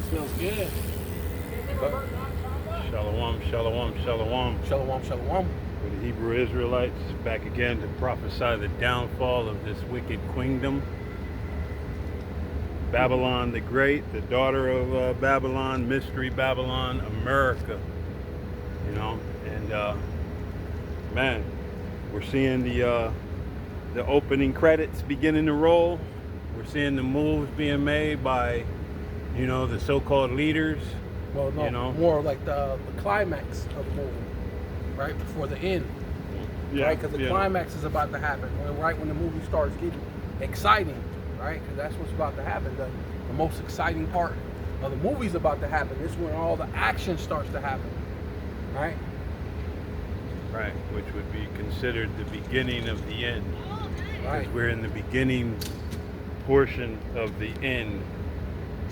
Smells good. But Shalom, shalom, shalom. shalom, shalom. For the Hebrew Israelites, back again to prophesy the downfall of this wicked kingdom. Babylon the Great, the daughter of Babylon, Mystery Babylon, America. You know, and man, we're seeing the opening credits beginning to roll. We're seeing the moves being made by, you know, the so-called leaders. Well, no, you know, more like the climax of the movie, right before the end, yeah, right? Because the yeah. climax is about to happen, right when the movie starts getting exciting, right? Because that's what's about to happen. The most exciting part of the movie's about to happen. This is when all the action starts to happen, right? Right, which would be considered the beginning of the end. Right. Because we're in the beginning portion of the end.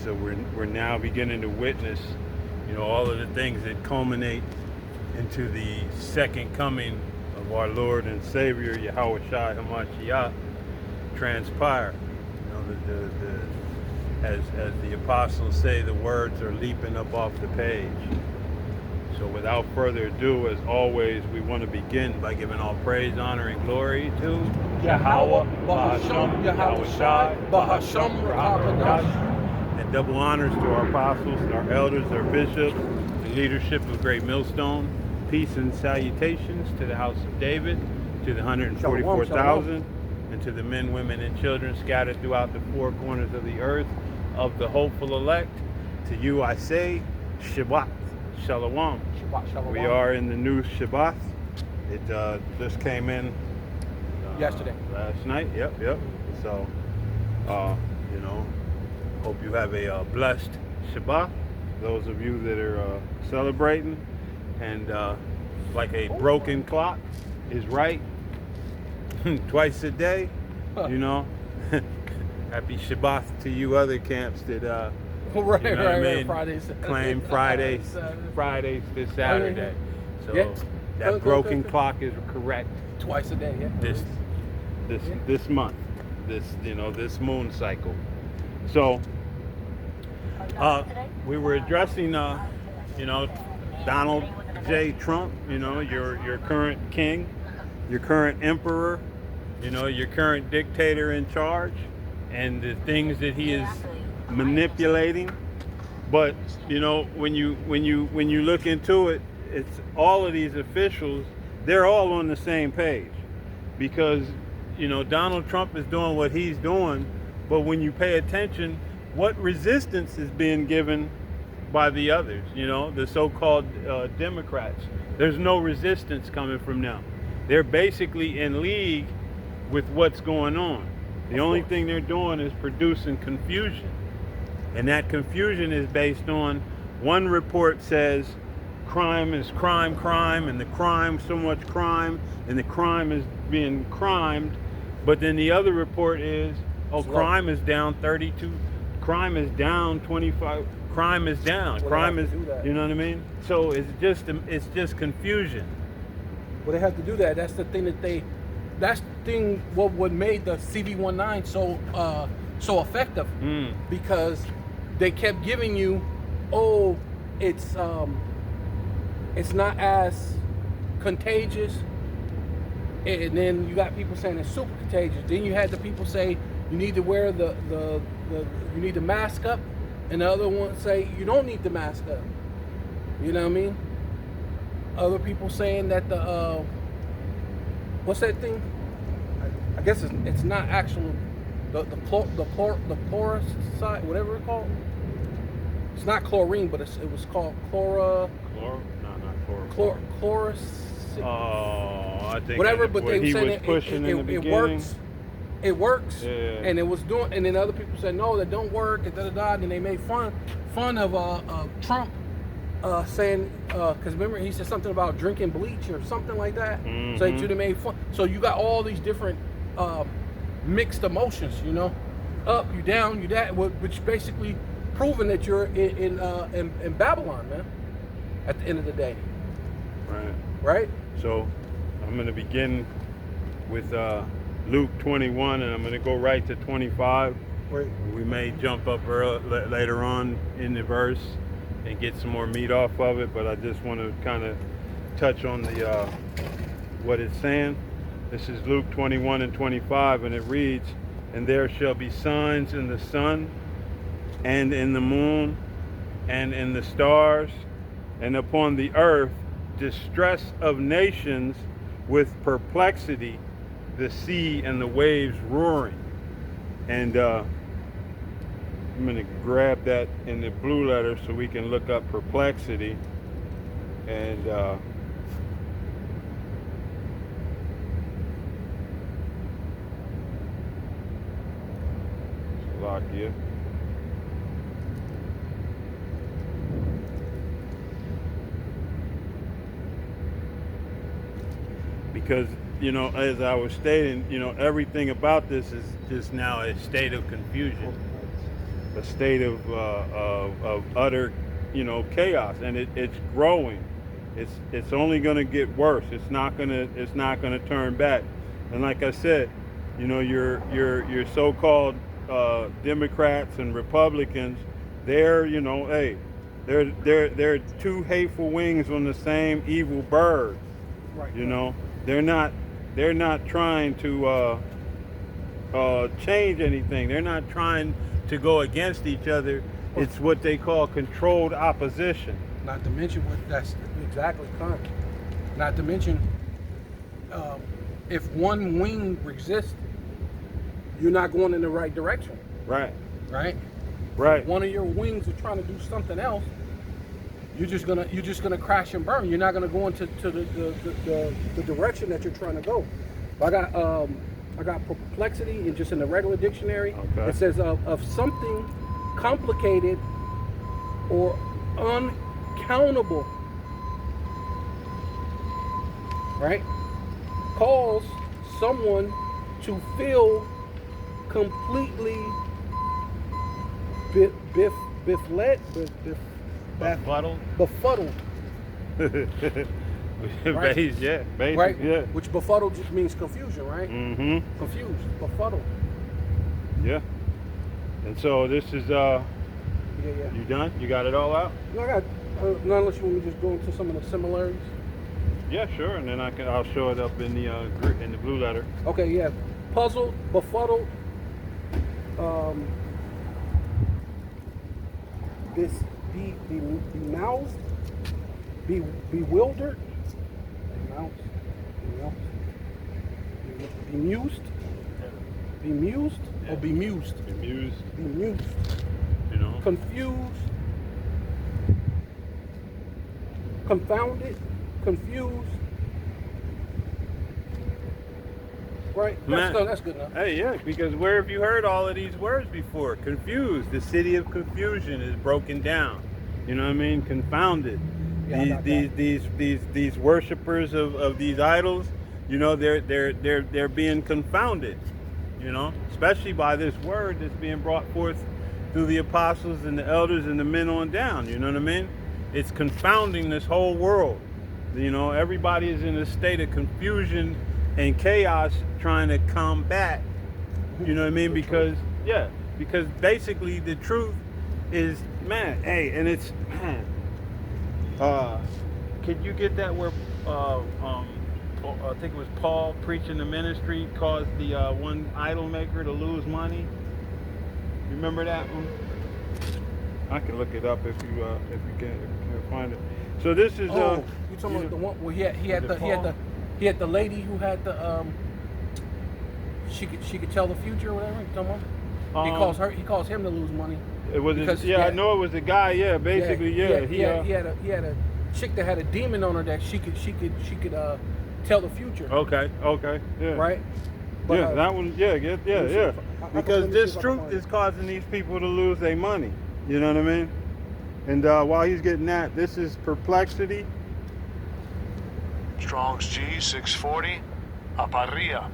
So we're now beginning to witness, you know, all of the things that culminate into the second coming of our Lord and Savior Yahweh Shai Hamashiach transpire. You know, as the apostles say, the words are leaping up off the page. So without further ado, as always, we want to begin by giving all praise, honor, and glory to Yahweh, Bahasham, Yahweh Shai, Bahasham, Rahapadash. and double honors to our apostles, our elders, our bishops, the leadership of Great Millstone. Peace and salutations to the house of David, to the 144,000, and to the men, women, and children scattered throughout the four corners of the earth of the hopeful elect. To you I say, Shabbat Shalom. Shabbat Shalom. We are in the new Shabbat. It just came in Yesterday. last night. Yep. So, you know, hope you have a blessed Shabbat. Those of you that are celebrating, and like a broken clock is right twice a day. You know, happy Shabbat to you other camps that Right, you know what I mean? Fridays. Claim Fridays to Saturday. So Yeah. that broken clock is correct Twice a day, yeah. this month, this moon cycle. So we were addressing you know, Donald J. Trump, you know, your current king, your current emperor, you know, your current dictator in charge, and the things that he is manipulating. But you know, when you look into it, it's all of these officials, they're all on the same page, because you know, Donald Trump is doing what he's doing, but when you pay attention, what resistance is being given by the others, you know, the so-called Democrats? There's no resistance coming from them. They're basically in league with what's going on. The only thing they're doing is producing confusion. And that confusion is based on, one report says crime is crime, and the crime, so much crime, and the crime is being crimed. But then the other report is, crime is down 32, crime is down 25, crime is down, crime is, you know what I mean? So it's just confusion. Well, they have to do that. That's the thing what made the CV-19 so effective, because they kept giving you, it's not as contagious, and then you got people saying it's super contagious. Then you had the people say you need to wear you need to mask up, and the other ones say you don't need to mask up. You know what I mean? Other people saying that what's that thing? I guess it's not actual the porous side, whatever it's called. It's not chlorine, but it was called chloris. I think whatever, but they he said was pushing in the beginning. works. It works, Yeah. and it was doing. And then other people said no, that don't work. And and they made fun of Trump, saying because remember he said something about drinking bleach or something like that. So they should have made fun. So you got all these different mixed emotions, you know, up, you down, you that, which basically proving that you're in Babylon, man. At the end of the day, right? So I'm going to begin with Luke 21, and I'm going to go right to 25. Right. We may jump up later on in the verse and get some more meat off of it, but I just want to kind of touch on the what it's saying. This is Luke 21:25, and it reads, "And there shall be signs in the sun, and in the moon, and in the stars, and upon the earth distress of nations with perplexity, the sea and the waves roaring." And I'm going to grab that in the blue letter so we can look up perplexity. And Slovakia. Because, you know, as I was stating, you know, everything about this is just now a state of confusion, a state of utter, you know, chaos, and it's growing. It's only going to get worse. It's not gonna turn back. And like I said, you know, your so-called Democrats and Republicans, they're, you know, hey, they're two hateful wings on the same evil bird. Right. You know, they're not trying to change anything. They're not trying to go against each other. It's what they call controlled opposition. Not to mention what that's exactly kind. Not to mention, if one wing exists, you're not going in the right direction. Right. Right. Right. One of your wings are trying to do something else. You're just gonna crash and burn. You're not gonna go into the direction that you're trying to go. I got perplexity in just in the regular dictionary. Okay. It says of something complicated or uncountable. Right? Cause someone to feel completely Befuddled. befuddled. Right. Yeah, basic, Right? yeah. Which befuddled just means confusion, right? Mm-hmm. Confused, befuddled. Yeah. And so this is Yeah. you done? You got it all out? No, I got. Not unless you want me to just go into some of the similarities. Yeah, sure. And then I'll show it up in the blue letter. Okay, yeah. Puzzled, befuddled, bemouthed, bewildered, bemused, or bemused, Bemused, you know. confused, confounded, confused. Right? That's good enough. Hey, yeah, because where have you heard all of these words before? Confused. The city of confusion is broken down. You know what I mean? Confounded. Yeah, These worshipers of these idols, you know, they're being confounded. You know, especially by this word that's being brought forth through the apostles and the elders and the men on down. You know what I mean? It's confounding this whole world. You know, everybody is in a state of confusion and chaos trying to combat, you know what I mean? Because basically the truth is, man, hey, and it's, man, could you get that where, I think it was Paul preaching the ministry caused the one idol maker to lose money? Remember that one? I can look it up if you can find it. So this is, you talking about the one where he had the lady who had the she could tell the future or whatever. You talking about? He calls him to lose money. It was I know it was a guy. Yeah, basically, yeah. He had a chick that had a demon on her that she could tell the future. Okay, yeah. Right. But, yeah, that one. Yeah. Because this truth is causing these people to lose their money. You know what I mean? And while he's getting that, this is perplexity. Strong's G 640. Aparia.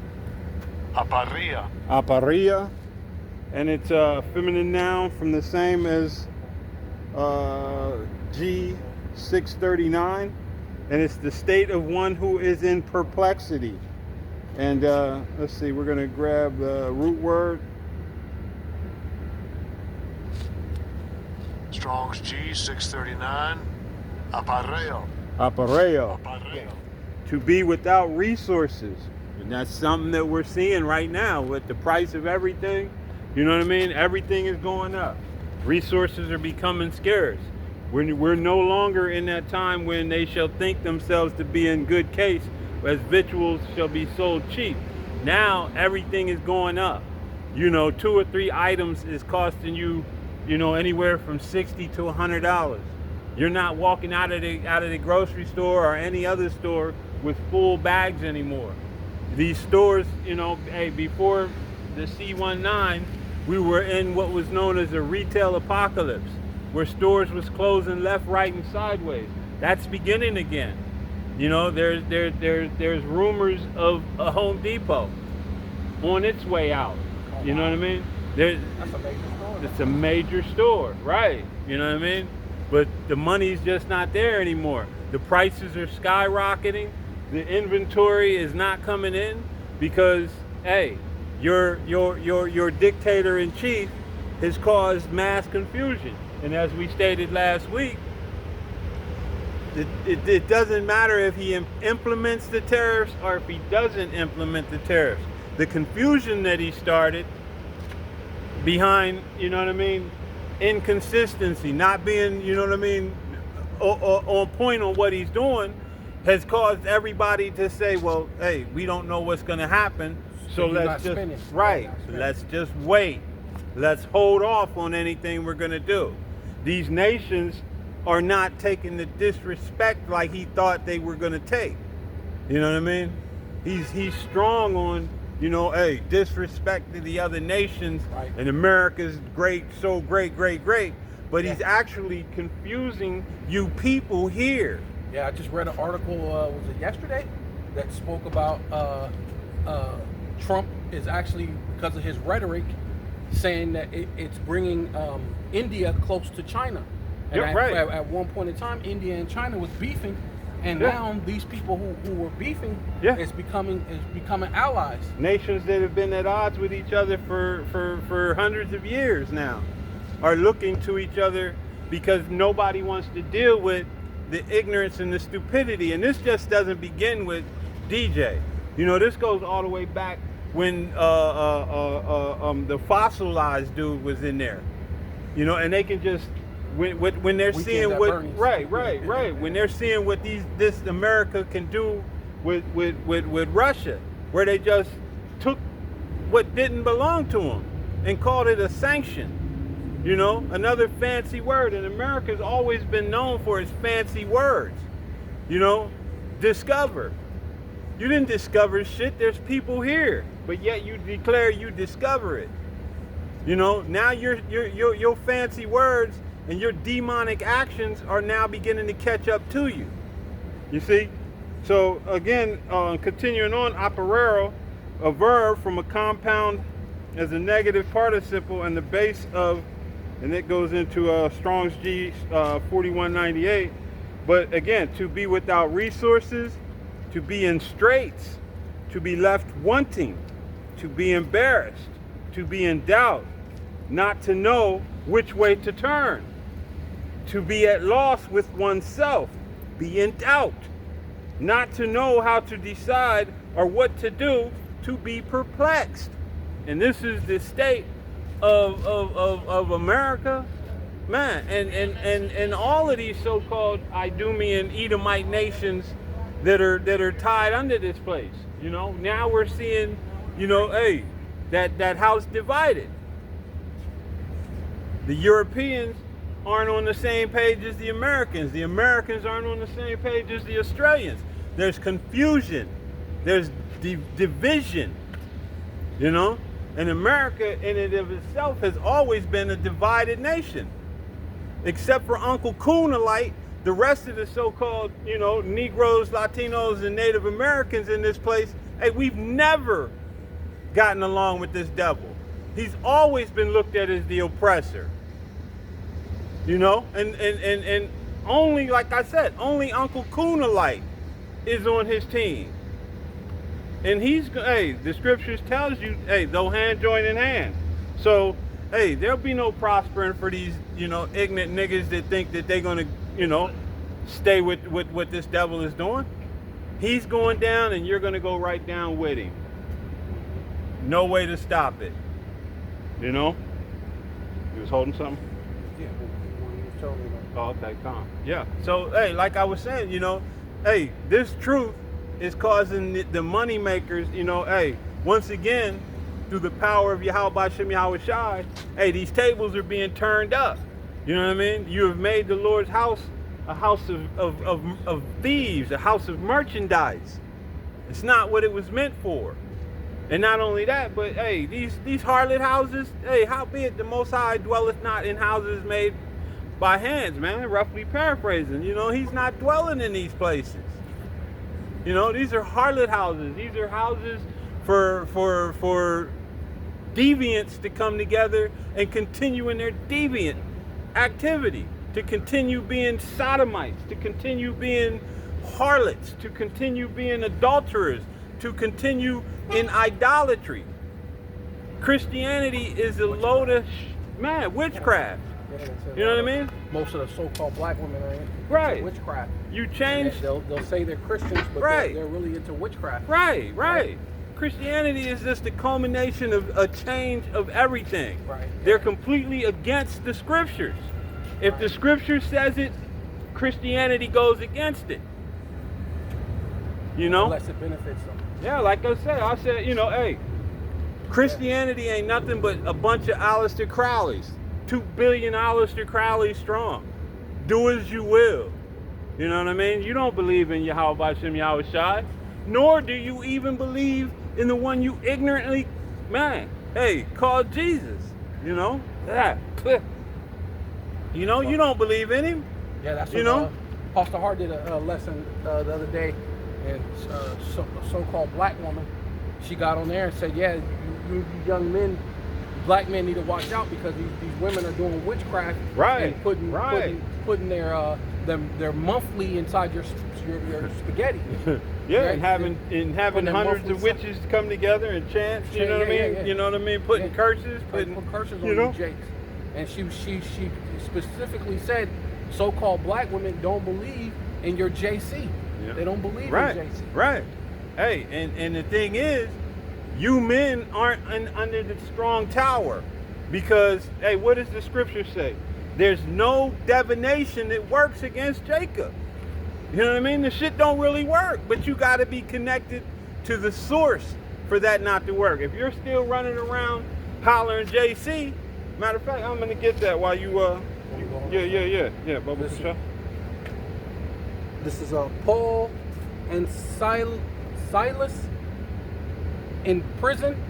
And it's a feminine noun from the same as G 639. And it's the state of one who is in perplexity. And let's see, we're going to grab the root word. Strong's G639. Apareo. Apareo. Apareo. To be without resources. And that's something that we're seeing right now with the price of everything. You know what I mean? Everything is going up. Resources are becoming scarce. We're no longer in that time when they shall think themselves to be in good case, as victuals shall be sold cheap. Now everything is going up. You know, 2 or 3 items is costing you, you know, anywhere from $60 to $100. You're not walking out of the grocery store or any other store with full bags anymore. These stores, you know, hey, before the C19, we were in what was known as a retail apocalypse, where stores was closing left, right, and sideways. That's beginning again. You know, there's rumors of a Home Depot on its way out. You know what I mean? That's a major store. It's a major store, right? You know what I mean? But the money's just not there anymore. The prices are skyrocketing. The inventory is not coming in because, hey, your dictator in chief has caused mass confusion. And as we stated last week, it doesn't matter if he implements the tariffs or if he doesn't implement the tariffs. The confusion that he started behind, you know what I mean, inconsistency, not being, you know what I mean, on point on what he's doing, has caused everybody to say, well, hey, we don't know what's going to happen, so let's just, let's just wait. Let's hold off on anything we're going to do. These nations are not taking the disrespect like he thought they were going to take. You know what I mean? He's strong on, you know, hey, disrespect to the other nations, right, and America's great, so great, great, great. But he's actually confusing you people here. Yeah, I just read an article, was it yesterday, that spoke about Trump is actually, because of his rhetoric, saying that it's bringing India close to China. And at one point in time, India and China was beefing, and now these people who were beefing is becoming allies. Nations that have been at odds with each other for hundreds of years now are looking to each other because nobody wants to deal with the ignorance and the stupidity. And this just doesn't begin with DJ. You know, this goes all the way back when the fossilized dude was in there. You know, and they can just when they're seeing what when they're seeing what this America can do with Russia, where they just took what didn't belong to them and called it a sanction. You know, another fancy word, and America's always been known for its fancy words. You know, discover. You didn't discover shit. There's people here, but yet you declare you discover it. You know, now your fancy words and your demonic actions are now beginning to catch up to you. You see? So again, continuing on, operero, a verb from a compound as a negative participle and the base of, and it goes into Strong's G 4198. But again, to be without resources, to be in straits, to be left wanting, to be embarrassed, to be in doubt, not to know which way to turn, to be at loss with oneself, be in doubt, not to know how to decide or what to do, to be perplexed. And this is the state of America, man, and all of these so-called Idumean Edomite nations that are tied under this place. You know, now we're seeing, you know, hey, that house divided. The Europeans aren't on the same page as the Americans. The Americans aren't on the same page as the Australians. There's confusion. There's division. You know? And America in and of itself has always been a divided nation. Except for Uncle Coonalite, the rest of the so-called, you know, Negroes, Latinos, and Native Americans in this place, hey, we've never gotten along with this devil. He's always been looked at as the oppressor. You know, and only, like I said, only Uncle Coonalite is on his team. And he's, hey, the scriptures tells you, hey, they'll hand join in hand. So hey, there'll be no prospering for these, ignorant niggas that think that they're gonna, stay with what this devil is doing. He's going down, and you're gonna go right down with him. No way to stop it. You was holding something. Yeah, when you was telling me that. Oh, okay, calm. Yeah. So, hey, like I was saying, hey, this truth is causing the money makers, hey, once again, through the power of Yahweh Shem Yahweh Shai, hey, these tables are being turned up. You know what I mean? You have made the Lord's house a house of thieves, a house of merchandise. It's not what it was meant for. And not only that, but hey, these harlot houses, hey, howbeit the Most High dwelleth not in houses made by hands, man, roughly paraphrasing. He's not dwelling in these places. These are harlot houses. These are houses for deviants to come together and continue in their deviant activity, to continue being sodomites, to continue being harlots, to continue being adulterers, to continue in idolatry. Christianity is a load of witchcraft. You know what I mean? Most of the so-called black women are into Right. witchcraft. You change. They'll say they're Christians, but Right. they're really into witchcraft. Right. Christianity is just the culmination of a change of everything. Right. They're completely against the scriptures. If the scripture says it, Christianity goes against it. Unless it benefits them. Yeah, like I said, hey, Christianity ain't nothing but a bunch of Aleister Crowleys. 2 billion Aleister Crowley strong. Do as you will. You know what I mean? You don't believe in Yahweh Shem Yahweh Shai, nor do you even believe in the one you ignorantly, called Jesus. That. You don't believe in him. Yeah, that's what Pastor Hart did a lesson the other day, and a so-called black woman, she got on there and said, yeah, you young men, black men need to watch out because these women are doing witchcraft, Right, and putting their monthly inside your spaghetti. Yeah, Right? and having them hundreds of monthly witches come together and chant. You know what I mean? Yeah. You know what I mean? Putting curses, Put curses on you, Jakes. And she specifically said, so-called black women don't believe in your JC. Yeah. They don't believe in JC. Right. Hey, and the thing is, you men aren't under the strong tower because, hey, what does the scripture say? There's no divination that works against Jacob. You know what I mean? The shit don't really work, but you got to be connected to the source for that not to work. If you're still running around hollering JC, matter of fact, I'm gonna get that while you yeah, Bubba, for sure. This is Paul and Silas in prison.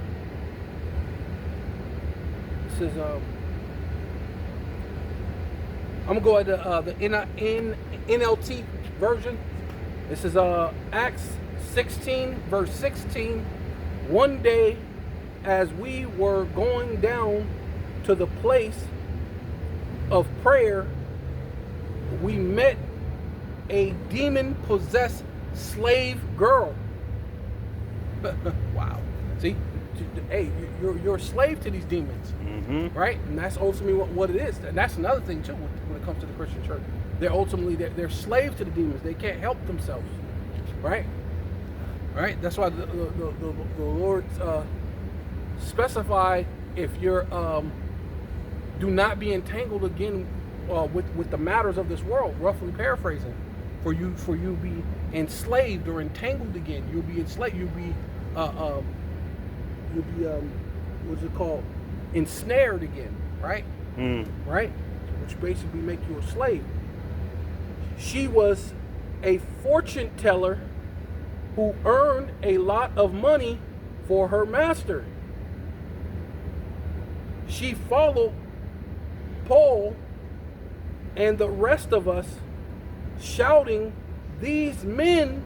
This is I'm gonna go at the NLT version. This is Acts 16 verse 16. One day, as we were going down to the place of prayer, we met a demon-possessed slave girl. Wow. See, hey, you're a slave to these demons, right? And that's ultimately what it is. And that's another thing too when it comes to the Christian church. They're ultimately they're slaves to the demons. They can't help themselves, right? Right. That's why the Lord specified if you're do not be entangled again with the matters of this world. Roughly paraphrasing, for you be enslaved or entangled again. You'll be enslaved. You'll be what's it called? Ensnared again, right? Right? Which basically make you a slave. She was a fortune teller who earned a lot of money for her master. She followed Paul and the rest of us, shouting, "These men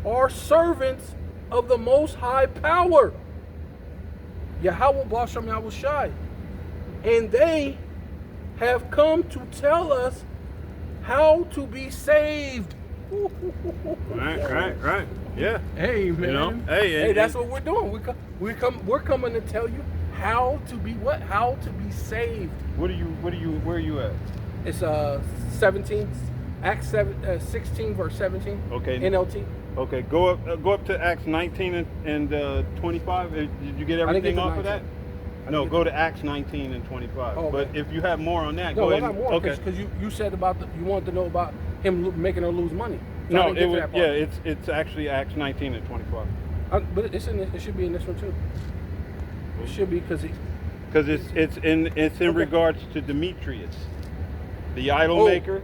are servants of the Most High Power, Yahweh Bashem Yahweh Shai, and they have come to tell us how to be saved." Right. Yeah. Hey man. You know, hey, that's what we're doing. We're coming to tell you How to be what? How to be saved. Where are you at? It's 17, Acts 16 verse 17. Okay. NLT. Okay, go up to Acts 19 and 25. Did you get everything to off of that? 19. No, go to Acts 19 and 25. Oh, okay. But if you have more on that, No, go I ahead. got more. Okay. Because you said about you wanted to know about him making her lose money. So I No, didn't get it to was that part. it's actually Acts 19 and 25. But it's in this, it should be in this one too. It should be because Because it's in Okay. regards to Demetrius, the idol Oh, maker.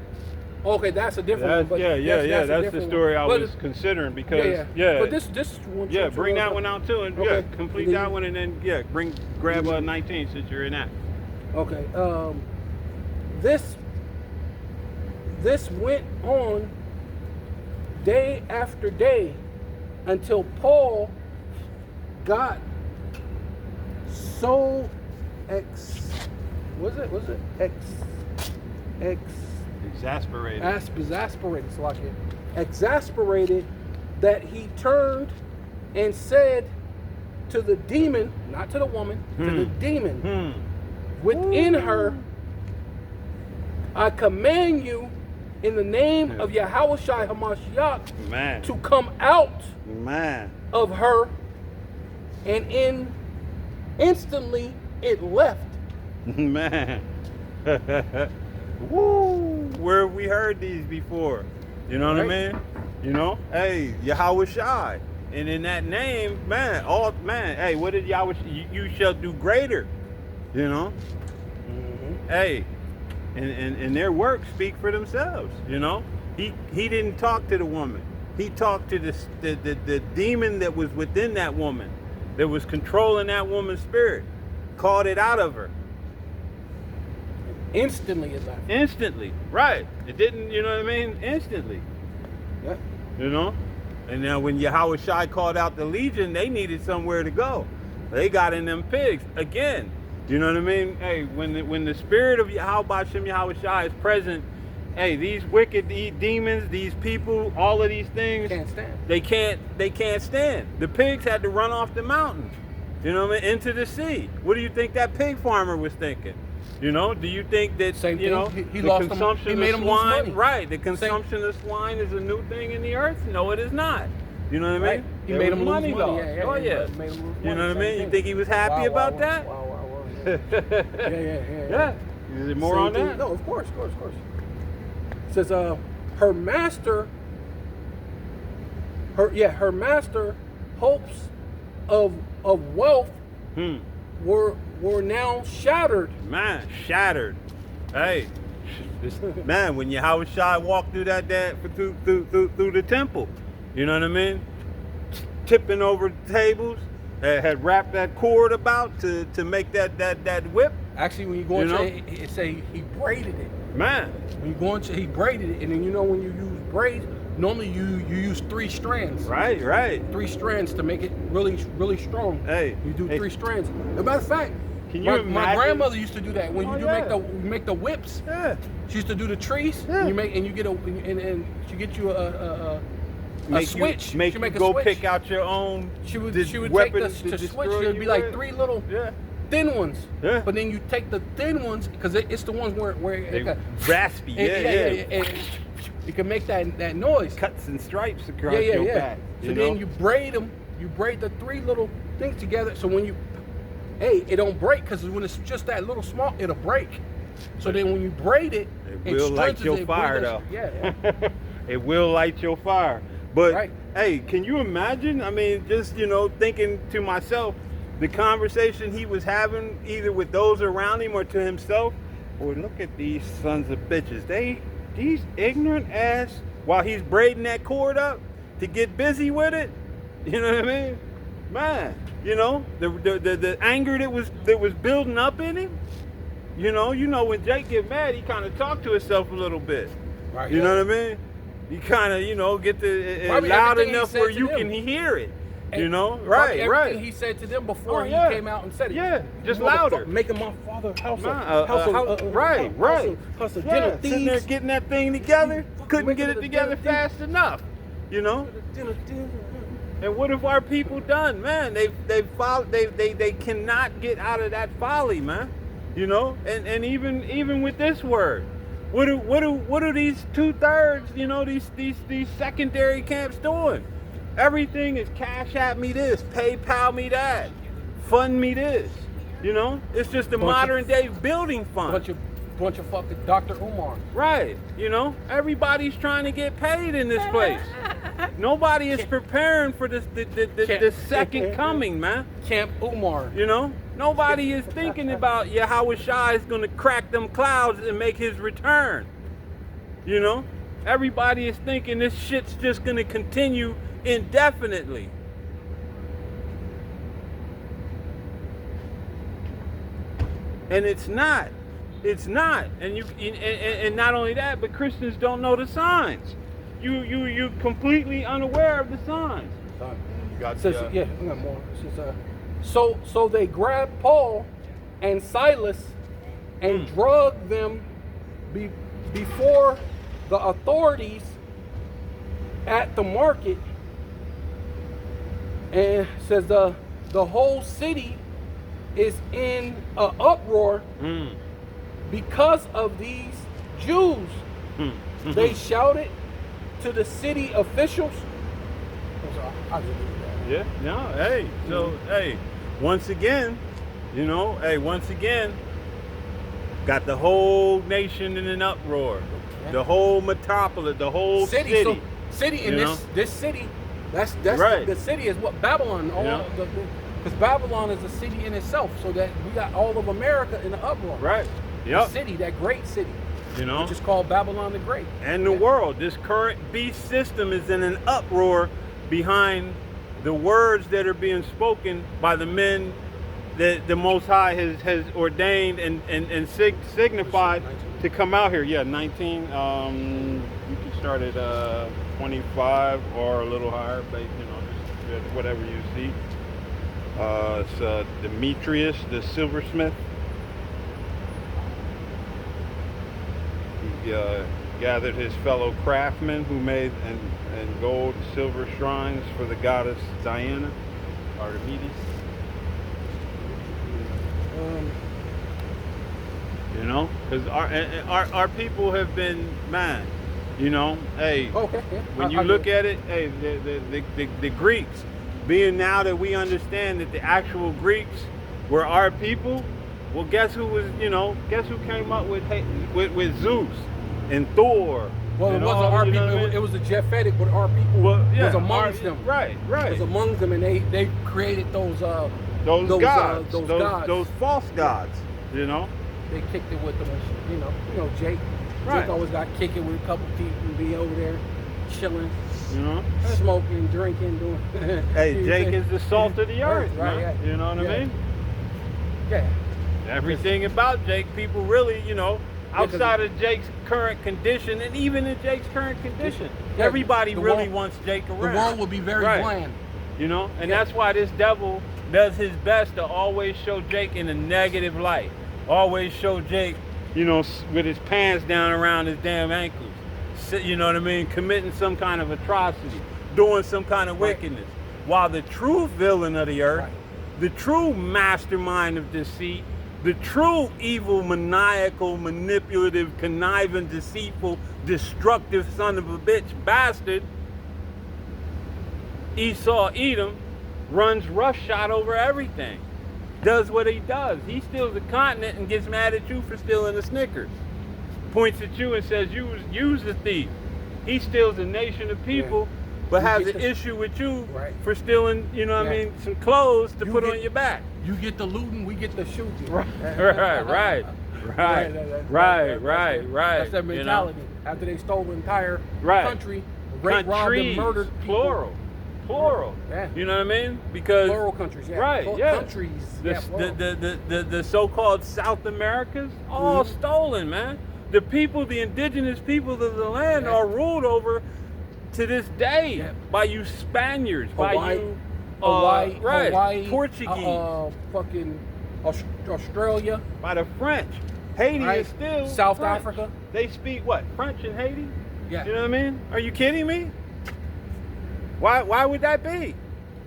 okay, that's a different one. That's, But that's the different story one. I But was considering yeah, because But this one. yeah, too, bring too, that one out too, and Okay. complete Then that you- one, and then grab 19 since you're in that. Okay. This went on day after day until Paul got so exasperated that he turned and said to the demon, not to the woman, to the demon within her, I command you in the name of Yahushua HaMashiach Man, to come out man, of her, and instantly it left. man. Woo! Where have we heard these before? You know what I Right. mean? You know, hey, Yahweh Shai. And in that name, man, hey, what did Yahweh? You shall do greater. You know, hey, and their works speak for themselves. You know, he didn't talk to the woman. He talked to the demon that was within that woman, that was controlling that woman's spirit, called it out of her. Instantly it left. Instantly, right? It didn't, you know what I mean? Instantly, Yeah. you know. And now when Yahweh Shai called out the legion, they needed somewhere to go. They got in them pigs again. You know what I mean? Hey, when the spirit of Yahweh Shem Yahweh Shai is present, hey, these wicked demons, these people, all of these things, Can't stand. they can't stand. The pigs had to run off the mountain. You know what I mean? Into the sea. What do you think that pig farmer was thinking? You know, do you think that, Same you thing. know, He the lost them- consumption he made of them lose swine, money. right, the consumption of swine is a new thing in the earth? No, it is not. You know what I mean? Right. He There made was them lose money. lost. Yeah, Oh, yeah. Made them lose You know money. what I mean? Same You thing. think he was happy about that? Wow. Yeah. Yeah. Is there more Same on thing. that? No, of course. It says, her master, her master hopes of wealth were now shattered. Man, shattered. Hey, man, when Yahweh Shai walked through through the temple, you know what I mean? Tipping over the tables, had wrapped that cord about to make that whip. Actually, when you go You into know? it say he braided it. Man, When you go into, he braided it, and then you know when you use braids, normally you use 3 strands. right. 3 strands to make it really strong. Hey, You do hey. 3 strands. As a matter of fact, Can you my imagine? grandmother used to do that. When Oh, you yeah. make the whips, Yeah. she used to do the trees, Yeah. and you get and she get you a switch. Make She'd you make a go switch. pick out your own. She would this take weapon the to switch. destroy It would you be like with. 3 little Yeah. thin ones. Yeah. But then you take the thin ones because it's the ones where They it got, raspy. and you can make that noise. Cuts and stripes across Yeah. your back. So then you braid them. You braid the 3 little things together. So when it don't break because when it's just that little small, it'll break. So then when you braid it, It will light strengthens your it, fire, brings though. us- Yeah. It will light your fire. But Right. hey, can you imagine? I mean, just thinking to myself, the conversation he was having either with those around him or to himself. Boy, look at these sons of bitches. These ignorant ass. While he's braiding that cord up to get busy with it. You know what I mean? Man, the anger that was building up in him. You know when Jake get mad, he kind of talk to himself a little bit. Right. You know what I mean? You kind of get the Probably loud everything he enough said where to you them. can hear it. And Right, probably everything right. he said to them before Oh, he yeah. came out and said it. Yeah, just Motherfucker, louder. Making my father house Right. house of Yeah, dinner sitting there thieves. getting that thing together, Fucking couldn't making get it it a together dinner fast enough. You know? Dinner. And what have our people done, man? They cannot get out of that folly, man. You know, and even with this word, what are these 2/3? You know, these secondary camps doing? Everything is cash at me this, PayPal me that, fund me this. You know, it's just a modern day building fund. Bunch of fucking Dr. Umar. Right. You know, everybody's trying to get paid in this place. Nobody is preparing for the second coming, man. Camp Umar. You know, nobody is thinking about Yahweh Shai is going to crack them clouds and make his return. You know, everybody is thinking this shit's just going to continue indefinitely. And it's not. It's not. And not only that, but Christians don't know the signs. You completely unaware of the signs. You got yeah, I got more. So they grabbed Paul and Silas and drugged them before the authorities at the market, and says the whole city is in an uproar because of these Jews. They shouted to the city officials. Yeah, no, hey, so, hey, once again, you know, got the whole nation in an uproar. The whole metropolis, the whole city. So, city in this city, that's right. The city is what Babylon, because Babylon is a city in itself, so that we got all of America in an uproar. Right. Yep. The city, that great city. You know, which is called Babylon the Great. And the world, this current beast system is in an uproar behind the words that are being spoken by the men that the Most High has ordained and signified to come out here. Yeah, 19. You can start at 25 or a little higher, but you know, just whatever you see. It's Demetrius, the silversmith. He gathered his fellow craftsmen who made and gold, silver shrines for the goddess Diana, Artemis. You know, because our people have been, man. You know, hey. Okay. Yeah. When you look at it, hey, the Greeks, being now that we understand that the actual Greeks were our people. Well, guess who was? You know, guess who came up with Zeus and Thor? Well, it wasn't our people. It was the Japhetic, but our people was amongst them. Right. It was among them, and they created those gods, those false gods. You know, they kicked it with them. You know, Jake. Right. Jake always got kicking with a couple people and be over there chilling, you know, smoking, drinking, doing. Hey, Jake is the salt of the earth, right? Man. You know what I mean? Yeah. Everything about Jake, people really, you know, outside of Jake's current condition, and even in Jake's current condition, everybody really wants Jake around. The world will be very bland. You know, and that's why this devil does his best to always show Jake in a negative light. Always show Jake, you know, with his pants down around his damn ankles. You know what I mean? Committing some kind of atrocity, doing some kind of wickedness. While the true villain of the earth, the true mastermind of deceit, the true evil, maniacal, manipulative, conniving, deceitful, destructive son of a bitch bastard, Esau Edom, runs roughshod over everything. Does what he does. He steals a continent and gets mad at you for stealing the Snickers. Points at you and says, use the thief. He steals a nation of people, but has an issue with you for stealing, you know what I mean, some clothes to put on your back. You get the looting, we get the shooting. Right. That's their mentality. You know? After they stole the entire country, raped, robbed, and murdered people. Plural. Yeah. You know what I mean? Because plural countries. Yeah. Countries. The so-called South Americas, all stolen, man. The people, the indigenous people of the land, are ruled over to this day by you Spaniards, by you Hawaii, Portuguese, fucking Australia, by the French. Haiti is still South French. Africa. They speak what? French in Haiti? Yeah. You know what I mean? Are you kidding me? Why would that be?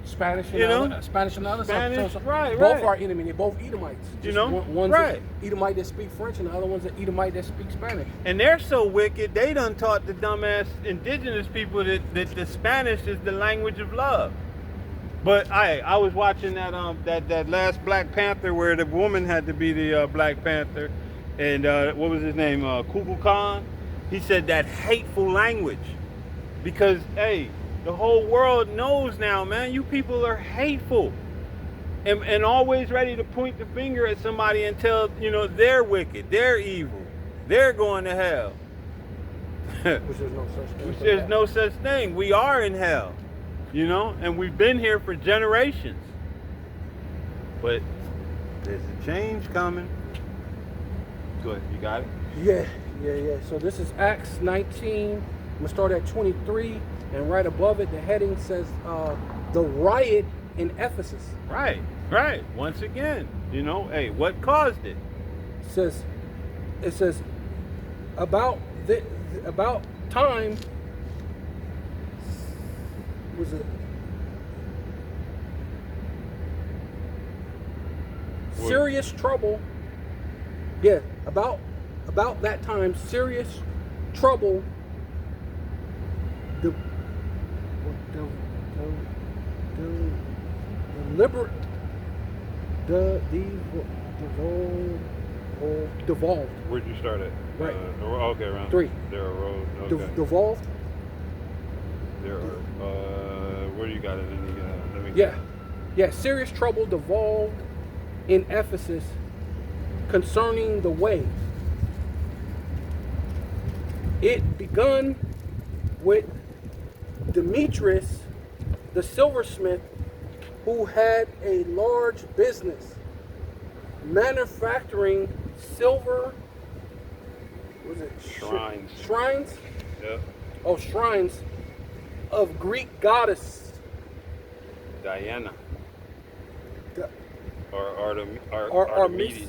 Spanish and You know? Spanish and the other. Spanish, right, Both right. are enemy. They're both Edomites. You know? One's Right. an Edomite that speak French, and the other one's an Edomite that speak Spanish. And they're so wicked, they done taught the dumbass indigenous people that the Spanish is the language of love. But I was watching that last Black Panther where the woman had to be the Black Panther, and what was his name? Kukulkan Khan. He said that hateful language because hey, the whole world knows now, man. You people are hateful, and always ready to point the finger at somebody and tell they're wicked, they're evil, they're going to hell. Which there's no such thing. There's no such thing. We are in hell. And we've been here for generations. But there's a change coming. Good, you got it? Yeah. So this is Acts 19. I'm gonna start at 23, and right above it, the heading says the riot in Ephesus. Right. Once again, hey, what caused it? It says about time. Was it What? serious trouble? Yeah, about that time, serious trouble. Devolved. Where'd you start at? Right. Okay, around 3. There are roads. Okay. Devolved. There are. Where do you got it? Let me. Yeah. Serious trouble devolved in Ephesus concerning the way. It begun with Demetrius, the silversmith, who had a large business manufacturing silver. Was it Shrines. Shrines? Yep. Oh, shrines of Greek goddess. Diana. Da- Or Artemis.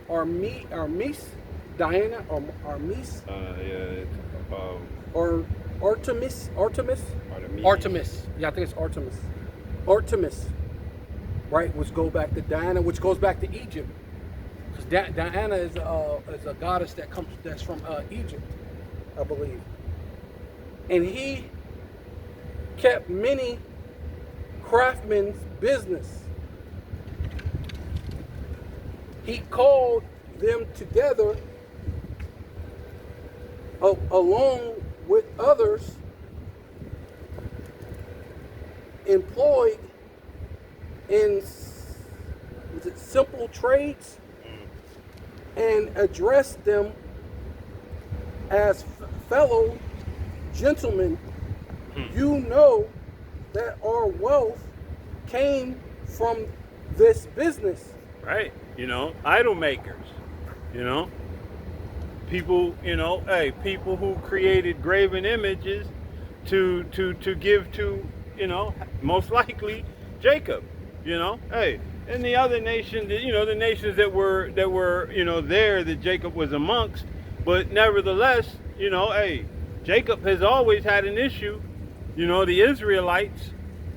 Artemis? Diana? Or Artemis? Yeah. It's, Or Artemis? Artemis. Artemis. Yeah, I think it's Artemis. Artemis. Right, which goes back to Diana, which goes back to Egypt. Because Diana is a goddess that's from Egypt, I believe. And he kept many craftsmen's business. He called them together along with others employed in simple trades and addressed them as fellow gentlemen. You know that our wealth came from this business. Right. Idol makers. People, people who created graven images to give to, most likely Jacob. Hey, and the other nations, the nations that were there that Jacob was amongst, but nevertheless, hey, Jacob has always had an issue, the Israelites,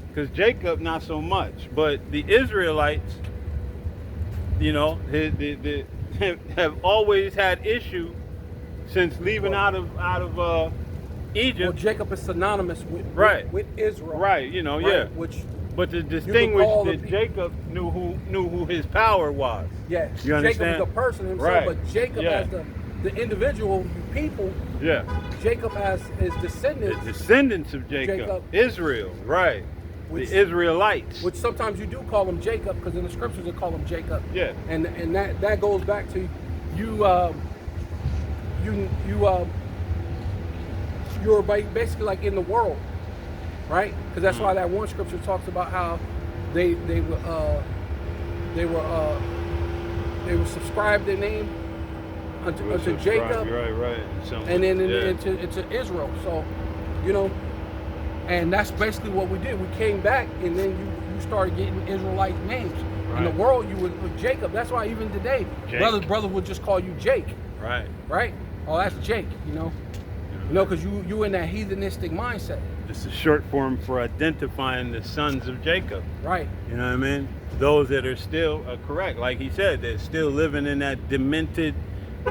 because Jacob not so much, but the Israelites, have always had issue since leaving out of Egypt. Well, Jacob is synonymous with Israel. Right, yeah. Which, but to distinguish call that Jacob knew who his power was. yeah, You understand? Jacob is the person himself, Right. but Jacob Yeah. as the individual people, Yeah. Jacob as his descendants, The descendants of Jacob. Israel, right. Which- the Israelites. which sometimes you do call him Jacob, because in the scriptures they call him Jacob. Yeah. And that goes back to you. You're basically like in the world, right? Because that's why that one scripture talks about how they were subscribed their name unto Jacob, Right. and then into Israel. So, and that's basically what we did. We came back, and then you started getting Israelite names. In the Right. world, you would with Jacob. That's why even today, Jake. brother would just call you Jake, Right. right? Oh, that's Jake, because you in that heathenistic mindset. This is short form for identifying the sons of Jacob. Right. You know what I mean? Those that are still correct, like he said, they're still living in that demented,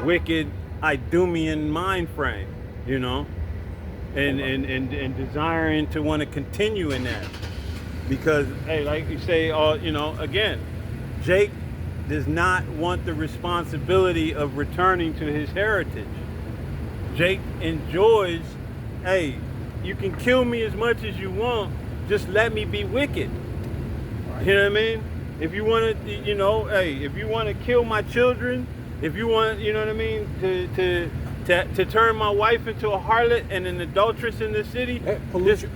wicked, Idumean mind frame. You know, and desiring to want to continue in that, because hey, like you say, you know, again, Jake does not want the responsibility of returning to his heritage. Jake enjoys, hey, you can kill me as much as you want, just let me be wicked. You know what I mean? If you want to, you know, hey, if you want to kill my children, if you want, you know what I mean, to turn my wife into a harlot and an adulteress in the city, Pollute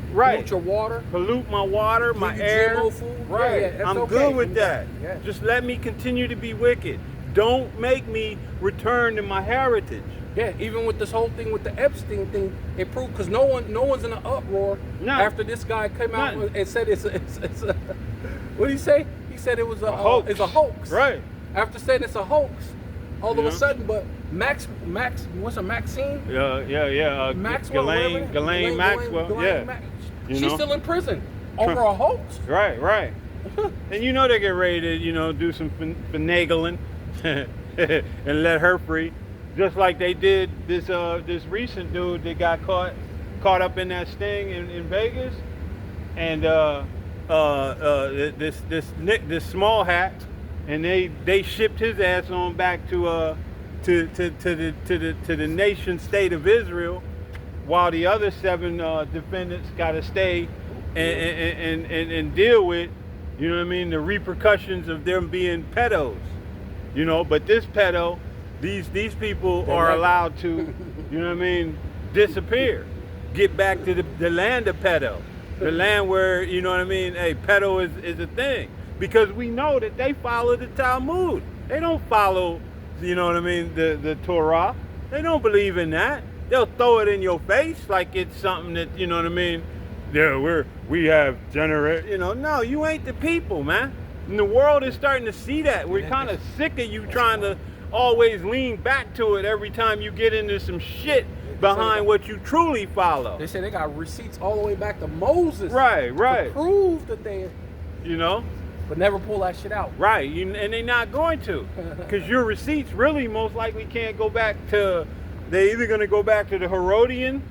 your water, pollute my water, my you air, GMO food. right? Yeah, I'm okay. good with that. Yeah. Just let me continue to be wicked. Don't make me return to my heritage. Yeah, even with this whole thing with the Epstein thing, it proved, because no one's in an uproar after this guy came out and said it's a what did he say? He said it was a hoax. It's a hoax. Right. After saying it's a hoax, all of Yeah. a sudden, but Max, what's her, Maxine? Maxwell, Ghislaine Maxwell. She's know? still in prison over a hoax. Right. And you know they get ready to, you know, do some finagling and let her free, just like they did this recent dude that got caught up in that sting in Vegas, and this small hat, and they shipped his ass on back to the nation state of Israel, while the other 7 defendants got to stay and deal with, you know what I mean, the repercussions of them being pedos, you know. But this pedo, these people are allowed to, you know what I mean, disappear, get back to the land of pedo, the land where, you know what I mean, hey, pedo is a thing, because we know that they follow the Talmud. They don't follow, you know what I mean, the Torah. They don't believe in that. They'll throw it in your face like it's something that, you know what I mean, yeah, we have you know, no, you ain't the people, man. And the world is starting to see that. We're kind of sick of you trying to always lean back to it every time you get into some shit behind what you truly follow. They say they got receipts all the way back to Moses. Right. To prove that they, you know, but never pull that shit out. Right, and they're not going to, because your receipts really most likely can't go back to. They're either going to go back to the Herodians,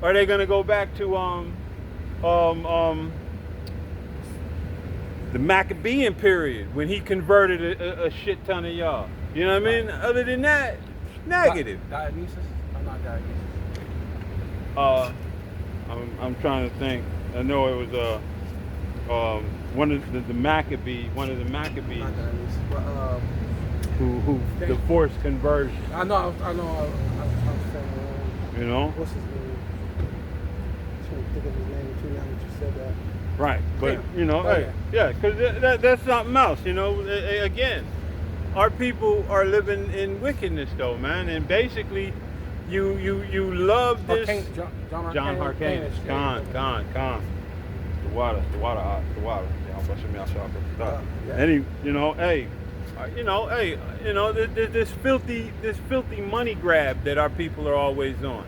or they're going to go back to the Maccabean period, when he converted a shit ton of y'all. You know what I mean? Other than that, negative. Dionysus? I'm not Dionysus. I'm trying to think. I know it was one of the Maccabees. Not Dionysus, but who the forced conversion. I know. I'm saying. You know. What's his name? I'm trying to think of his name too now that you said that. Right, but Yeah. you know, hey, yeah, because that's something else. You know, again, our people are living in wickedness, though, man, and basically, you love this. John Hyrcanus. Khan. The water. And you know, this filthy money grab that our people are always on.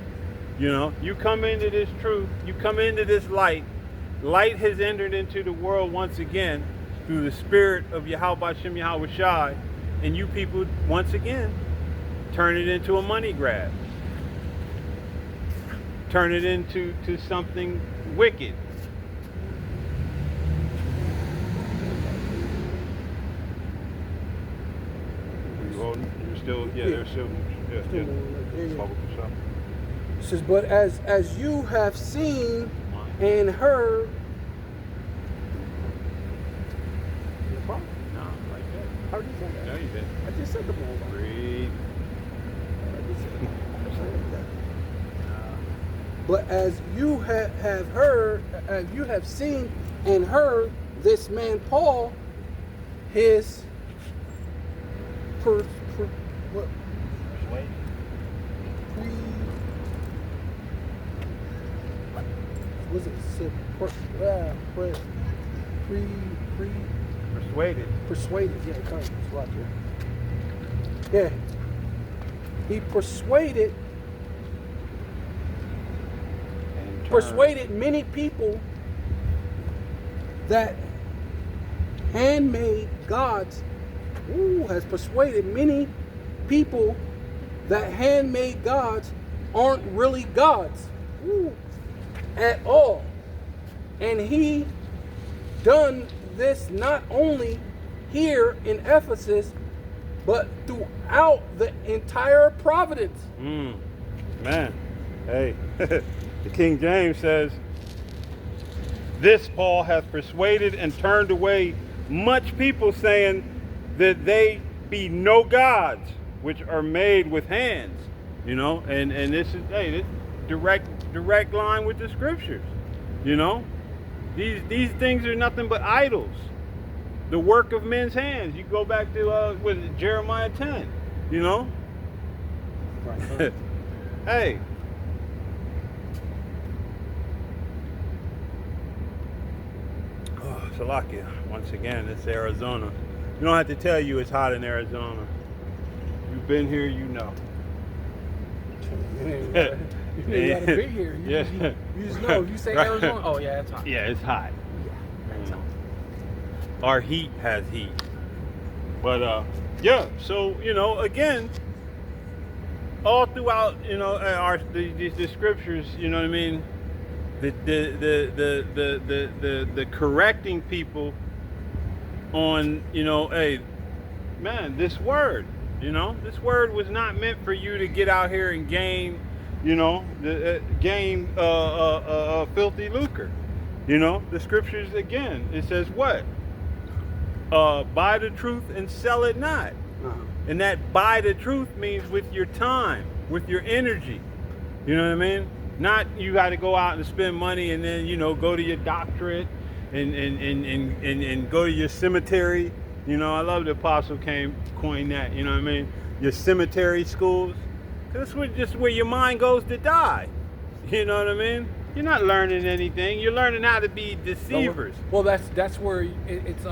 You know, you come into this truth, you come into this light. Light has entered into the world once again through the spirit of Yahweh Shem Yahweh Shai, and you people once again turn it into a money grab. Turn it into something wicked. You're still, they're still, It says, but as you have seen and heard. No, like that. How did you say that? No, you didn't. I just said the ball. Breathe. But as you have heard, as you have seen and heard, this man Paul, his persuaded. Yeah, come on, watch it. Yeah, he persuaded persuaded many people that handmade gods. Has persuaded many people that handmade gods aren't really gods at all. And he done this not only here in Ephesus, but throughout the entire providence. Man, hey, the King James says, this Paul hath persuaded and turned away much people, saying that they be no gods which are made with hands. You know, and this is, hey, this direct line with the scriptures. You know, these things are nothing but idols, the work of men's hands. You go back to Jeremiah 10. You know, Right. hey. Oh, Salakia, once again, it's Arizona. You don't have to tell you it's hot in Arizona. You've been here, you know. You ain't gotta be here. You just know. If you say Right. Arizona, oh yeah, it's hot. Yeah, it's hot. Yeah, that's hot. Our heat has heat. But yeah, so you know, again, all throughout, you know, the scriptures, you know what I mean, the correcting people on, you know, hey, man, this word, you know, this word was not meant for you to get out here and gain, you know, gain filthy lucre. You know, the scriptures again, it says what? Buy the truth and sell it not. And that buy the truth means with your time, with your energy. You know what I mean? Not you got to go out and spend money and then, you know, go to your doctorate and go to your cemetery. You know, I love the apostle coined that, you know what I mean? Your cemetery schools. That's just where your mind goes to die. You know what I mean? You're not learning anything. You're learning how to be deceivers. Well, that's where it's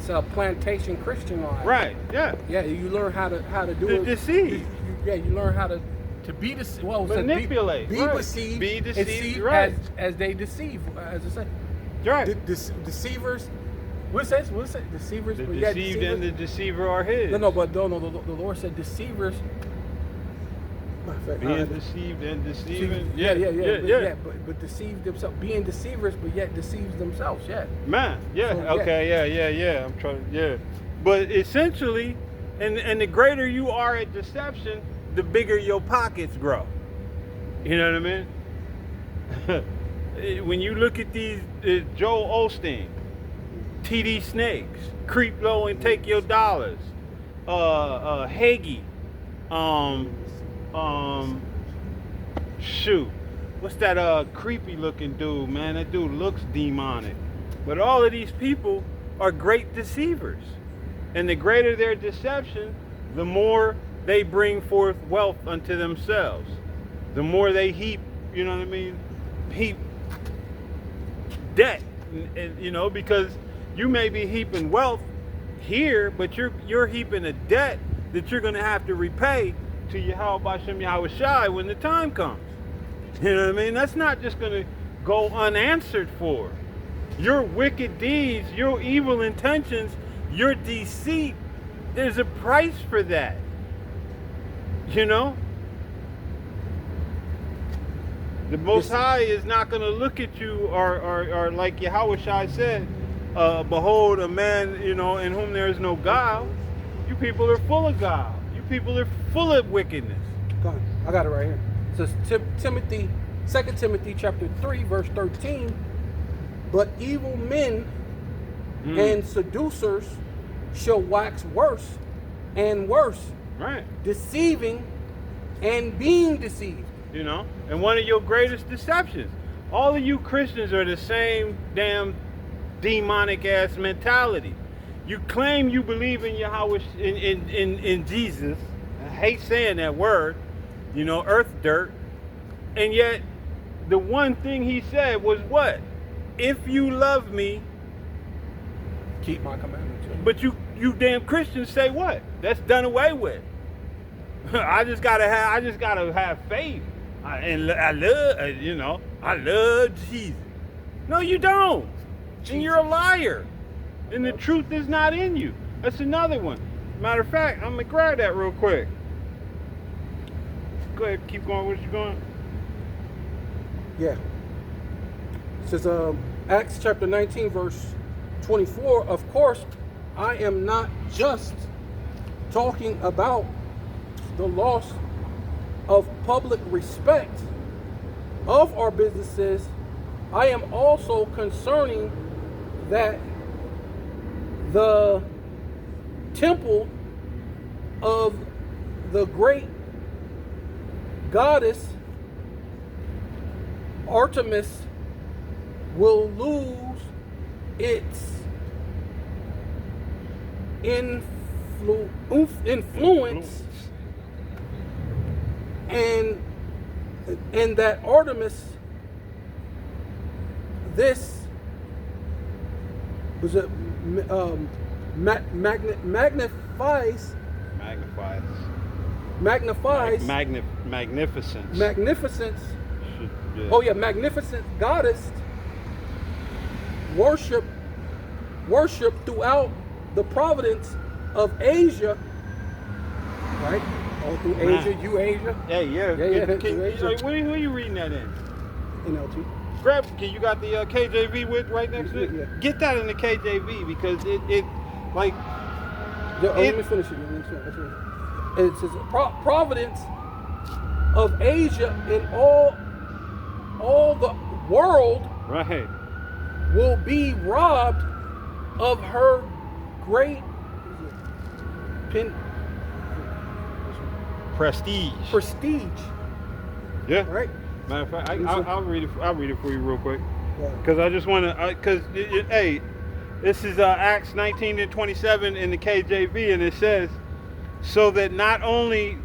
a plantation Christian life. Right, yeah. Yeah, you learn how to do To it. deceive. You learn how to be deceived. Well, it says Manipulate. Be Right. deceived. Be and deceived, see right. as they deceive, as I say. Right. Deceivers. What it says? Deceivers. The but yeah, deceived and the deceiver are his. No, but the Lord said deceivers. Being deceived and deceiving. Yeah. But deceive themselves, being deceivers, but yet deceives themselves. Yeah. Man, yeah, So, okay, yeah. I'm trying, yeah. But essentially, and the greater you are at deception, the bigger your pockets grow. You know what I mean? When you look at these, Joel Osteen, TD Snakes, Creep Low and Take Your Dollars, Hagee, shoot, what's that creepy looking dude, man? That dude looks demonic. But all of these people are great deceivers. And the greater their deception, the more they bring forth wealth unto themselves. The more they heap, you know what I mean? Heap debt, and you know, because you may be heaping wealth here, but you're heaping a debt that you're going to have to repay to Yahweh Bashem Yahweh Shai when the time comes. You know what I mean? That's not just going to go unanswered for. Your wicked deeds, your evil intentions, your deceit, there's a price for that. You know? The Most High is not going to look at you or like Yahweh Shai said, behold a man, you know, in whom there is no guile. You people are full of guile. You people are full of wickedness. Go ahead. I got it right here. It says Timothy, 2 Timothy chapter 3, verse 13. But evil men and seducers shall wax worse and worse, Right. deceiving and being deceived. You know, and one of your greatest deceptions. All of you Christians are the same damn demonic ass mentality. You claim you believe in Yahweh, in Jesus. I hate saying that word, you know, earth dirt. And yet, the one thing he said was what? If you love me, Keep my commandments. but you damn Christians say what? That's done away with. I just gotta have faith. I love, you know. I love Jesus. No, you don't. And you're a liar. And the truth is not in you. That's another one. Matter of fact, I'm going to grab that real quick. Go ahead, keep going. Where you going? Yeah. It says, Acts chapter 19, verse 24. Of course, I am not just talking about the loss of public respect of our businesses. I am also concerning that the temple of the great goddess Artemis will lose its influence, and that Artemis, this was a magnifies magnificence. magnificence. Yeah. Oh yeah, magnificent goddess worship throughout the province of Asia, right? All through Asia, Asia, Hey, yeah. through Asia. Where are you reading that in? NLT. Grab. Can you got the KJV with right next to it? Yeah. Get that in the KJV because it like. Let me finish it. It says providence of Asia in all the world Right. will be robbed of her great prestige. Yeah. Right? Matter of fact, I'll read it. I'll read it for you real quick. Yeah. Because I just want to. Because hey, this is Acts 19:27 in the KJV, and it says, so that not only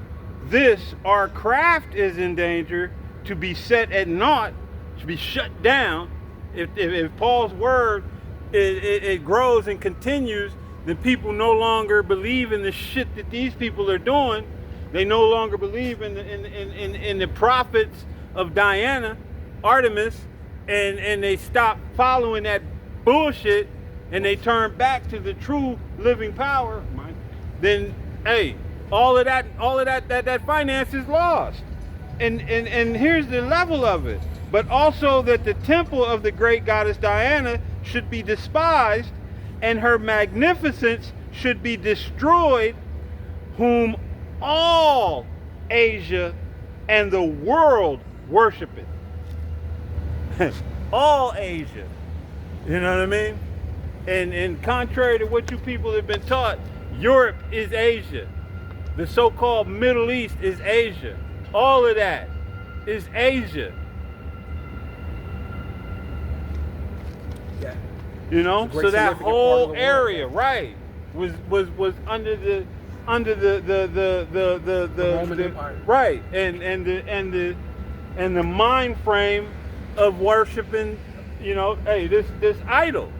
this, our craft is in danger to be set at naught, to be shut down. If Paul's word it grows and continues, then people no longer believe in the shit that these people are doing. They no longer believe in the prophets of Diana, Artemis, and they stop following that bullshit and they turn back to the true living power. Then hey, all of that finance is lost. And here's the level of it. But also that the temple of the great goddess Diana should be despised, and her magnificence should be destroyed, whom all Asia and the world worshipeth. All Asia. You know what I mean? And contrary to what you people have been taught, Europe is Asia. The so-called Middle East is Asia. All of that is Asia. Yeah. You know, so that whole area, right, was under the Roman Empire. Right, and the mind frame of worshiping, you know, hey, this idol.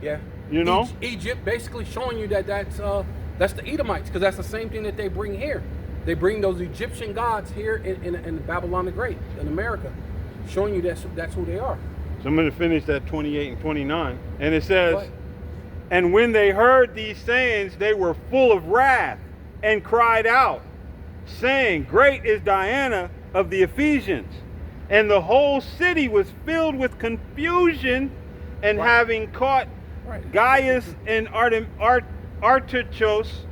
Yeah. You know? Egypt basically showing you that's the Edomites, because that's the same thing that they bring here. They bring those Egyptian gods here in Babylon the Great, in America, showing you that's who they are. So I'm going to finish that 28 and 29. And it says, What? and when they heard these sayings, they were full of wrath and cried out, saying, great is Diana of the Ephesians. And the whole city was filled with confusion, and Right. having caught Right. Gaius and Artichos,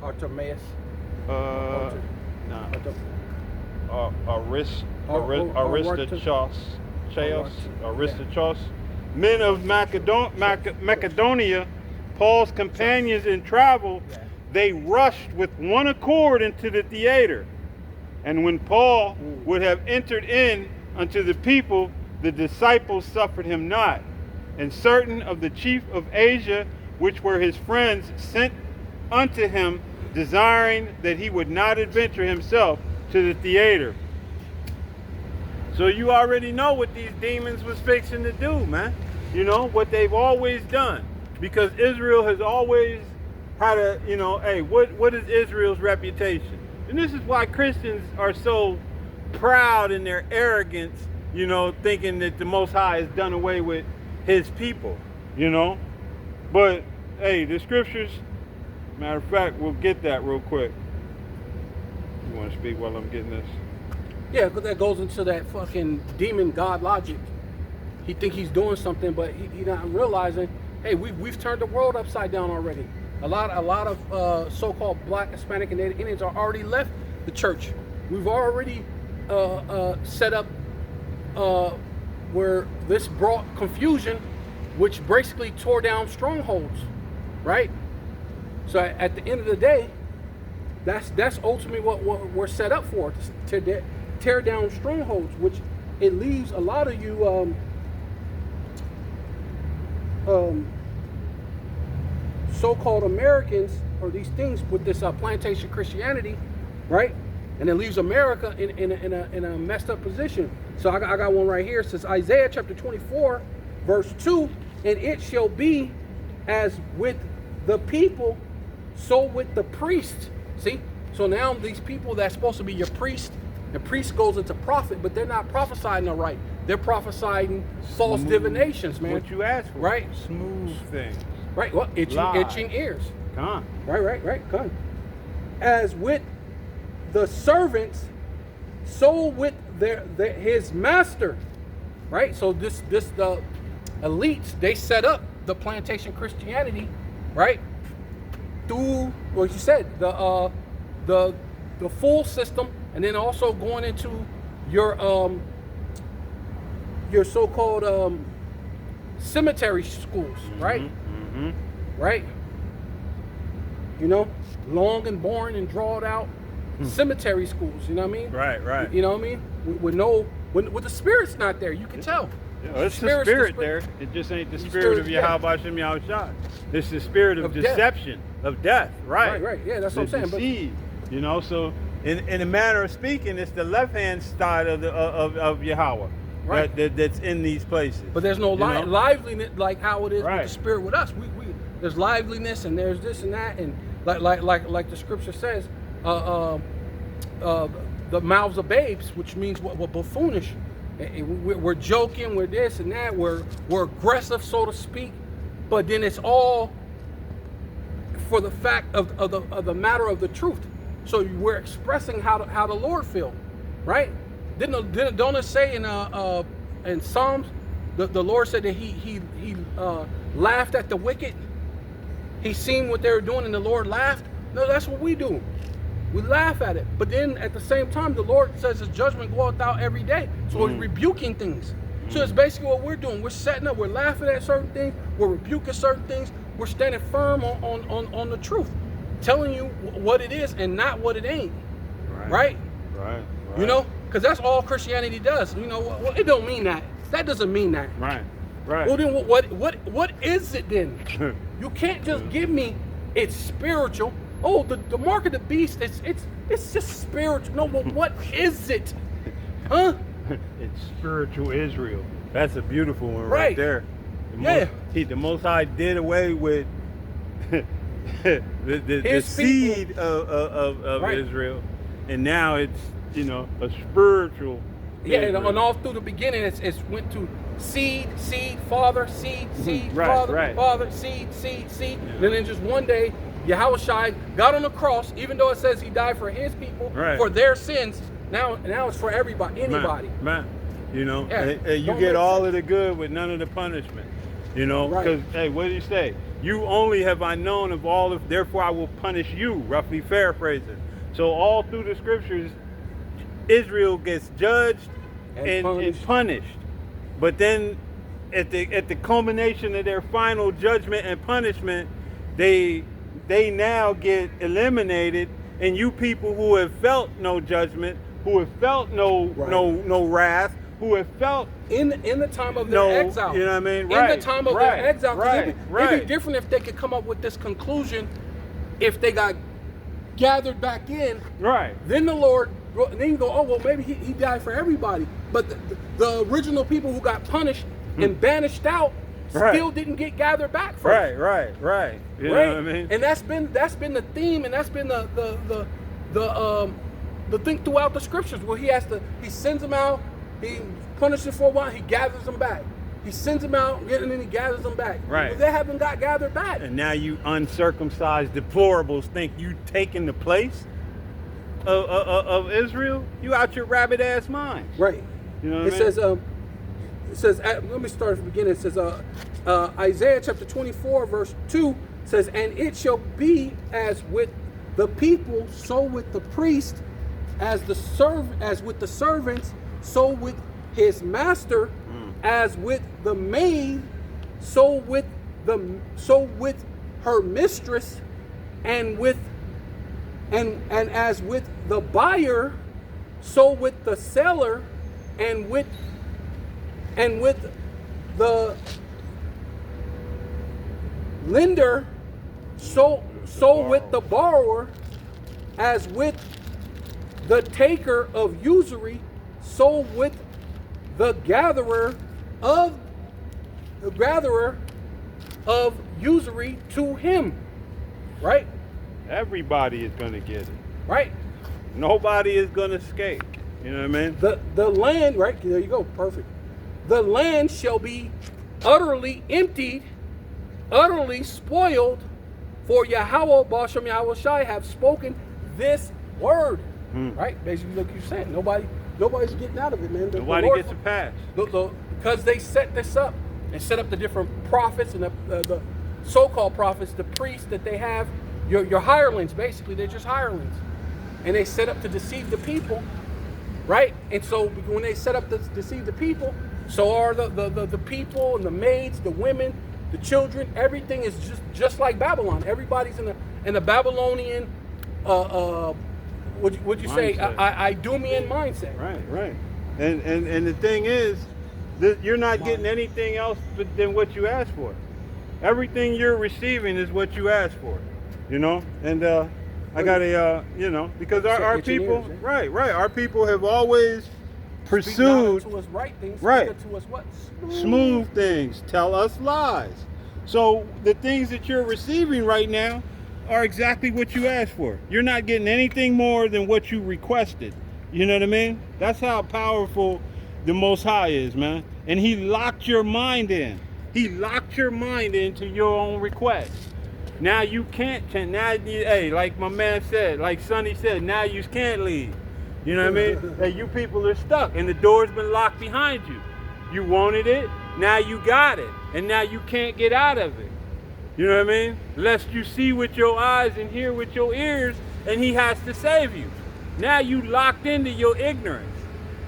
Artemis. Aristochos, men of Macedonia, Paul's companions in travel, they rushed with one accord into the theater. And when Paul would have entered in unto the people, the disciples suffered him not. And certain of the chief of Asia, which were his friends, sent unto him, desiring that he would not adventure himself to the theater. So you already know what these demons was fixing to do, man. You know, what they've always done. Because Israel has always had a, you know, hey, what is Israel's reputation? And this is why Christians are so proud in their arrogance you know, thinking that the Most High has done away with his people, you know. But, hey, the scriptures, matter of fact, we'll get that real quick. You want to speak while I'm getting this? Yeah, because that goes into that fucking demon God logic. He think he's doing something, but he not realizing, hey, we've turned the world upside down already. A lot of so-called Black, Hispanic, and Native Indians are already left the church. We've already set up where this brought confusion, which basically tore down strongholds, right? So at the end of the day, that's ultimately what we're set up for, to tear down strongholds, which it leaves a lot of you so-called Americans or these things with this plantation Christianity, right? And it leaves America in a messed up position. So I got one right here. It says Isaiah chapter 24, verse 2, and it shall be as with the people, so with the priest. See? So now these people that's supposed to be your priest, the priest goes into prophet, but they're not prophesying the right. They're prophesying false divinations, man. What you asked for. Right? Smooth things. Right. Well, itching ears. Come on. Right. Come on. As with the servants, so with his master. Right. So the elites, they set up the plantation Christianity, right? Through what you said, the full system, and then also going into your so-called cemetery schools, right? Mm-hmm. Right? You know, long and boring and drawn out cemetery schools. You know what I mean? Right. You know what I mean? With the spirit's not there, you can tell. Yeah, it's the spirit there. It just ain't the spirit of Yahweh Shem Yahushua. It's the spirit of deception, of death. Right. Right. Yeah, that's what I'm saying. Seed, you know, so in a manner of speaking, it's the left-hand side of Yahweh. Right. That's in these places. But there's no liveliness like how it is right. with the spirit with us. We there's liveliness and there's this and that, and like the scripture says, the mouths of babes, which means what buffoonish. We're joking, we're this and that, we're aggressive, so to speak, but then it's all for the fact of the matter of the truth. So we're expressing how the Lord feel, right? Don't it say in Psalms, the Lord said that he laughed at the wicked. He seen what they were doing and the Lord laughed. No, that's what we do. We laugh at it. But then at the same time, the Lord says his judgment goeth out every day. So we're rebuking things. So it's basically what we're doing. We're setting up, we're laughing at certain things, we're rebuking certain things, we're standing firm on the truth. Telling you what it is and not what it ain't. Right? You know? Because that's all Christianity does. You know, well, it don't mean that. That doesn't mean that. Right. Well, then what is it then? You can't just give me it's spiritual. Oh, the mark of the beast, it's just spiritual. No, but what is it? Huh? It's spiritual Israel. That's a beautiful one right there. The Most High did away with the seed of Israel, and now it's, you know, a spiritual. Yeah, and all through the beginning, it's went to seed, father, seed, father, seed. Yeah. And then just one day, Yahushua got on the cross, even though it says he died for his people, for their sins. Now it's for everybody, anybody. Man. You know, and you get all of the good with none of the punishment. You know, because, hey, what did he say? You only have I known of all of, therefore I will punish you, roughly paraphrasing. So all through the scriptures, Israel gets judged and punished. But then at the culmination of their final judgment and punishment, they now get eliminated, and you people who have felt no judgment, who have felt no wrath, who have felt in the time of their exile. You know what I mean? In the time of their exile. It'd be different if they could come up with this conclusion if they got gathered back in. Right. Then the Lord, then you go, oh, well, maybe he died for everybody. But the original people who got punished and banished out still didn't get gathered back first. Right. You know what I mean? And that's been the theme, and that's been the thing throughout the scriptures, where he sends them out He punishes for a while. He gathers them back. He sends them out, and then he gathers them back. Right. But they haven't got gathered back. And now you uncircumcised deplorables think you taking the place of Israel? You out your rabbit ass mind. Right. You know what It says, let me start at the beginning. It says, Isaiah chapter 24, verse 2 says, and it shall be as with the people, so with the priest, as with the servants, so with his master, as with the maid, so with her mistress, and as with the buyer, so with the seller, and with the lender, so with the borrower, as with the taker of usury, so with the gatherer of usury to him. Right? Everybody is going to get it. Right? Nobody is going to escape. You know what I mean? The land, right? There you go. Perfect. The land shall be utterly emptied, utterly spoiled, for Yahweh, Bashem Yahweh Shai, have spoken this word. Right? Basically, like you said, nobody's getting out of it, man. Nobody gets a pass. Because they set this up and set up the different prophets and the so-called prophets, the priests that they have, your hirelings, basically. They're just hirelings. And they set up to deceive the people, right? And so when they set up to deceive the people, so are the people and the maids, the women, the children. Everything is just like Babylon. Everybody's in the Babylonian, would you say, Idumean mindset. Right. And the thing is, you're not getting anything else than what you asked for. Everything you're receiving is what you asked for, you know? And I got to, because our people, right, our people have always pursued to us right things, right, to us what? Smooth things, tell us lies. So the things that you're receiving right now are exactly what you asked for. You're not getting anything more than what you requested. You know what I mean? That's how powerful the Most High is, man. And he locked your mind in. He locked your mind into your own request. Now you can't, hey, like my man said, like Sonny said, now you can't leave. You know what I mean? Hey, you people are stuck and the door's been locked behind you. You wanted it, now you got it. And now you can't get out of it. You know what I mean? Lest you see with your eyes and hear with your ears, and he has to save you. Now you locked into your ignorance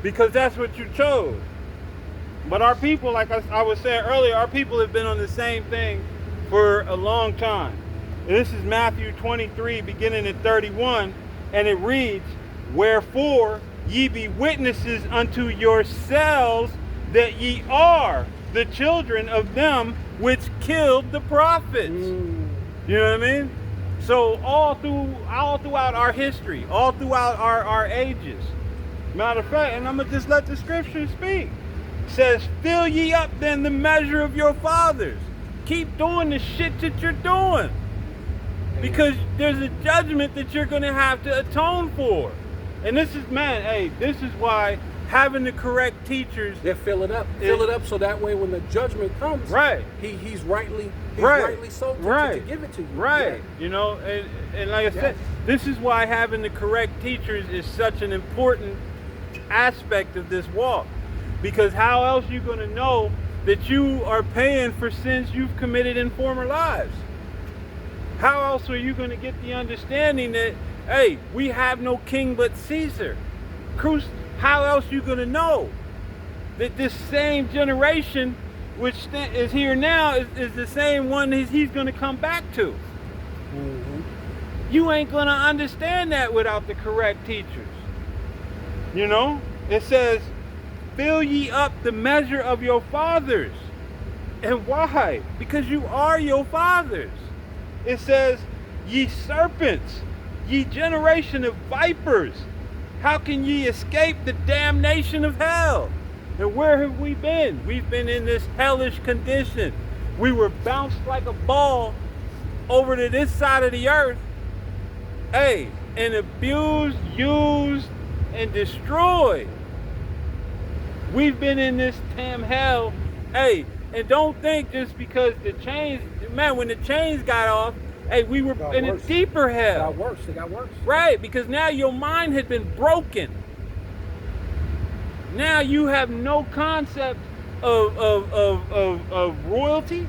because that's what you chose. But our people, like I was saying earlier, our people have been on the same thing for a long time. And this is Matthew 23, beginning at 31, and it reads, wherefore ye be witnesses unto yourselves that ye are the children of them which killed the prophets. You know what I mean? So all throughout our history, all throughout our ages, matter of fact, and I'm gonna just let the scripture speak. It says, fill ye up then the measure of your fathers. Keep doing the shit that you're doing. Because there's a judgment that you're gonna have to atone for. And this is, man, hey, this is why having the correct teachers. They fill it up so that way when the judgment comes, right, he's rightly so to give it to you. Right. Yeah. You know, and like I said, this is why having the correct teachers is such an important aspect of this walk. Because how else are you going to know that you are paying for sins you've committed in former lives? How else are you going to get the understanding that, hey, we have no king but Caesar? How else are you going to know that this same generation which is here now is the same one he's going to come back to? You ain't going to understand that without the correct teachers. You know, it says, fill ye up the measure of your fathers. And why? Because you are your fathers. It says, ye serpents, ye generation of vipers, how can ye escape the damnation of hell? And where have we been? We've been in this hellish condition. We were bounced like a ball over to this side of the earth, hey, and abused, used, and destroyed. We've been in this damn hell. Hey, and don't think just because the chains, man, when the chains got off, hey, we were in a deeper hell. It got worse. It got worse. Right, because now your mind had been broken. Now you have no concept of royalty,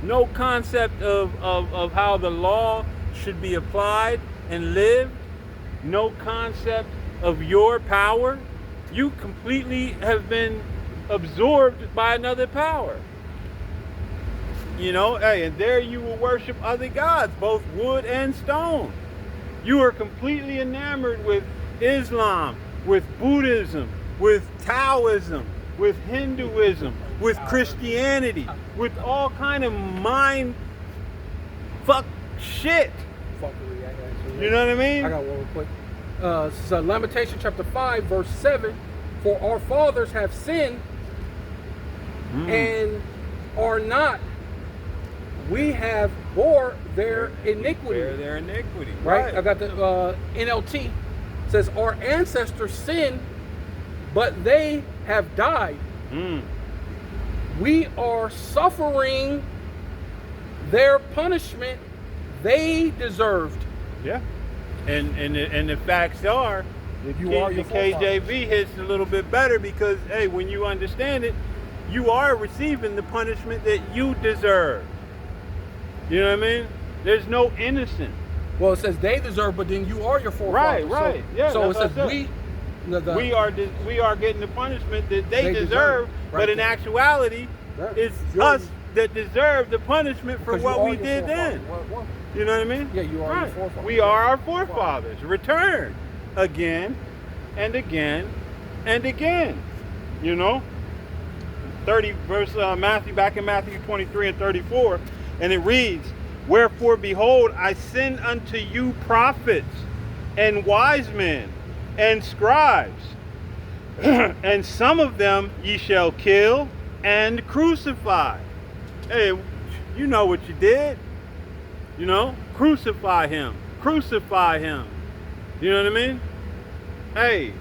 no concept of how the law should be applied and lived, no concept of your power. You completely have been absorbed by another power. You know, hey, and there you will worship other gods, both wood and stone. You are completely enamored with Islam, with Buddhism, with Taoism, with Hinduism, with Christianity, with all kind of mind fuck shit. You know what I mean? I got one real quick. So Lamentation chapter 5, verse 7. For our fathers have sinned and are not. We have bore their iniquity. Bear their iniquity. Right? I got the NLT. It says, our ancestors sinned, but they have died. We are suffering their punishment they deserved. Yeah. And the facts are, the KJV hits a little bit better because, hey, when you understand it, you are receiving the punishment that you deserve. You know what I mean? There's no innocent. Well, it says they deserve, but then you are your forefathers. Right. Yeah. So it says we are getting the punishment that they deserve, right. But in actuality, it's us that deserve the punishment for what we did then. You know what I mean? Yeah, you are your forefathers. We are our forefathers. Return again and again and again. You know? 30 verse Matthew, back in Matthew 23 and 34, and it reads, wherefore behold, I send unto you prophets and wise men and scribes, and some of them ye shall kill and crucify. Hey, you know what you did. You know, crucify him. Crucify him. You know what I mean? Hey,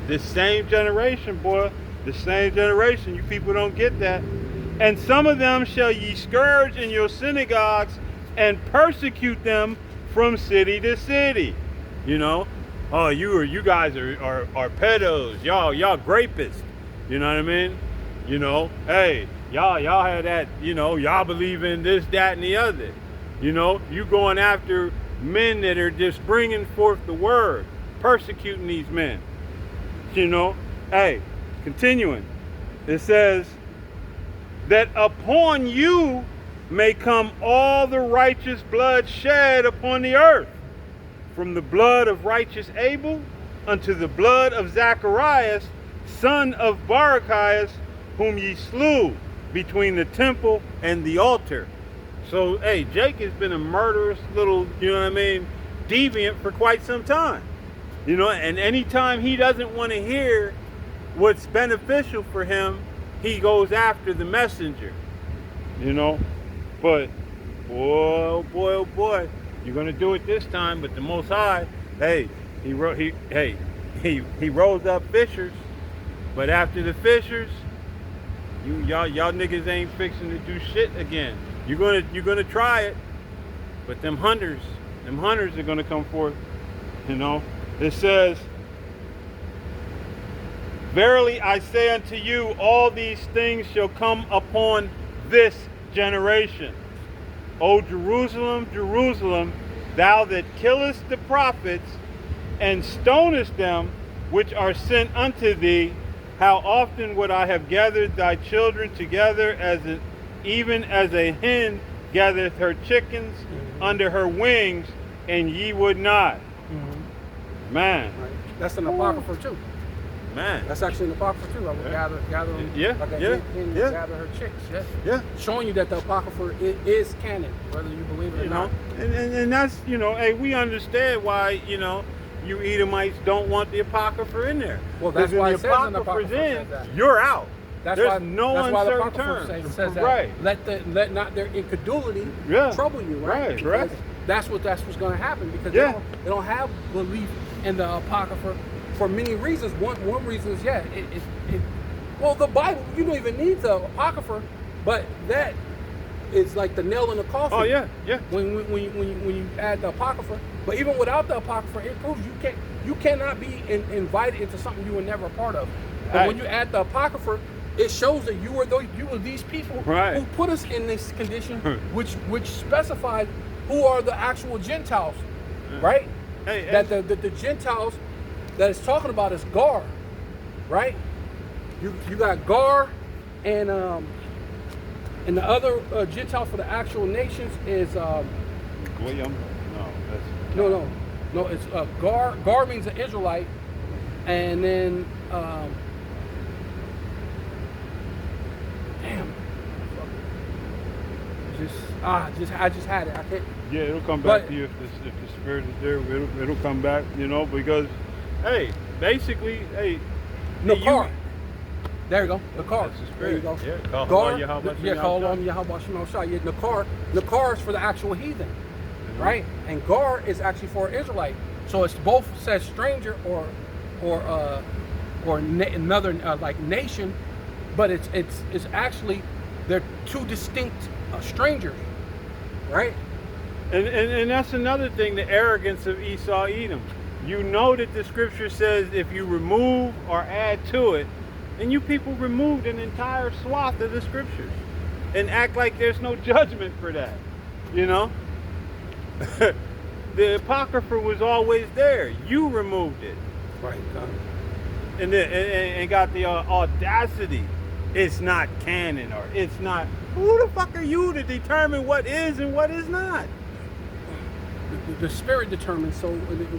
this same generation, boy, the same generation, you people don't get that. And some of them shall ye scourge in your synagogues and persecute them from city to city. You know, oh, you guys are pedos, y'all grapists. You know what I mean? You know, hey, y'all had that, you know, y'all believe in this, that, and the other. You know, you going after men that are just bringing forth the word, persecuting these men. You know, hey, continuing, it says that upon you may come all the righteous blood shed upon the earth, from the blood of righteous Abel unto the blood of Zacharias, son of Barachias, whom ye slew between the temple and the altar. So, hey, Jake has been a murderous little, you know what I mean, deviant for quite some time. You know, and anytime he doesn't want to hear what's beneficial for him, he goes after the messenger. You know, but boy, oh boy, you're gonna do it this time. But the Most High, hey, he rose up fishers, but after the fishers, y'all niggas ain't fixing to do shit again. You're gonna try it, but them hunters are gonna come forth. You know, it says, verily I say unto you, all these things shall come upon this generation. O Jerusalem, Jerusalem, thou that killest the prophets and stonest them which are sent unto thee, how often would I have gathered thy children together even as a hen gathereth her chickens under her wings, and ye would not. Man. Right. That's an apocrypha too. Man. That's actually an apocrypha too. I would gather them like a hen gather her chicks. Yeah. Showing you that the apocrypha is canon, whether you believe it or not. And that's, you know, hey, we understand why, you know, you Edomites don't want the apocrypha in there. Well, that's why it says in the apocrypha you're out. There's no uncertain terms. Says that. Right. Let not their incredulity trouble you. Right. Right. That's what's going to happen because they don't have belief in the apocrypha for many reasons. One reason is well, the Bible, you don't even need the Apocrypha, but that is like the nail in the coffin. Oh yeah, yeah. When you add the Apocrypha, but even without the Apocrypha, it proves you cannot be invited into something you were never a part of. But Right. when you add the Apocrypha, it shows that you were these people Right. who put us in this condition, which specifies who are the actual Gentiles, right? Hey, That the Gentiles that it's talking about is Gar, right? You got Gar, and the other Gentile for the actual nations is William? No, that's no, it's Gar. Gar means an Israelite, and then damn, I just had it. I can't. yeah. It'll come back But- to you if the spirit is there. It'll come back, you know, because hey, basically, hey, Nakar. There you go. Nakar. That's the There you spirit. go. Yeah, call Gar. on Yahweh Yeah, Shem call Yahweh. on Yahweh Shem Shah. Yeah, Nakar is for the actual heathen, right? And Gar is actually for Israelite. So it's both says stranger or another like nation, but it's actually they're two distinct strangers, right? And that's another thing, the arrogance of Esau Edom. You know that the scripture says if you remove or add to it, and you people removed an entire swath of the scriptures and act like there's no judgment for that, you know? The Apocrypha was always there. You removed it. Right. And got the audacity. It's not canon, or it's not. Who the fuck are you to determine what is and what is not? The spirit determines. So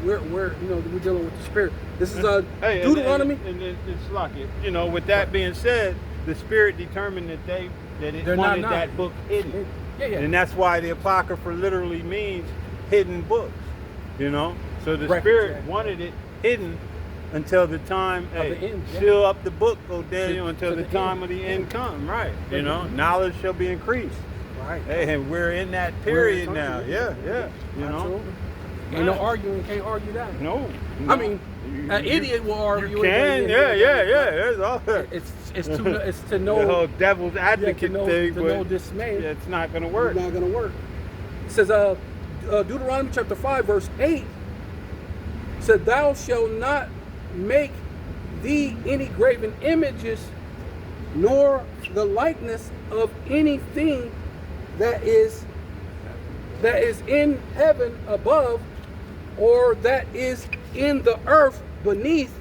we're dealing with the spirit. This is Hey, Deuteronomy. and it's like it. You know, with that being said, the spirit determined that it They're wanted not. that book hidden. Yeah. And that's why the Apocrypha literally means hidden books. You know? So the Records, spirit yeah. wanted it hidden until the time, the end, yeah. seal up the book, O Daniel, until to the the time end. of the end come. Right. You Right. know, knowledge shall be increased. Right. Hey, and we're in that We're in period now. time, Yeah. You know? Absolutely. Ain't no arguing. Can't argue that. No. I mean, an idiot will argue. You can, yeah. There's all that. It's to The know whole devil's advocate to thing, know but dismay. it's not going to work. It's not going to work. It says, Deuteronomy chapter 5, verse 8, said, "Thou shalt not make thee any graven images, nor the likeness of anything that is in heaven above, or that is in the earth beneath,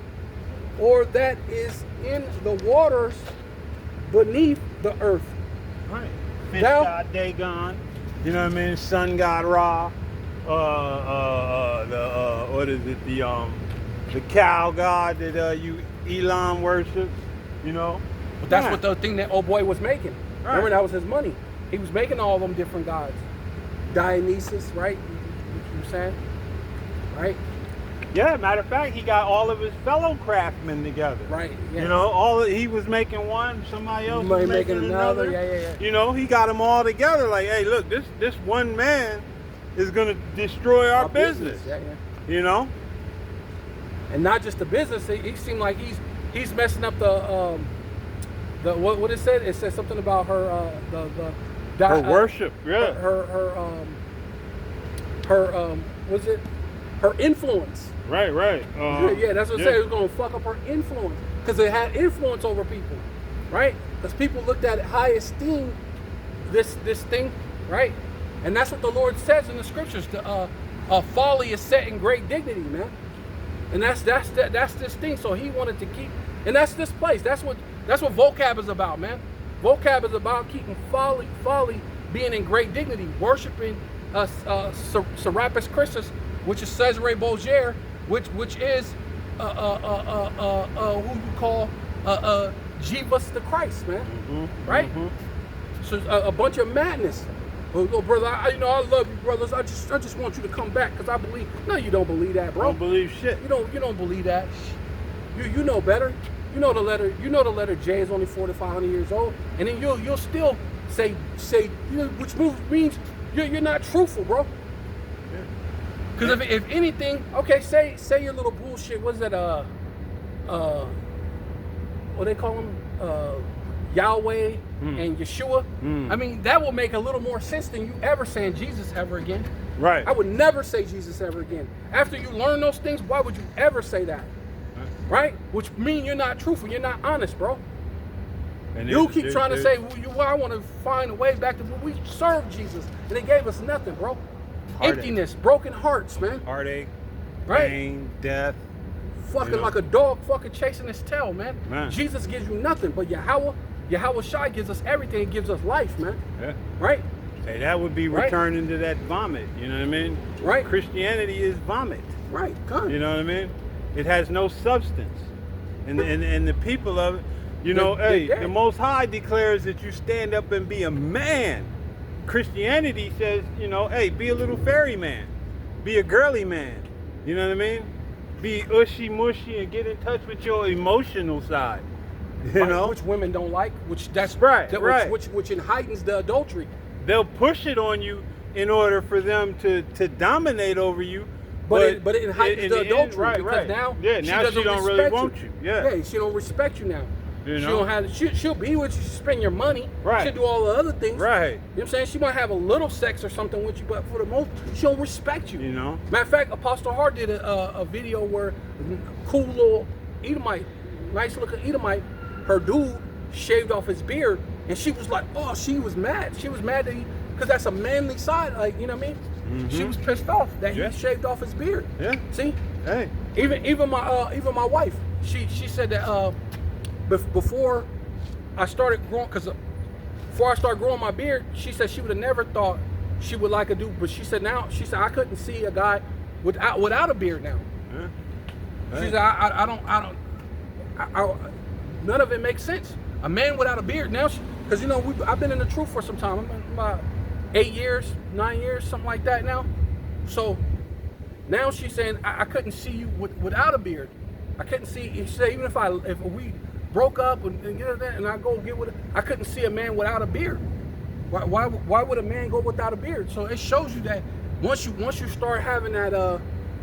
or that is in the waters beneath the earth." Right. Fish Thou- god Dagon, you know what I mean? Sun god Ra, what is it? The cow god that you Elon worships, you know? But that's Yeah. what the thing that old boy was making. Right. Remember, that was his money. He was making all them different gods. Dionysus, right? You were saying? Right? Yeah, matter of fact, he got all of his fellow craftsmen together. Right. Yeah. You know, he was making one, somebody else Somebody was making another. Yeah. You know, he got them all together. Like, hey, look, this one man is gonna destroy our business. Yeah. You know, And not just the business. He seemed like he's messing up the what it said. It said something about her her worship. Yeah, her was it her influence. right. Yeah, that's what it said. It was going to fuck up her influence because it had influence over people, right? Because people looked at it high esteem, this thing, right? And that's what the Lord says in the scriptures. Folly is set in great dignity, man. And that's this thing. So he wanted to keep, and that's this place. That's what vocab is about, man. Vocab is about keeping folly being in great dignity, worshiping Serapis Christus, which is Cesare Borgia, which is who you call Jivas the Christ, man. Mm-hmm. Right? Mm-hmm. So a bunch of madness. Oh, brother, I love you, brothers. I just want you to come back because I believe. No, you don't believe that, bro. Don't believe shit. You don't believe that. You know better. You know the letter J is only 4,500 years old, and then you'll still say which means you're not truthful, bro. Because if anything, okay, say your little bullshit. What's that? what they call them, Yahweh and Yeshua. I mean, that will make a little more sense than you ever saying Jesus ever again. Right. I would never say Jesus ever again. After you learn those things, why would you ever say that? Right? Which mean you're not truthful. You're not honest, bro. And You keep trying to say, well, I want to find a way back to we served Jesus, and they gave us nothing, bro. Heartache. Emptiness, broken hearts, man. heartache, Right? pain, death. Fucking You know? like a dog fucking chasing his tail, man. Man. Jesus gives you nothing, but Yahweh Shai gives us everything. He gives us life, man. Yeah. Right? Hey, that would be Right. returning to that vomit. You know what I mean? Right. Christianity is vomit. Right. Come. You know what I mean? It has no substance. And the people of it, you know, They're hey, dead. the Most High declares that you stand up and be a man. Christianity says, you know, hey, be a little fairy man. Be a girly man. You know what I mean? Be ushy mushy and get in touch with your emotional side. You know? Which women don't like, which that's Right, that, right. which heightens the adultery. They'll push it on you in order for them to dominate over you. But it heightens in the end, adultery right, because right. now Yeah, she now she doesn't don't really respect want you. Yeah. she don't respect you now. You She know? don't have she'll be with you, she'll spend your money. Right. She'll do all the other things. Right. You know what I'm saying? She might have a little sex or something with you, but for the most, she don't respect you. You know? Matter of fact, Apostle Hart did a video where a cool little Edomite, nice looking Edomite, her dude shaved off his beard, and she was like, oh, she was mad. She was mad that because that's a manly side, like, you know what I mean? She was pissed off that Yeah. he shaved off his beard. Yeah. See? Hey. Even my wife, she said that before I started growing, before I started growing my beard, she said she would have never thought she would like a dude, but she said I couldn't see a guy without a beard now. Yeah. She Hey. said I don't none of it makes sense. A man without a beard now, because you know I've been in the truth for some time. I'm been about 8 years, 9 years, something like that now. So now she's saying I couldn't see you without a beard. I couldn't see. She said even if we broke up and get that, and I go get with it, I couldn't see a man without a beard. Why would a man go without a beard? So it shows you that once you start having that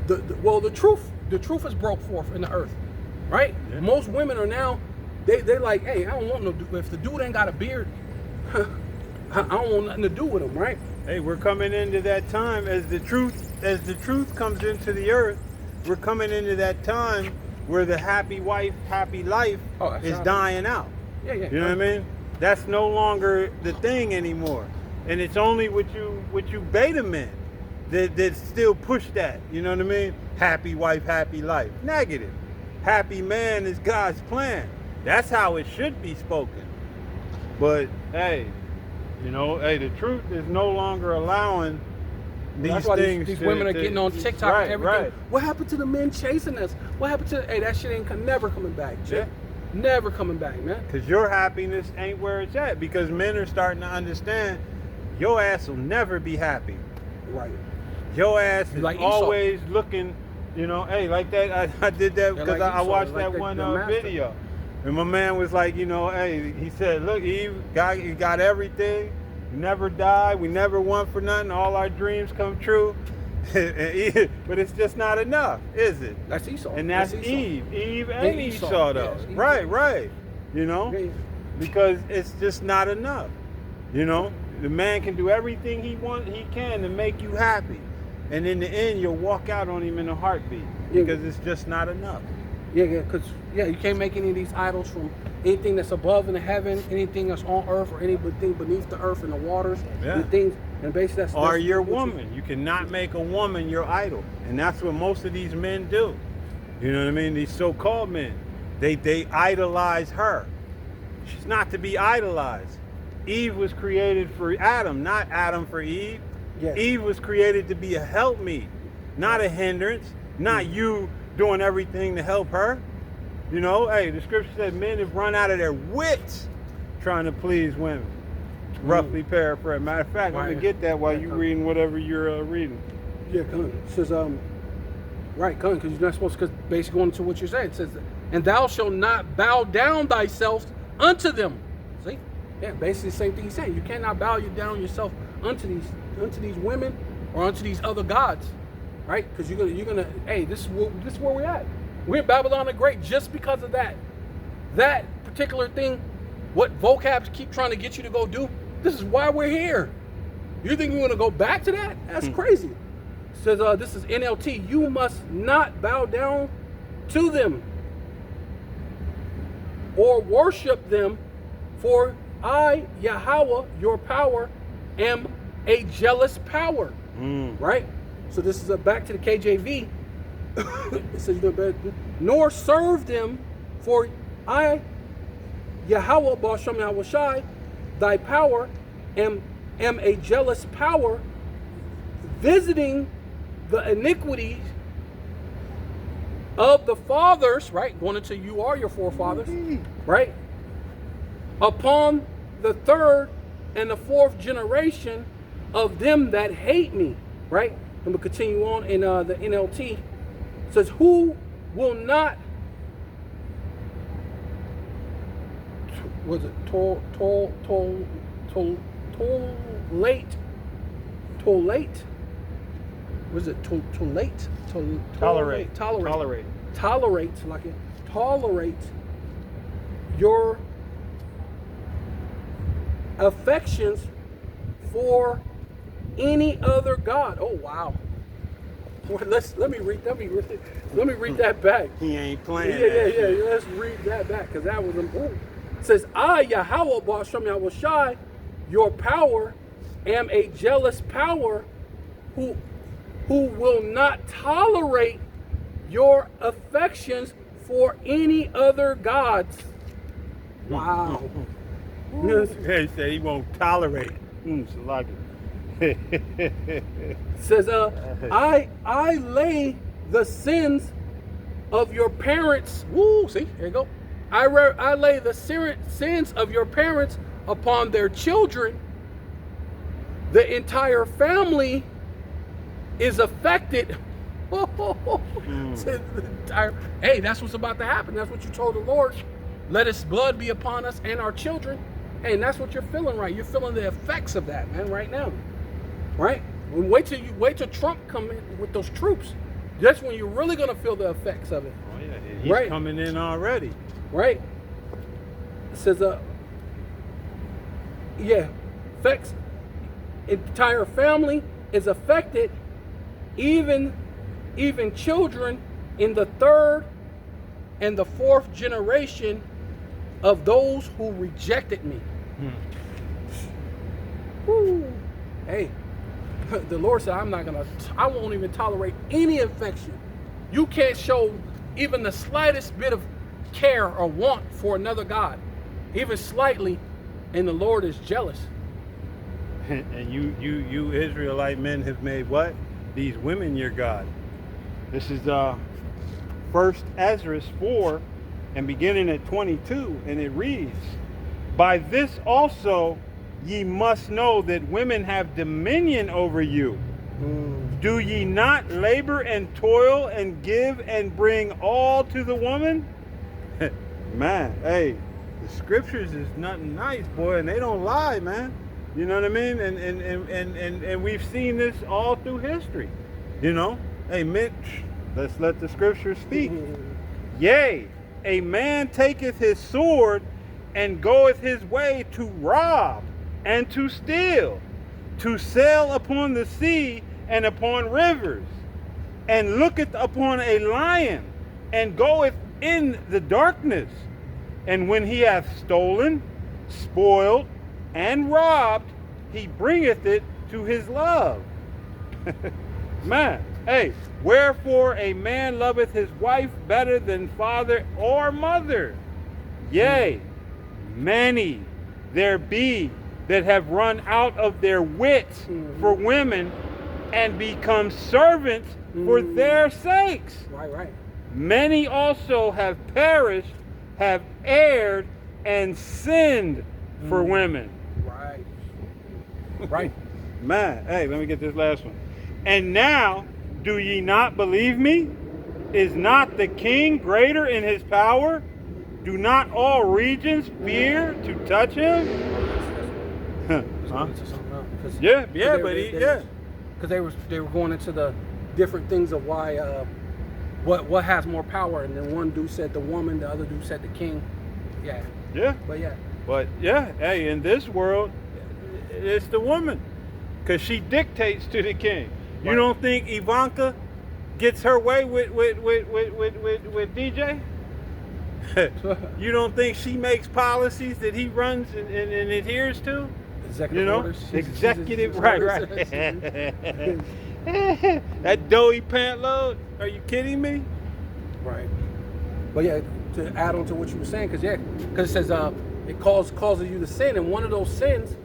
the truth is broke forth in the earth, right? Yeah. Most women are now they like, hey, I don't want no dude. If the dude ain't got a beard, I don't want nothing to do with him, right? Hey, we're coming into that time as the truth comes into the earth. We're coming into that time where the happy wife, happy life that's is right. dying out. Yeah. You know what I mean? That's no longer the thing anymore, and it's only with you beta men that still push that. You know what I mean? Happy wife, happy life. Negative. Happy man is God's plan. That's how it should be spoken. But hey, you know, the truth is no longer allowing these That's why things. these women are getting on TikTok right, and everything. Right. What happened to the men chasing us? What happened to? Hey, that shit ain't never coming back, Jay. Yeah. Never coming back, man. Because your happiness ain't where it's at. Because men are starting to understand your ass will never be happy. Right. Your ass is Like Esau. always looking, you know, hey, like that. I did that They're because like I Esau, watched like that the one master. video. And my man was like, you know, hey, he said, look, Eve, you got everything. You never die. We never want for nothing. All our dreams come true. But it's just not enough, is it? That's Esau. And that's Esau. Eve and Yeah, Esau, though. Yes, Eve. Right. You know? Yeah. Because it's just not enough. You know? The man can do everything he can to make you happy. And in the end, you'll walk out on him in a heartbeat. Yeah. Because it's just not enough. Yeah, because you can't make any of these idols from anything that's above in the heaven, anything that's on earth, or anything beneath the earth and the waters. Yeah. And things, and basically that's Or your what woman. You cannot make a woman your idol. And that's what most of these men do. You know what I mean? These so-called men. They idolize her. She's not to be idolized. Eve was created for Adam, not Adam for Eve. Yes. Eve was created to be a helpmeet, not a hindrance, not you doing everything to help her. You know, hey, the scripture said men have run out of their wits trying to please women. Roughly paraphrased. Matter of fact, I'm Right. gonna get that while Yeah, you're come. reading whatever you're reading. Yeah, come. It says, right, come, because you're not supposed to, because basically going to what you're saying, it says, and thou shalt not bow down thyself unto them. See? Yeah, basically the same thing he's saying. You cannot bow you down yourself unto these women or unto these other gods, right? Because you're gonna, hey, this is where we're at. We're in Babylon the Great just because of that. That particular thing, what vocabs keep trying to get you to go do, this is why we're here. You think we're going to go back to that? That's crazy. It says, this is NLT. You must not bow down to them or worship them, for I, Yahweh, your power, am a jealous power. Right? So this is back to the KJV. It says, nor serve them, for I, Yahweh, Ba'ashem Yahushai, thy power, am a jealous power, visiting the iniquities of the fathers, right? Going into you are your forefathers, right? Upon the third and the fourth generation of them that hate me, right? And we'll continue on in the NLT. It says, who will not, was it tolerate? Was it tolerate? Tolerate your affections for any other god. Oh wow. Well, let me read that back. He ain't playing. Yeah. Let's read that back because that was important. It says, I, Yahweh, Ba'ashem Yahushai, your power, am a jealous power who will not tolerate your affections for any other gods. Wow. He said he won't tolerate. Says, I lay the sins of your parents. Woo, see, here you go. I lay the sins of your parents upon their children. The entire family is affected. Hey, that's what's about to happen. That's what you told the Lord. Let his blood be upon us and our children. Hey, and that's what you're feeling, right? You're feeling the effects of that, man, right now. Right? Wait till Trump come in with those troops. That's when you're really gonna feel the effects of it. Oh yeah, he's coming in already. Right? It says, effects. Entire family is affected, even children in the third and the fourth generation of those who rejected me. Woo. Hey, the Lord said, I won't even tolerate any infection. You can't show even the slightest bit of care or want for another God, even slightly, and the Lord is jealous. And you Israelite men have made what? These women your God. This is First Ezra 4 and beginning at 22, and it reads, by this also ye must know that women have dominion over you. Do ye not labor and toil and give and bring all to the woman? Man, hey, the scriptures is nothing nice, boy, and they don't lie, man. You know what I mean? And we've seen this all through history. You know? Hey, Mitch, let's let the scriptures speak. Yea, a man taketh his sword and goeth his way to rob and to steal, to sail upon the sea and upon rivers, and looketh upon a lion and goeth in the darkness. And when he hath stolen, spoiled, and robbed, he bringeth it to his love. Man, hey, wherefore a man loveth his wife better than father or mother. Yea, many there be that have run out of their wits for women and become servants for their sakes. Right. Many also have perished, have erred, and sinned for women. Right. Man, hey, let me get this last one. And now, do ye not believe me? Is not the king greater in his power? Do not all regions fear to touch him? Huh? Yeah. Because they were going into the different things of why what has more power? And then one dude said the woman, the other dude said the king. Yeah, Yeah. but yeah, But yeah, hey, in this world, it's the woman, because she dictates to the king. You Right. don't think Ivanka gets her way with DJ? You don't think she makes policies that he runs and adheres to? executive You know, orders. executive, right. That doughy pant load. Are you kidding me? Right. But yeah, to add on to what you were saying, because it says it causes you to sin, and one of those sins,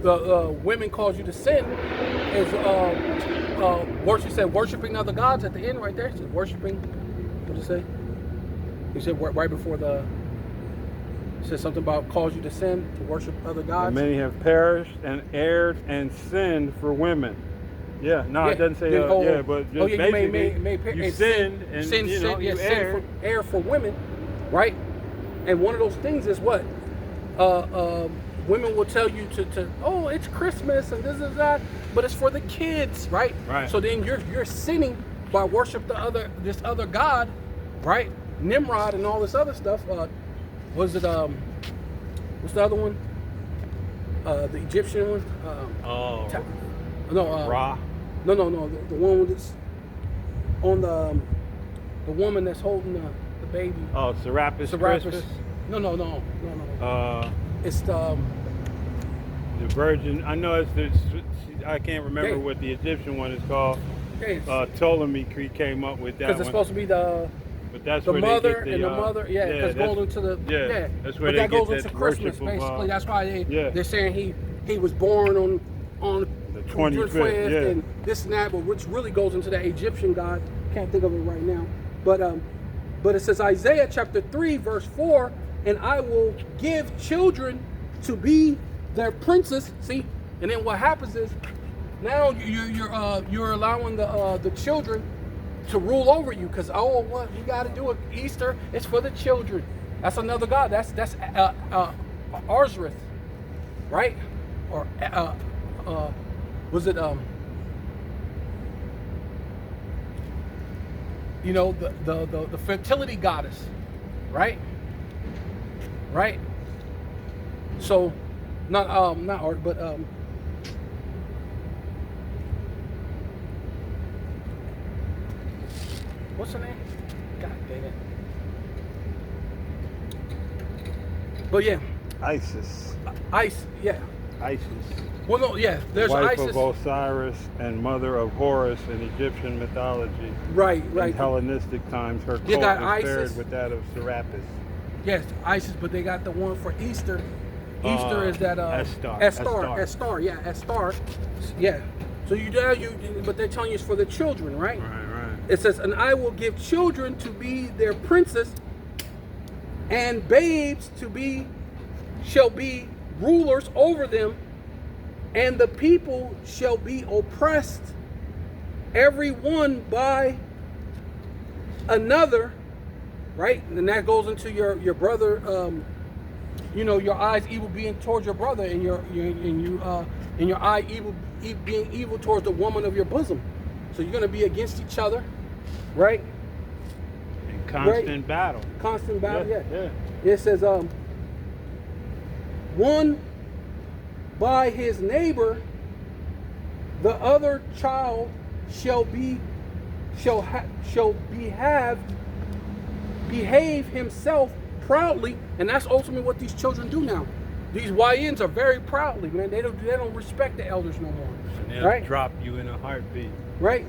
the women cause you to sin, is worship. Said worshiping other gods at the end right there. It said worshiping. What did it say? You said right before it said something about cause you to sin, to worship other gods. And many have perished and erred and sinned for women. Yeah, no, it doesn't say but just you basically you sinned and you know, you erred. Err for women, right? And one of those things is what women will tell you to oh, it's Christmas and this is that, but it's for the kids, right? Right. So then you're sinning by worship this other god, right? Nimrod and all this other stuff. What's the other one? The Egyptian one. Ra. No. The one that's on the woman that's holding the baby. Oh, Serapis Serapis. Christus. No. It's The Virgin. I know I can't remember Yeah. what the Egyptian one is called. because Ptolemy came up with that it's one. supposed to be the But that's the where mother they get and the mother, because that's- goes into the that's where but they that goes get into that Christmas worship of, basically. That's why yeah. they're saying he was born on The 25th, yeah. and this and that, but which really goes into that Egyptian god. Can't think of it right now, but it says Isaiah chapter 3 verse 4, and I will give children to be their princes. See, and then what happens is now you're allowing the children to rule over you, because what you got to do at Easter, it's for the children. That's another god. That's Arzrith, right? Or was it the fertility goddess, right? Right. So not art, but what's her name? God dang it. But yeah, Isis. Yeah. Isis. Well, no, yeah. There's Wife Isis. of Osiris and mother of Horus in Egyptian mythology. Right. In Hellenistic times, her You cult got was Isis. paired with that of Serapis. Yes, Isis, but they got the one for Easter. Easter is that Estar. Yeah, Estar. Yeah. So but they're telling you it's for the children, right? Right. It says, and I will give children to be their princes, and babes shall be rulers over them, and the people shall be oppressed, every one by another, right? And that goes into your brother, your eyes evil being towards your brother, and your eye being evil towards the woman of your bosom. So you're going to be against each other, right? In constant battle. Constant battle, yeah. Yeah. It says, one by his neighbor, the other child shall behave himself proudly, and that's ultimately what these children do now. These YNs are very proudly, man. They don't respect the elders no more. And they'll right? drop you in a heartbeat. Right?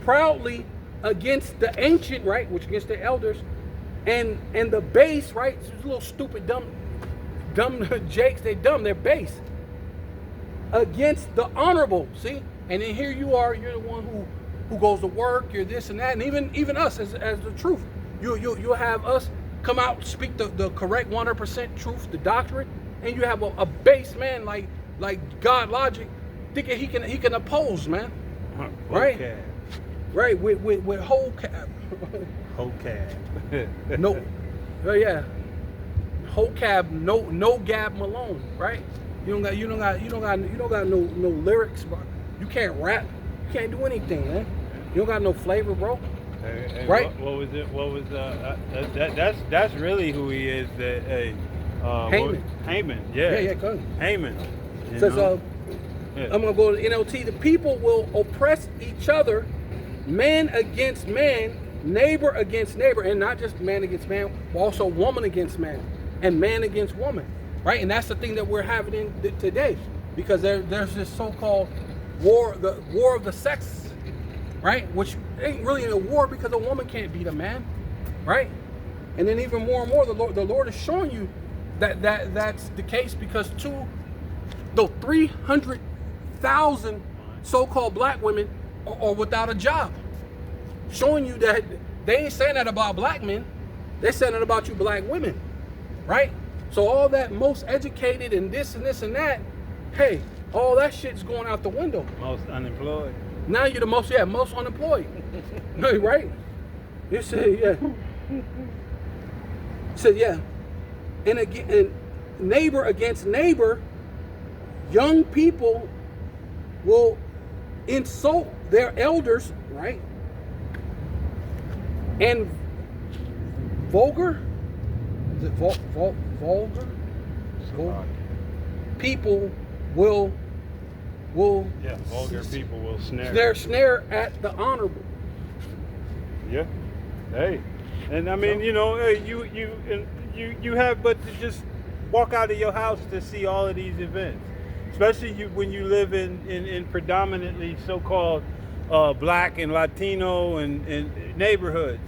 Proudly against the ancient, right? Which against the elders, and the base, right? These little stupid dumb jakes. They're base against the honorable. See, and then here you are. You're the one who goes to work. You're this and that, and even us as the truth. You'll have us come out, speak the correct 100% truth, the doctrine, and you have a base man like God Logic thinking he can oppose, man. Right? Okay. Right, with whole cab. Okay. No, yeah, whole cab, no Gab Malone, right? You don't got no lyrics, bro. You can't rap, you can't do anything, man. You don't got no flavor, bro. Hey, Right? What was it? What was that's really who he is. That hey, Haman. Haman. Yeah. Yeah, go ahead. Haman. It says, Yeah. I'm going to go to NLT. The people will oppress each other, man against man, neighbor against neighbor, and not just man against man, but also woman against man, and man against woman, right? And that's the thing that we're having in today, because there's this so-called war, the war of the sexes, right? Which ain't really a war because a woman can't beat a man, right? And then even more and more, the Lord is showing you that's the case, because 300,000 so-called black women are without a job, showing you that they ain't saying that about black men, they're saying it about you black women, right? So all that most educated and this and this and that, hey, all that shit's going out the window. Most unemployed. Now you're the most unemployed, right? You say, yeah. Said, yeah. And again, and neighbor against neighbor, young people will insult their elders, right? And vulgar, is it vulgar? People will Yeah, vulgar people will snare. snare at the honorable. Yeah. Hey, and I mean, hey, you have but to just walk out of your house to see all of these events, especially when you live in predominantly so-called black and Latino and neighborhoods.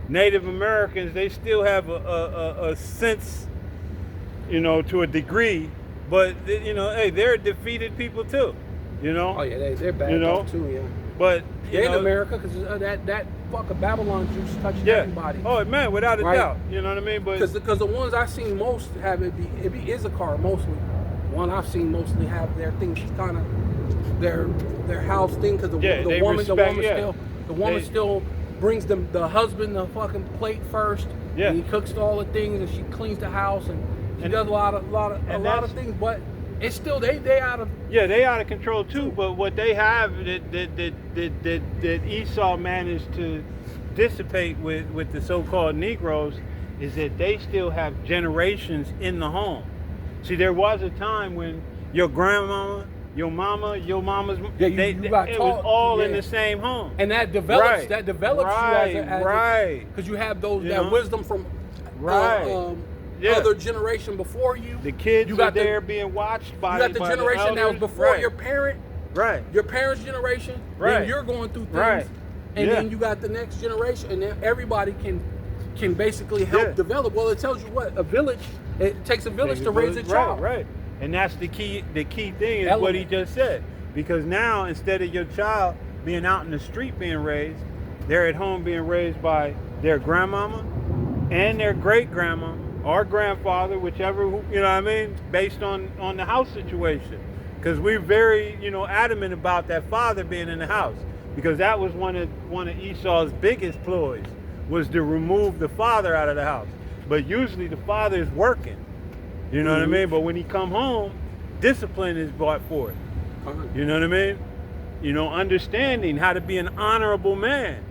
Native Americans, they still have a sense, to a degree, but hey, they're defeated people too. Oh yeah, they're bad too. Yeah. But in America, because that fucking Babylon juice touched everybody. Oh man, without a doubt. You know what I mean? But because the ones I've seen most have it be Issachar mostly. One I've seen mostly have their things kind of their house thing, because the woman still brings them the husband the fucking plate first. Yeah. And he cooks all the things, and she cleans the house, and she does a lot of things, but it's still they out of they out of control too. But what they have that Esau managed to dissipate with the so-called Negroes is that they still have generations in the home. See, there was a time when your grandmama, your mama's it was all in the same home, and that develops you as because you have those that wisdom from other generation before you. The kids being watched by. You got the generation that was before your parent, right? Your parents' generation, right? Then you're going through things, right? And then you got the next generation, and then everybody can basically help develop. Well, it tells you what a village. It takes a village to raise a child, right? And that's the key. The key thing is what he just said, because now instead of your child being out in the street being raised, they're at home being raised by their grandmama and their great grandma or grandfather, whichever, based on the house situation. Because we're very, adamant about that father being in the house, because that was one of Esau's biggest ploys, was to remove the father out of the house. But usually the father is working, what I mean? But when he come home, discipline is brought forth. You know what I mean? Understanding how to be an honorable man,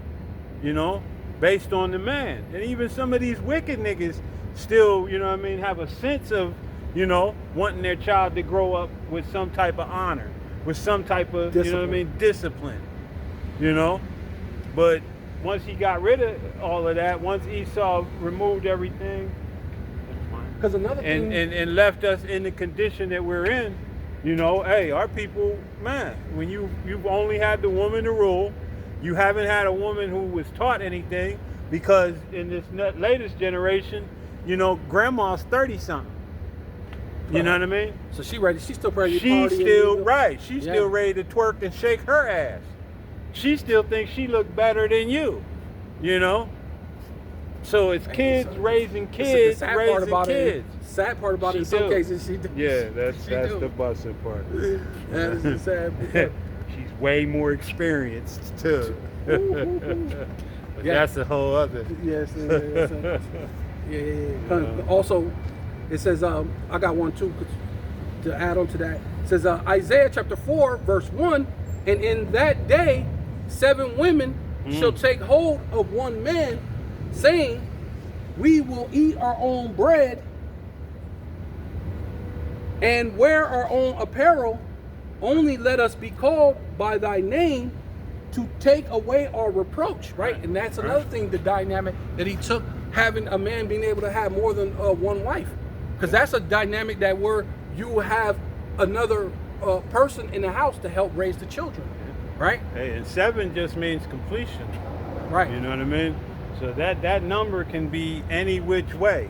based on the man. And even some of these wicked niggas still, have a sense of, wanting their child to grow up with some type of honor, with some type of, discipline, But once he got rid of all of that, once Esau removed everything, because another thing, and left us in the condition that we're in, hey, our people, man, when you've only had the woman to rule, you haven't had a woman who was taught anything, because in this latest generation, grandma's 30-something. You know what I mean? So she's still ready to She's still right. She's still ready to twerk and shake her ass. She still thinks she look better than you. So it's kids raising kids raising kids. Sad part about it in some cases, she do. Yeah, that's the busting part. That is the sad part. She's way more experienced too. But that's a whole other. Yes. Yeah. Also, it says, I got one too to add on to that. It says Isaiah chapter 4 verse 1, and in that day 7 women shall take hold of one man, saying, we will eat our own bread and wear our own apparel. Only let us be called by thy name to take away our reproach, right? And that's another thing, the dynamic that he took, having a man being able to have more than one wife. Because that's a dynamic that where you have another person in the house to help raise the children, right? Hey, and 7 just means completion. Right. You know what I mean? So that number can be any which way.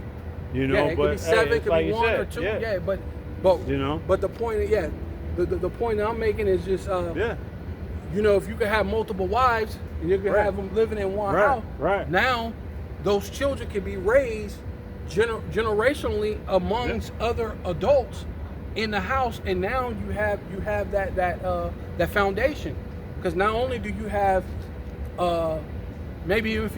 You know, it but could be 7, hey, it could like be you 1 said, or 2. yeah. Yeah, but you know, but the point, the point that I'm making is just you know, if you can have multiple wives and you can have them living in one house, now those children can be raised generationally amongst other adults in the house, and now you have that foundation. Because not only do you have maybe if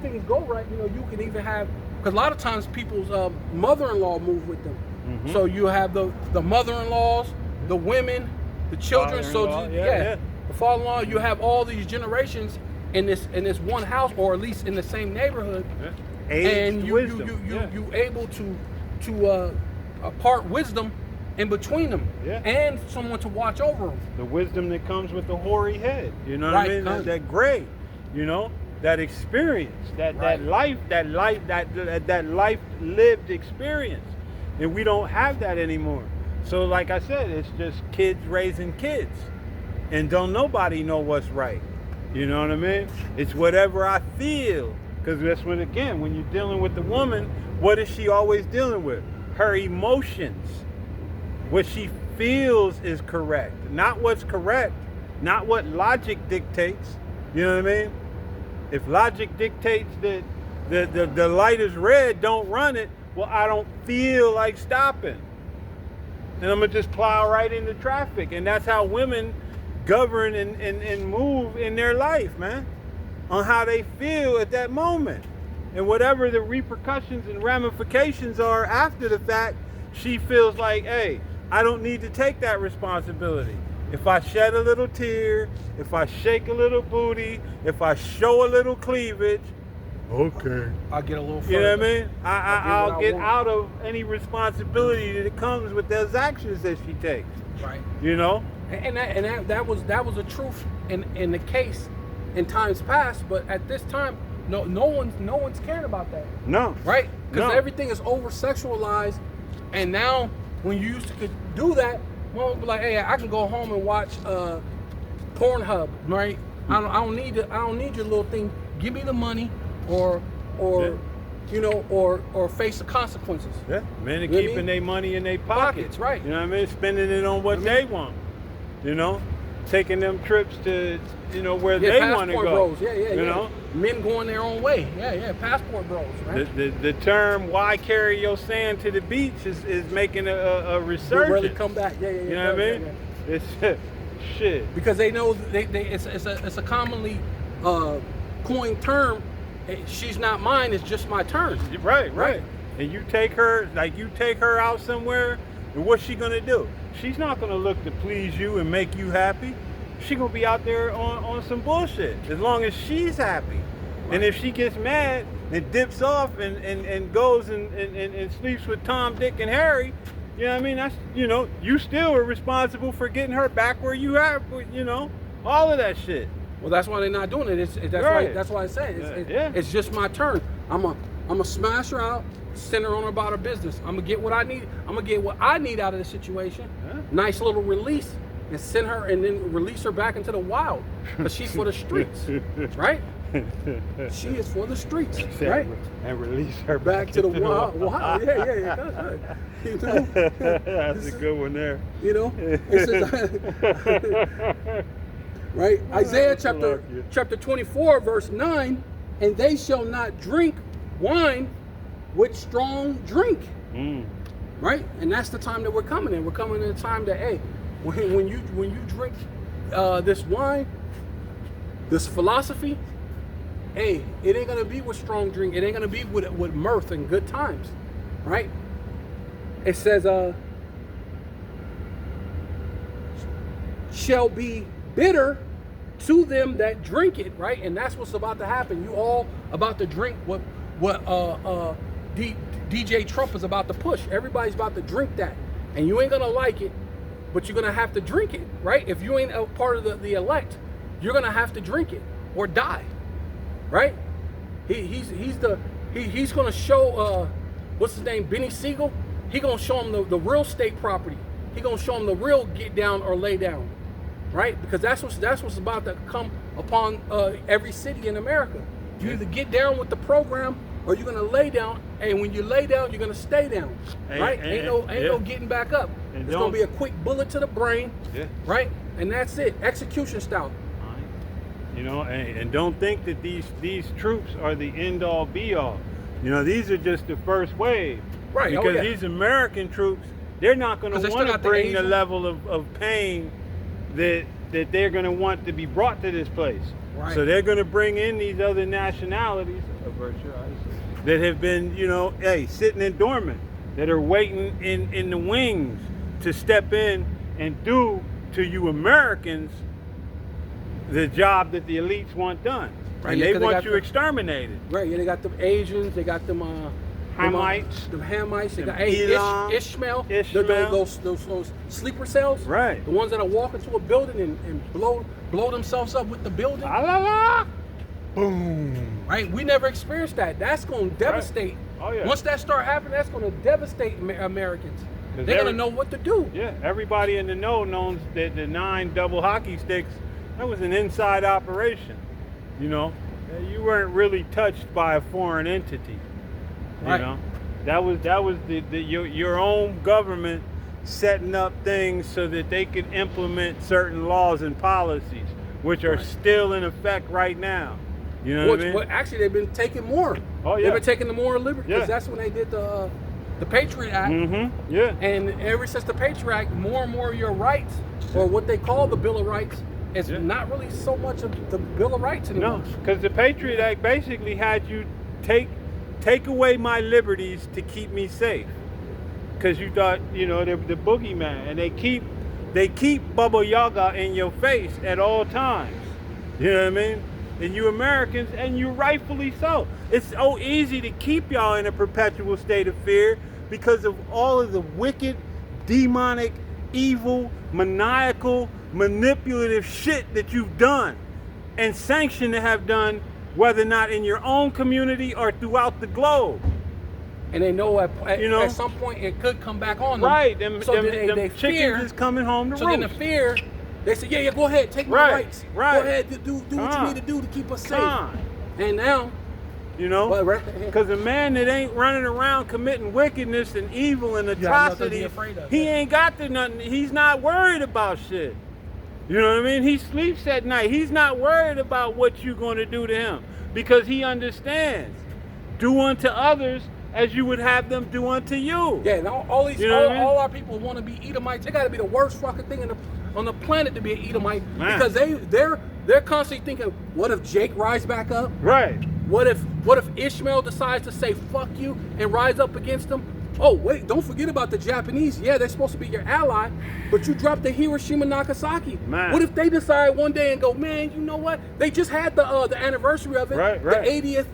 things go right, you know, you can even have, because a lot of times people's mother-in-law move with them. So you have the mother-in-laws, the women, the children. So the father-in-law, you have all these generations in this one house, or at least in the same neighborhood. And you able to impart wisdom in between them, and someone to watch over them. The wisdom that comes with the hoary head, you know what I mean? That gray, you know, that experience, that life lived experience, and we don't have that anymore. So, like I said, it's just kids raising kids, and don't nobody know what's right. You know what I mean? It's whatever I feel. Because that's when you're dealing with the woman, what is she always dealing with? Her emotions. What she feels is correct. Not what's correct. Not what logic dictates. You know what I mean? If logic dictates that the light is red, don't run it, well, I don't feel like stopping. And I'm going to just plow right into traffic. And that's how women govern and move in their life, man. On how they feel at that moment. And whatever the repercussions and ramifications are after the fact, she feels like, hey, I don't need to take that responsibility. If I shed a little tear, if I shake a little booty, if I show a little cleavage, okay, I'll get a little further. You know what I mean? I'll get out of any responsibility that comes with those actions that she takes. Right. You know? And that was a truth in the case in times past, but at this time, no one's caring about that. No. Right? Because everything is over sexualized, and now when you used to could do that, one would be like, hey, I can go home and watch Pornhub, right? I don't need your little thing. Give me the money, or you know, or face the consequences. Yeah, men are keeping their money in their pockets, right? You know what I mean? Spending it on what they want. You know, taking them trips to, you know, where they want to go. Bros. You know, men going their own way. Passport bros. Right? The term "why carry your sand to the beach" is making a resurgence. Really come back. You know what I mean? It's shit. Because they know it's a commonly coined term. She's not mine. It's just my turn. Right. And you take her out somewhere, and what's she gonna do? She's not gonna look to please you and make you happy. She's gonna be out there on some bullshit as long as she's happy. Right. And if she gets mad and dips off and goes and sleeps with Tom, Dick, and Harry, you know what I mean? That's, you know, you still are responsible for getting her back where you are, you know, all of that shit. Well, that's why they're not doing it. That's why I say it's just my turn. I'm a smash her out, send her on about her business. I'm gonna get what I need. I'm gonna get what I need out of the situation. Nice little release, and send her, and then release her back into the wild. But she's for the streets, right? She is for the streets, right? And release her back to the wild. Wow, yeah. You know? That's a good one there. You know, right? Isaiah chapter 24, verse 9, and they shall not drink wine with strong drink. Right? And that's the time that we're coming in. We're coming in a time that, hey, when you drink this wine, this philosophy, hey, it ain't gonna be with strong drink. It ain't gonna be with mirth and good times. Right? It says shall be bitter to them that drink it, right? And that's what's about to happen. You all about to drink what DJ Trump is about to push. Everybody's about to drink that, and you ain't gonna like it, but you're gonna have to drink it, right? If you ain't a part of the elect, you're gonna have to drink it or die, right? He's gonna show what's his name, Benny Siegel. He gonna show him the real state property. He gonna show him the real get down or lay down, right? Because that's what's about to come upon every city in America. You either get down with the program or you're gonna lay down, and when you lay down, you're gonna stay down, right? Ain't no getting back up. It's gonna be a quick bullet to the brain, right? And that's it, execution style. You know, and don't think that these troops are the end all be all. You know, these are just the first wave, right? Because these American troops, they're not going to want to bring the level of pain that they're going to want to be brought to this place. Right. So they're going to bring in these other nationalities that have been, you know, sitting in dormant, that are waiting in the wings to step in and do to you Americans the job that the elites want done. Right. And they want you exterminated. Right, yeah, they got them Asians, they got them Hamites. Them Hamites, they got Ishmael. Those sleeper cells. Right. The ones that'll walk into a building and blow themselves up with the building. Boom. Right? We never experienced that. That's gonna devastate. Right. Oh yeah. Once that start happening, that's gonna devastate Americans. They're gonna know what to do. Yeah, everybody in the know knows that the 9 double hockey sticks, that was an inside operation. You know, you weren't really touched by a foreign entity. You know, that was your own government setting up things so that they could implement certain laws and policies, which are still in effect right now. You know what I mean? Well, actually, they've been taking more. Oh yeah. They've been taking the more liberty because that's when they did the Patriot Act. Mm-hmm. Yeah. And ever since the Patriot Act, more and more of your rights, or what they call the Bill of Rights, it's not really so much of the Bill of Rights anymore. No, because the Patriot Act basically had you take away my liberties to keep me safe. Because you thought, you know, they're the boogeyman, and they keep Baba Yaga in your face at all times. You know what I mean? And you Americans, and you rightfully so. It's so easy to keep y'all in a perpetual state of fear because of all of the wicked, demonic, evil, maniacal, manipulative shit that you've done and sanctioned to have done, whether or not in your own community or throughout the globe. And they know at some point it could come back on them. Right. So they chickens fear, is coming home to so roost. then the fear, they say, yeah, go ahead, take my rights. Right. Go ahead, do what you need to do to keep us safe. And now, you know, because a man that ain't running around committing wickedness and evil and atrocity, he ain't got to nothing. He's not worried about shit. You know what I mean? He sleeps at night. He's not worried about what you're going to do to him because he understands. Do unto others as you would have them do unto you. Yeah, and all our people want to be Edomites. They got to be the worst fucking thing on the planet to be an Edomite, because they're constantly thinking, what if Jake rises back up? Right. What if Ishmael decides to say fuck you and rise up against them? Oh wait, don't forget about the Japanese. Yeah, they're supposed to be your ally, but you dropped the Hiroshima, Nagasaki. Man. What if they decide one day and go, man, you know what? They just had the anniversary of it, right. the 80th.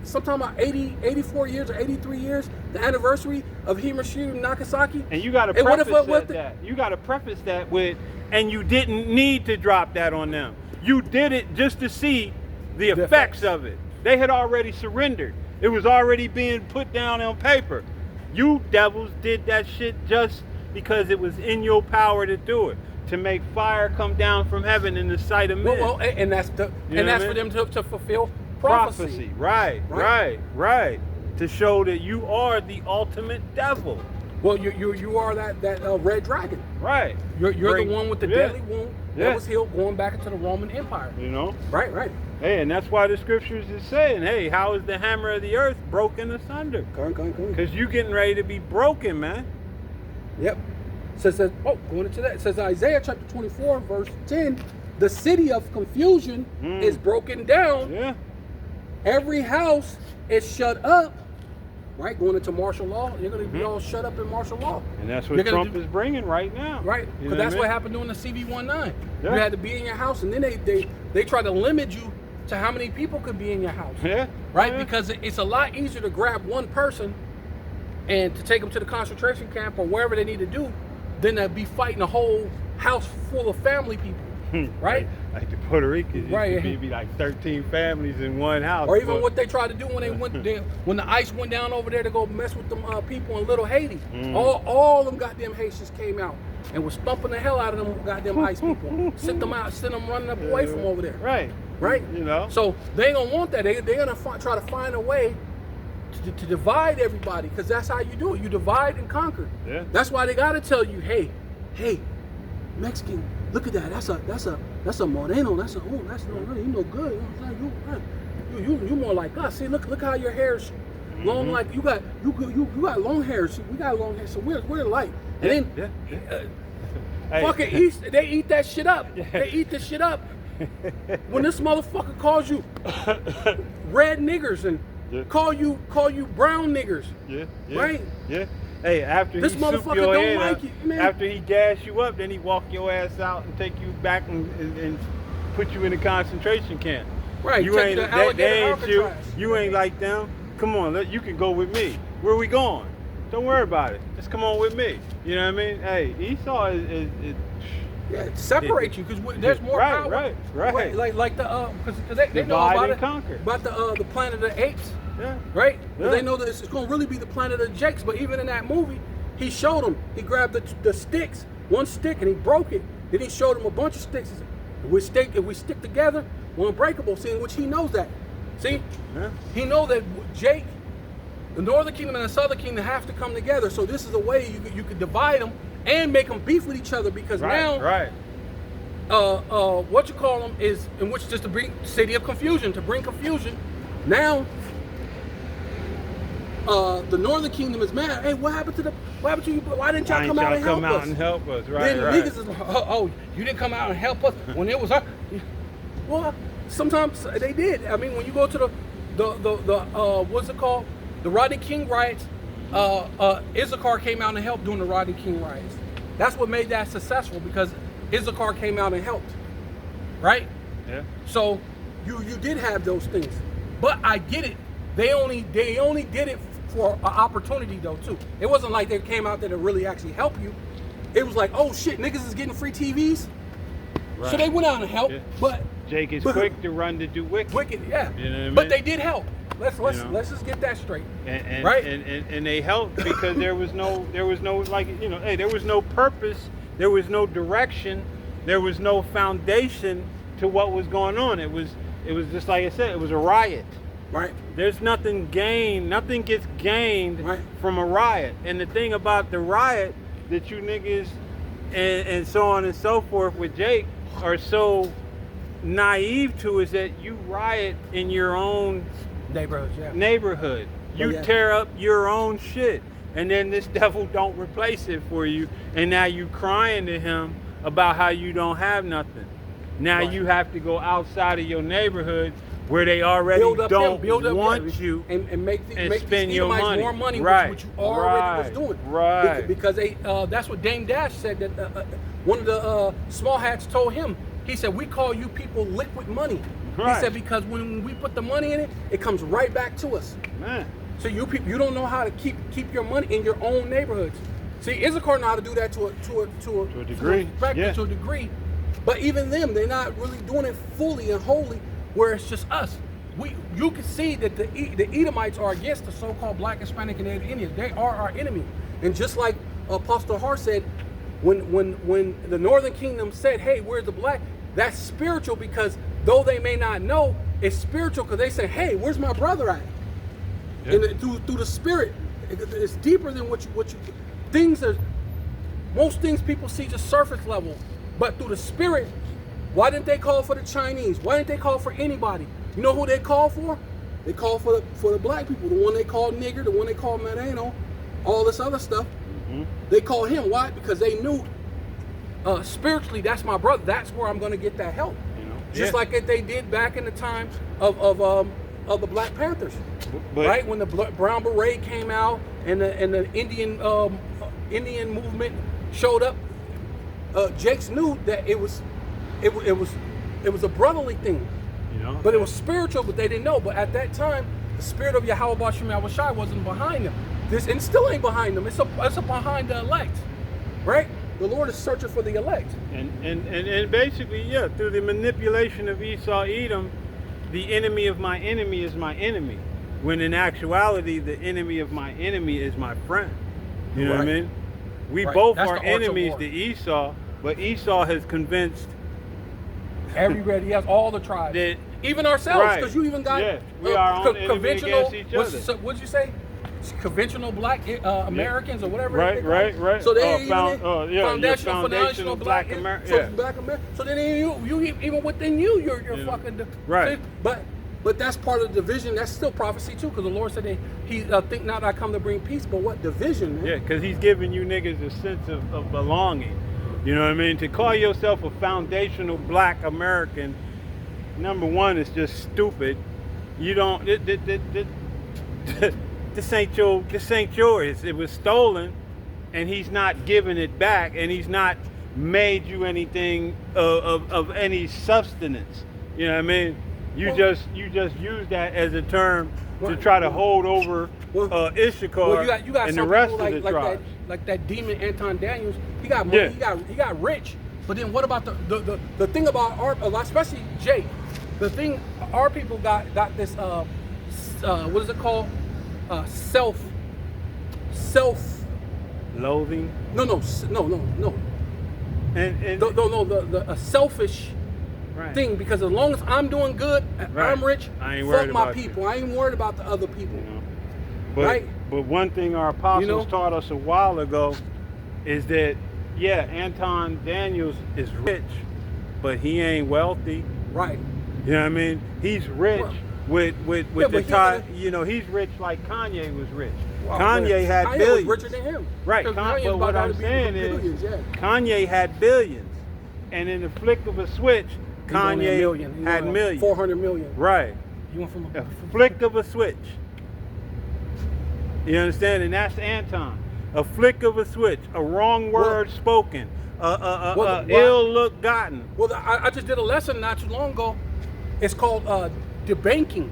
Sometime about 84 years or 83 years, the anniversary of Hiroshima and Nagasaki. And you got to preface that. You got to preface that with, and you didn't need to drop that on them. You did it just to see the effects of it. They had already surrendered. It was already being put down on paper. You devils did that shit just because it was in your power to do it, to make fire come down from heaven in the sight of men. Well, and that's for them to fulfill prophecy. Right. To show that you are the ultimate devil. Well, you are that red dragon. Right. You're the one with the deadly wound that was healed going back into the Roman Empire. You know? Right. Hey, and that's why the scriptures is saying, hey, how is the hammer of the earth broken asunder? Because you getting ready to be broken, man. Yep. Going into that. It says Isaiah chapter 24, verse 10, the city of confusion is broken down. Yeah. Every house is shut up, right? Going into martial law, you're going to be all shut up in martial law. And that's what You're gonna Trump is bringing right now. Right, You because know that's I what mean? happened during the CV-19. Yeah. You had to be in your house, and then they try to limit you to how many people could be in your house. Yeah. Right, Yeah. because it's a lot easier to grab one person and to take them to the concentration camp or wherever they need to do than to be fighting a whole house full of family people. Right? Like the Puerto Ricans, Right. used to be like 13 families in one house. Or even but- what they tried to do when they went there, when the ICE went down over there to go mess with them people in Little Haiti. All them goddamn Haitians came out and was thumping the hell out of them goddamn ICE people. Sent them running up away from over there. Right. Right? You know. So they ain't gonna want that. They're gonna try to find a way to divide everybody, because that's how you do it. You divide and conquer. Yeah. That's why they gotta tell you, hey, Mexican, look at that. That's a Moreno. That's no really, you know good. You know what I'm saying? You more like us. See, look how your hair's long. Like you got long hair. See, we got long hair. So we're light. And then Hey. fucking eat. They eat that shit up. They eat this shit up. When this motherfucker calls you red niggers and call you brown niggers, right? Yeah. Hey, after This he soup motherfucker your don't head like up, you, man. after he gas you up, then he walk your ass out and take you back and put you in a concentration camp. Right, You take ain't you to that, Alligator they ain't you. Alcatraz. You ain't like them. Come on, you can go with me. Where we going? Don't worry about it. Just come on with me. You know what I mean? Hey, Esau is Yeah, separate you because there's more Right, power. right. Like the because they know Divide about and it, conquer. about the Planet of the Apes, yeah. right? 'Cause Yeah. they know that it's going to really be the Planet of the Jakes. But even in that movie, he showed them. He grabbed the sticks, one stick, and he broke it. Then he showed them a bunch of sticks. He said, if we stick together, we're unbreakable. See, in which he knows that. See, Yeah. he knows that Jake, the Northern Kingdom and the Southern Kingdom have to come together. So this is a way you could divide them and make them beef with each other, because now Right. what you call them is, in which just to bring city of confusion, to bring confusion. Now the Northern Kingdom is mad. Hey, what happened to you? Why didn't y'all come out and help us? help us? Right, Then right. niggas is like, oh, you didn't come out and help us when it was our. Well, sometimes they did. I mean, when you go to the what's it called? The Rodney King riots, Issachar came out and helped during the Rodney King riots. That's what made that successful, because Issachar came out and helped. Right? Yeah. So you did have those things. But I get it. They only did it for an opportunity though too. It wasn't like they came out there to really actually help you. It was like, oh shit, niggas is getting free TVs. Right. So they went out and helped, Yeah. but Jake is but- quick to run to do wicked. wicked, yeah. You know what I mean? But they did help. Let's know? let's just get that straight. And Right? and they helped because there was no like, you know, hey, there was no purpose, there was no direction, there was no foundation to what was going on. It was just like I said, it was a riot. Right. There's nothing gained, nothing gets gained Right. from a riot. And the thing about the riot that you niggas and so on and so forth with Jake are so naive to is that you riot in your own Neighborhoods, yeah. neighborhood. You yeah. tear up your own shit, and then this devil don't replace it for you, and now you crying to him about how you don't have nothing. Now Right. you have to go outside of your neighborhood where they already don't want you and make and make spend these your Edomites money. more money, Right. which you already was doing. Right. Because they that's what Dame Dash said, that one of the small hats told him. He said, we call you people liquid money. Right. He said, because when we put the money in it, it comes right back to us. Man. So you people, you don't know how to keep your money in your own neighborhoods. See, Issachar know how to do that to a degree, yeah. to a degree. But even them, they're not really doing it fully and wholly, where it's just us. You can see that the Edomites are against the so-called Black, Hispanic, and Native Indians. They are our enemy. And just like Apostle Hart said, when the Northern Kingdom said, "Hey, where's the black?" That's spiritual, because though they may not know, it's spiritual, because they say, "Hey, where's my brother at?" Yeah. And through the spirit, it's deeper than what you things are. Most things people see just surface level, but through the spirit. Why didn't they call for the Chinese? Why didn't they call for anybody? You know who they called for? They called for the black people. The one they called nigger, the one they called Moreno, all this other stuff. Mm-hmm. They called him. Why? Because they knew spiritually, that's my brother. That's where I'm going to get that help. You know? Just Yeah. like they did back in the time of the Black Panthers. But- right? When the Brown Beret came out and the Indian movement showed up, Jakes knew that it was a brotherly thing, You know, but it was spiritual, but they didn't know. But at that time, the spirit of Yahweh Bashem Yahushai wasn't behind them. And still ain't behind them. It's behind the elect, right? The Lord is searching for the elect. And basically, yeah, through the manipulation of Esau Edom, the enemy of my enemy is my enemy. When in actuality, the enemy of my enemy is my friend. You know what I Right. mean? We Right. both That's are the art of enemies war. to Esau, but Esau has convinced Everybody, he has all the tribes, that, even ourselves, Right. because you even got Yeah, we are our own enemy conventional. against each other. What'd you say? Conventional black Americans or whatever. Right, they right, call it. right. So they Oh, even foundational black America. So Yeah. black America. So then you even within you're Yeah. fucking Right. See? But that's part of the division. That's still prophecy too, because the Lord said that He think not I come to bring peace, but what division, man? Yeah, because he's giving you niggas a sense of belonging. You know what I mean? To call yourself a foundational black American, number one, is just stupid. You don't. This ain't yours. It was stolen, and he's not giving it back, and he's not made you anything of any substance. You know what I mean? You just use that as a term to try to hold over Issachar Well, you got and some the rest people of the tribes. like that demon Anton Daniels. He got money. Yeah. He got rich. But then what about the thing about our, especially Jake? The thing our people got this what is it called? Self. Loathing. No. And A selfish right. thing, because as long as I'm doing good, Right. I'm rich. I ain't fuck worried my about people. you. I ain't worried about the other people. You know? But, Right. but one thing our apostles You know? taught us a while ago is that, yeah, Anton Daniels is rich, but he ain't wealthy. Right. You know what I mean? He's rich Well, with yeah, the but he- time. You know, he's rich like Kanye was rich. Well, Kanye had Kanye billions. was richer than him. Right. 'Cause But Kanye's what about I'm to be saying billions, is, yeah. Kanye had billions, and in the flick of a switch, He's on a Kanye million. He's had on a millions. 400 million. Right. You went from A flick of a switch. You understand? And that's Anton. A flick of a switch, a wrong word spoken, ill look gotten. Well, I just did a lesson not too long ago. It's called debanking.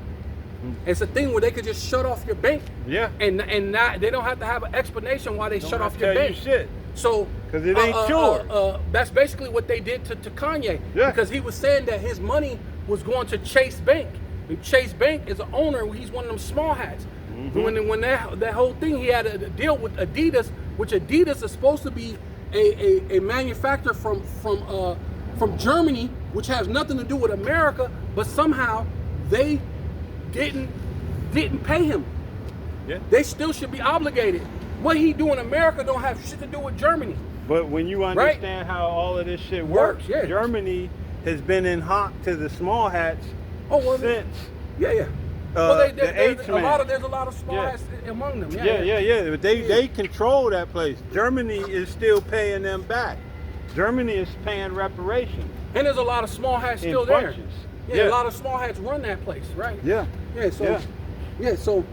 It's a thing where they could just shut off your bank, Yeah. and not, they don't have to have an explanation why they Don't shut have off to your tell bank. you shit. So 'Cause it ain't yours. That's basically what they did to Kanye. Yeah. Because he was saying that his money was going to Chase Bank. And Chase Bank is an owner. He's one of them small hats. Mm-hmm. When that whole thing, he had a deal with Adidas, which Adidas is supposed to be a manufacturer from Germany, which has nothing to do with America, but somehow they didn't pay him. Yeah. They still should be obligated. What he do in America don't have shit to do with Germany. But when you understand how all of this shit works, Yeah. Germany has been in hock to the small hats since. Yeah. The there's H a man. lot of small Yeah. hats among them. Yeah. But they control that place. Germany is still paying them back. Germany is paying reparations. And there's a lot of small hats In still there. bunches. Yeah, Yeah. a lot of small hats run that place, right? Yeah. Yeah. So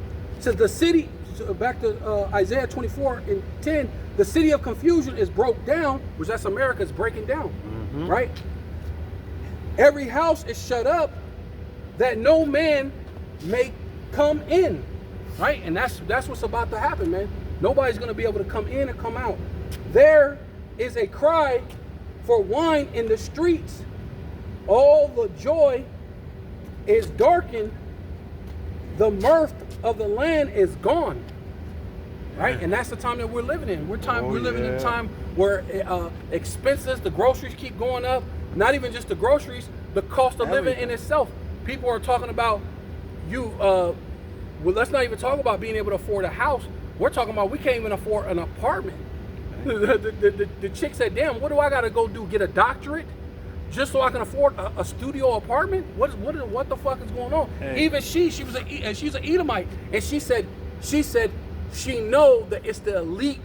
the city. So back to Isaiah 24:10. The city of confusion is broke down, which that's America's breaking down, Mm-hmm. right? Every house is shut up, that no man may come in, right? And that's what's about to happen, man. Nobody's gonna be able to come in and come out. There is a cry for wine in the streets. All the joy is darkened. The mirth of the land is gone, right? And that's the time that we're living in. We're living in a time where expenses, the groceries keep going up. Not even just the groceries, the cost of living in itself. People are talking about well, let's not even talk about being able to afford a house. We're talking about we can't even afford an apartment. The chick said, "Damn, what do I got to go do? Get a doctorate just so I can afford a studio apartment? What the fuck is going on?" Hey. Even she's an Edomite, and she said she know that it's the elite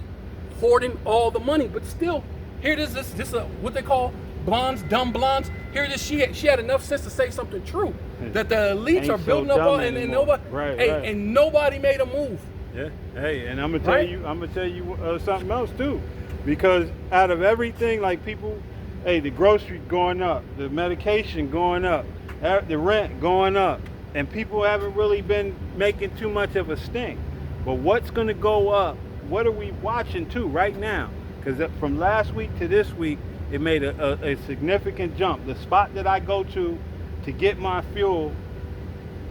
hoarding all the money, but still, here it is. This what they call blondes, dumb blondes. Here it is. She had enough sense to say something true. that the elites Ain't are so building up dumb on, and anymore. nobody, Right, hey, right. and nobody made a move. Yeah. Hey, and I'm gonna tell Right? you, something else too, because out of everything, like people, hey, the grocery going up, the medication going up, the rent going up, and people haven't really been making too much of a stink. But what's gonna go up? What are we watching too right now? Because from last week to this week, it made a significant jump. The spot that I go to get my fuel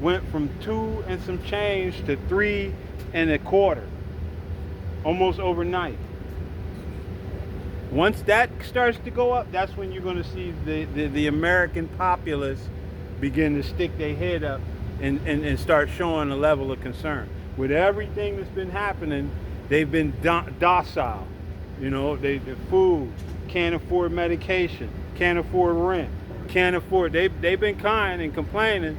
went from 2 and some change to 3 and a quarter, almost overnight. Once that starts to go up, that's when you're going to see the American populace begin to stick their head up and start showing a level of concern. With everything that's been happening, they've been docile. You know, the food, can't afford medication, can't afford rent, can't afford, they've been kind and complaining,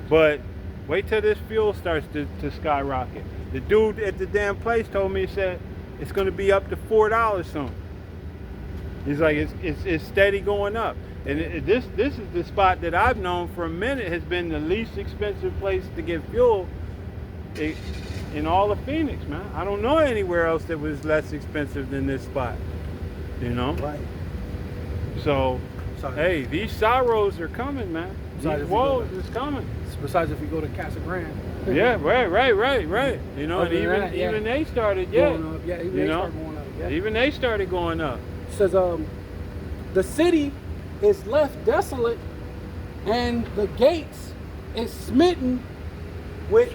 but wait till this fuel starts to skyrocket. The dude at the damn place told me, he said, it's going to be up to $4 soon. He's like, it's steady going up. And this is the spot that I've known for a minute has been the least expensive place to get fuel in all of Phoenix, man. I don't know anywhere else that was less expensive than this spot, you know? Right. So, Sorry. hey, these sorrows are coming, man. Besides These if you go woes to- is coming. Besides, if you go to Casa Grande. Yeah, right. You know, and Other than that, yeah. even they started, yeah. Going up. Yeah, even You they know? start going up. Yeah. Even they started going up. Says the city is left desolate and the gates is smitten with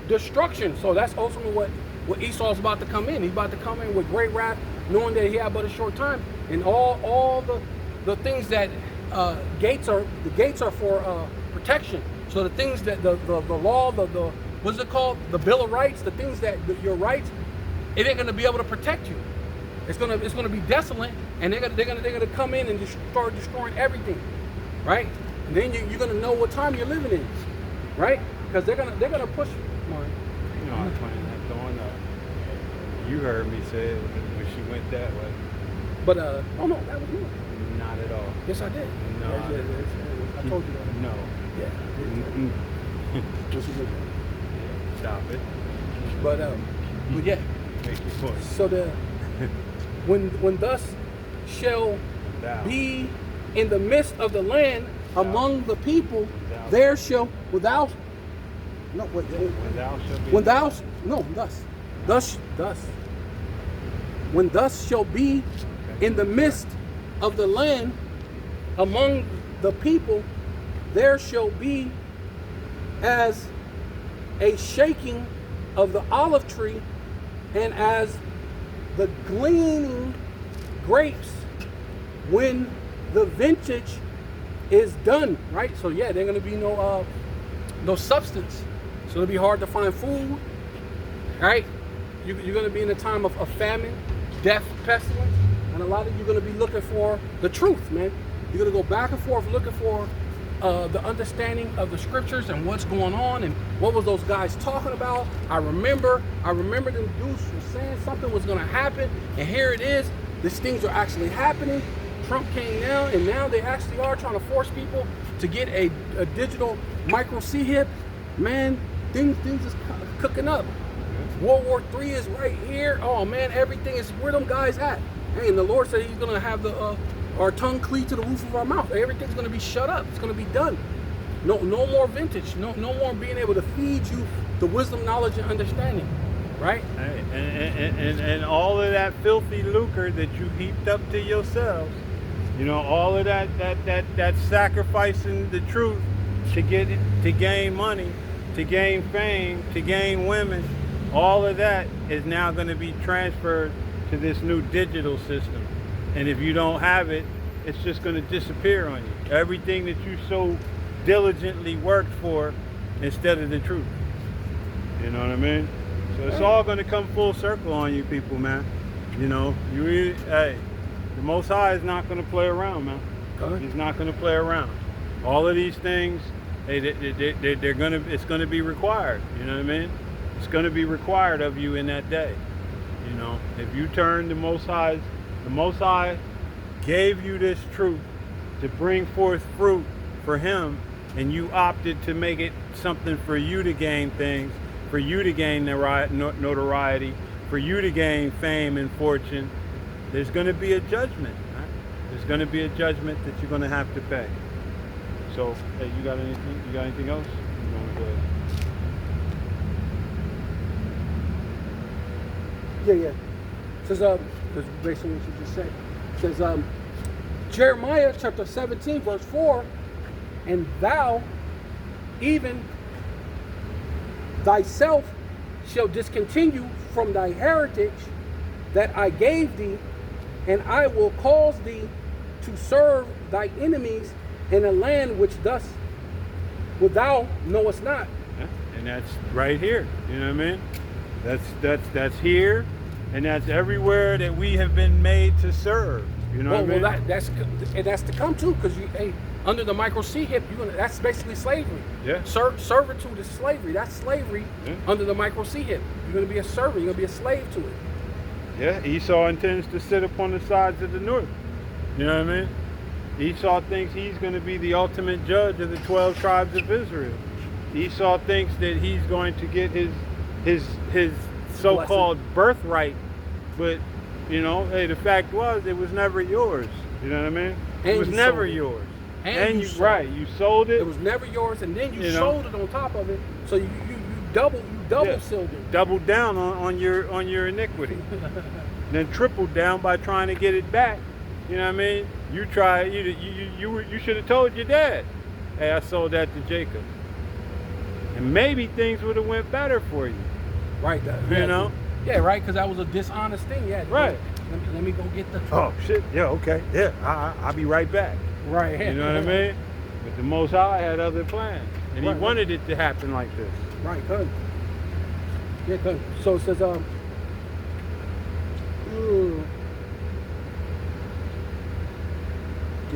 destruction. So that's ultimately what Esau's about to come in. He's about to come in with great wrath, knowing that he had but a short time. And all the things that gates are for protection. So the things that the law, the what's it called? The Bill of Rights, the things that your rights, it ain't gonna be able to protect you. It's gonna be desolate, and they're gonna come in and just start destroying everything, right? And then you're gonna know what time you're living in, right? Because they're gonna push. Mark. You know, I plan that going up. You heard me say it when she went that way. But oh no, that was me. Not at all. Yes, I did. No. I told you that. No. Yeah. Mm-mm. This is it. Stop it. But yeah. Make your point. So when thus shall Thou. be in the midst of the land among the people, Thou. there shall without no wait, When thou shalt be. when thou no thus when thus shall be in the midst of the land among the people, there shall be as a shaking of the olive tree and as the gleaning grapes when the vintage is done, right? So yeah, there's gonna be no substance. So it'll be hard to find food, right? You're gonna be in a time of famine, death, pestilence, and a lot of you are gonna be looking for the truth, man. You're gonna go back and forth looking for the understanding of the scriptures and what's going on and what was those guys talking about. I remember them dudes were saying something was gonna happen, and here it is. These things are actually happening. Trump came down, and now they actually are trying to force people to get a digital micro C-hip. Man, things is cooking up. World War III is right here. Oh man, everything is where them guys at. Hey, and the Lord said He's gonna have our tongue cleave to the roof of our mouth. Everything's gonna be shut up. It's gonna be done. No more vintage. No more being able to feed you the wisdom, knowledge, and understanding. Right? Hey, and all of that filthy lucre that you heaped up to yourselves, you know, all of that sacrificing the truth to gain money, to gain fame, to gain women, all of that is now going to be transferred to this new digital system. And if you don't have it, it's just going to disappear on you. Everything that you so diligently worked for instead of the truth. You know what I mean? So it's all going to come full circle on you people, man. You know, hey, the Most High is not going to play around, man. He's not going to play around. All of these things, they're going to, it's going to be required. You know what I mean? It's going to be required of you in that day. You know, if you turn the Most High gave you this truth to bring forth fruit for Him and you opted to make it something for you to gain things, for you to gain notoriety, for you to gain fame and fortune, there's going to be a judgment. Right? There's going to be a judgment that you're going to have to pay. So, hey, you got anything? You got anything else? You want to go ahead? Yeah. It says, because based on what you just said, it says, Jeremiah chapter 17, verse 4, and thou, even thyself, shall discontinue from thy heritage that I gave thee, and I will cause thee to serve thy enemies in a land which thus thou knowest not. Yeah, and that's right here. You know what I mean? That's here, and that's everywhere that we have been made to serve. You know what I mean? Well, that's to come too, because under the microchip, that's basically slavery. Yeah. Servitude is slavery. That's slavery under the microchip. You're going to be a servant. You're going to be a slave to it. Yeah, Esau intends to sit upon the sides of the north. You know what I mean? Esau thinks he's going to be the ultimate judge of the 12 tribes of Israel. Esau thinks that he's going to get his so-called birthright, but you know, hey, the fact was it was never yours. You know what I mean? It was never yours. And you sold it. It was never yours, and then you sold it on top of it. So you double sealed it. Doubled down on your iniquity. Then tripled down by trying to get it back. You know what I mean? You should have told your dad, hey, I sold that to Jacob. And maybe things would have went better for you. Right. You know? Yeah, right, because that was a dishonest thing. Yeah. Right. Let me go get the Oh, shit. Yeah, okay. Yeah, I'll be right back. Right. You know what I mean? But the Most High had other plans. And he wanted it to happen like this. Right, good. Yeah, good. So it says, to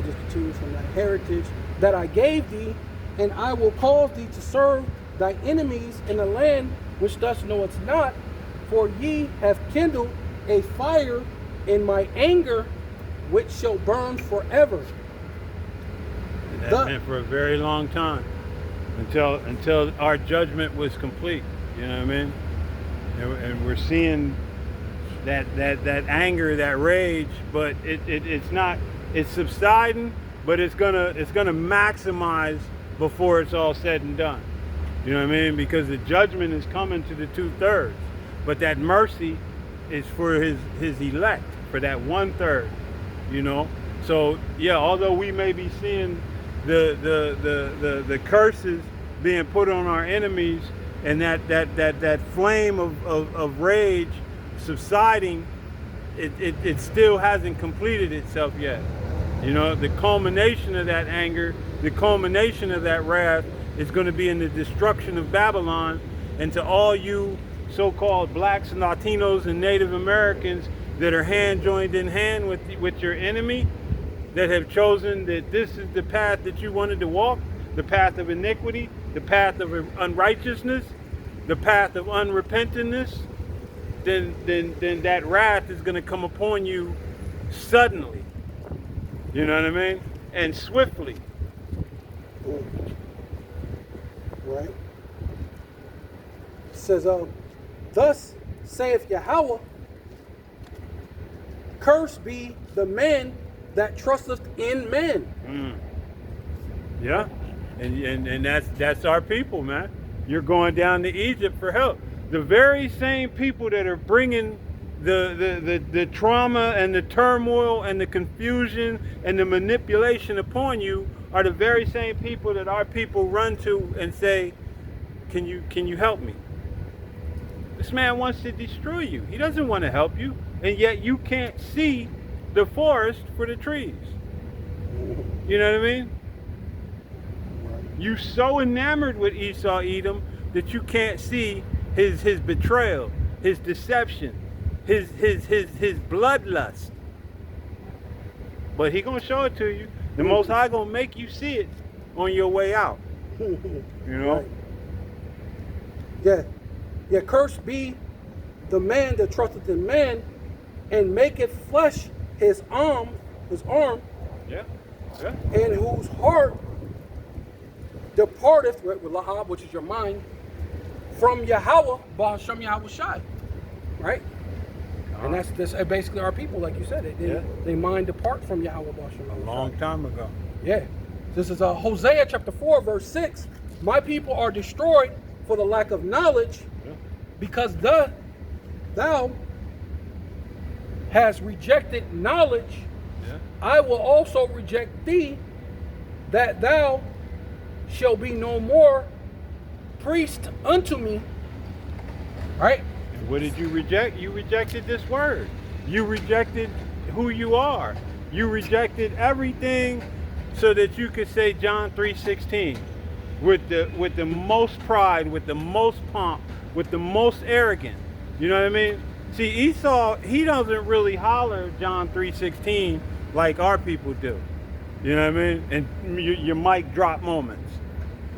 discontinue from thy heritage that I gave thee, and I will cause thee to serve thy enemies in a land which thou knowest not, for ye have kindled a fire in my anger, which shall burn forever. And that meant for a very long time, until our judgment was complete. You know what I mean? And we're seeing that anger, that rage, but it's subsiding, but it's gonna maximize before it's all said and done. You know what I mean? Because the judgment is coming to the 2/3, but that mercy is for his elect, for that 1/3. You know, so yeah, although we may be seeing the curses being put on our enemies, and that flame of rage subsiding, it still hasn't completed itself yet. You know, the culmination of that anger, the culmination of that wrath is going to be in the destruction of Babylon. And to all you so-called blacks and Latinos and Native Americans that are hand joined in hand with your enemy, that have chosen that this is the path that you wanted to walk, the path of iniquity, the path of unrighteousness, the path of unrepentantness, then that wrath is going to come upon you suddenly. You know what I mean? And swiftly. Right. It says, thus saith Yahweh, cursed be the man that trusteth in men. Yeah, and that's our people, man. You're going down to Egypt for help. The very same people that are bringing the trauma and the turmoil and the confusion and the manipulation upon you are the very same people that our people run to and say, can you help me? This man wants to destroy you. He doesn't want to help you, and yet you can't see the forest for the trees. You know what I mean? You're so enamored with Esau Edom that you can't see his betrayal, his deception, his bloodlust. But he gonna show it to you. The Most High gonna make you see it on your way out. You know? Right. Yeah, cursed be the man that trusteth in man, and maketh flesh his arm, Yeah. and whose heart departeth with lahab, which is your mind, from Yahweh, Ba'ashem Yahweh Shai. Right? And that's basically our people, like you said. They mind depart from Yahweh, Ba'ashem Yahweh A Shai. long time ago. Yeah. This is Hosea chapter 4, verse 6. My people are destroyed for the lack of knowledge, because thou hast rejected knowledge. I will also reject thee, that thou shalt be no more priest unto me. Right? And what did you reject? You rejected this word. You rejected who you are. You rejected everything so that you could say John 3:16 with the most pride, with the most pomp, with the most arrogance. You know what I mean? See, Esau, he doesn't really holler John 3:16 like our people do. You know what I mean? And your mic drop moments.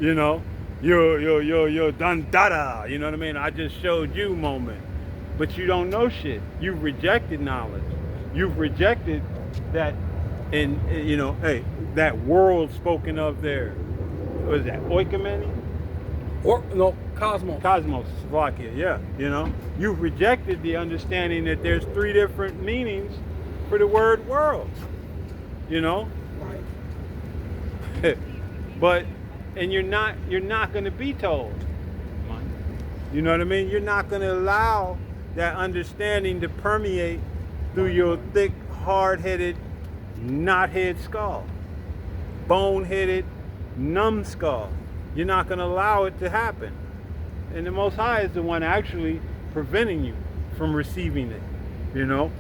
You know? Yo, dun dada. You know what I mean? I just showed you moment. But you don't know shit. You've rejected knowledge. You've rejected that, and you know, hey, that world spoken of there. What is that? Oikoumene? Or no, cosmos. Cosmos, Slovakia, yeah. You know, you've rejected the understanding that there's 3 different meanings for the word world. You know? Right. But and you're not going to be told. You know what I mean? You're not going to allow that understanding to permeate through your thick, hard-headed, knot-head skull, bone-headed, numbskull. You're not going to allow it to happen. And the Most High is the one actually preventing you from receiving it. You know?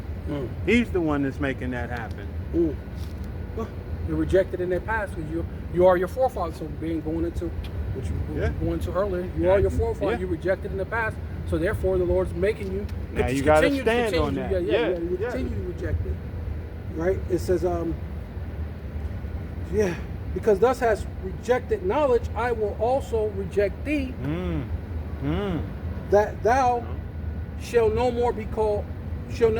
He's the one that's making that happen. Well, you're rejected in their past because you are your forefathers. So going into what you were going to earlier, you are your forefathers. You rejected in the past. So therefore, the Lord's making you. Now you got to stand on that. You continue to reject it. Right? It says, because thus has rejected knowledge, I will also reject thee, that thou shall no more be called, shall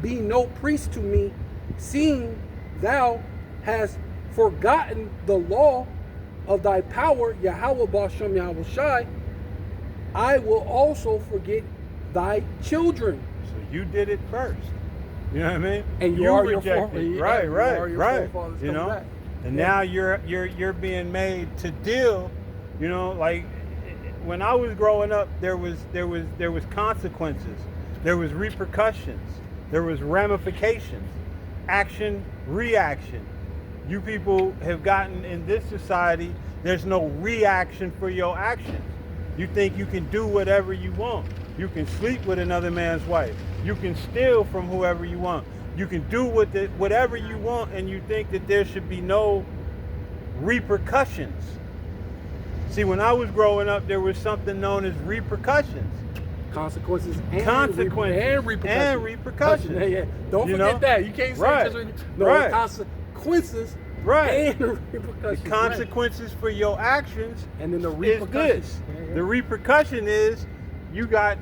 be no priest to me, seeing thou hast forgotten the law of thy power, Yahweh Ba'ashem Yahweh Shai. I will also forget thy children. So you did it first. You know what I mean? And you are rejected. your Right. forefathers You know? back. And now you're being made to deal, you know, like when I was growing up, there was consequences. There was repercussions. There was ramifications. Action, reaction. You people have gotten in this society, there's no reaction for your actions. You think you can do whatever you want. You can sleep with another man's wife. You can steal from whoever you want. You can do whatever you want, and you think that there should be no repercussions. See, when I was growing up, there was something known as repercussions. Consequences and repercussions. Yeah. Don't forget that. You can't say consequences and repercussions. The consequences for your actions and then the is repercussions. this. The repercussion is you got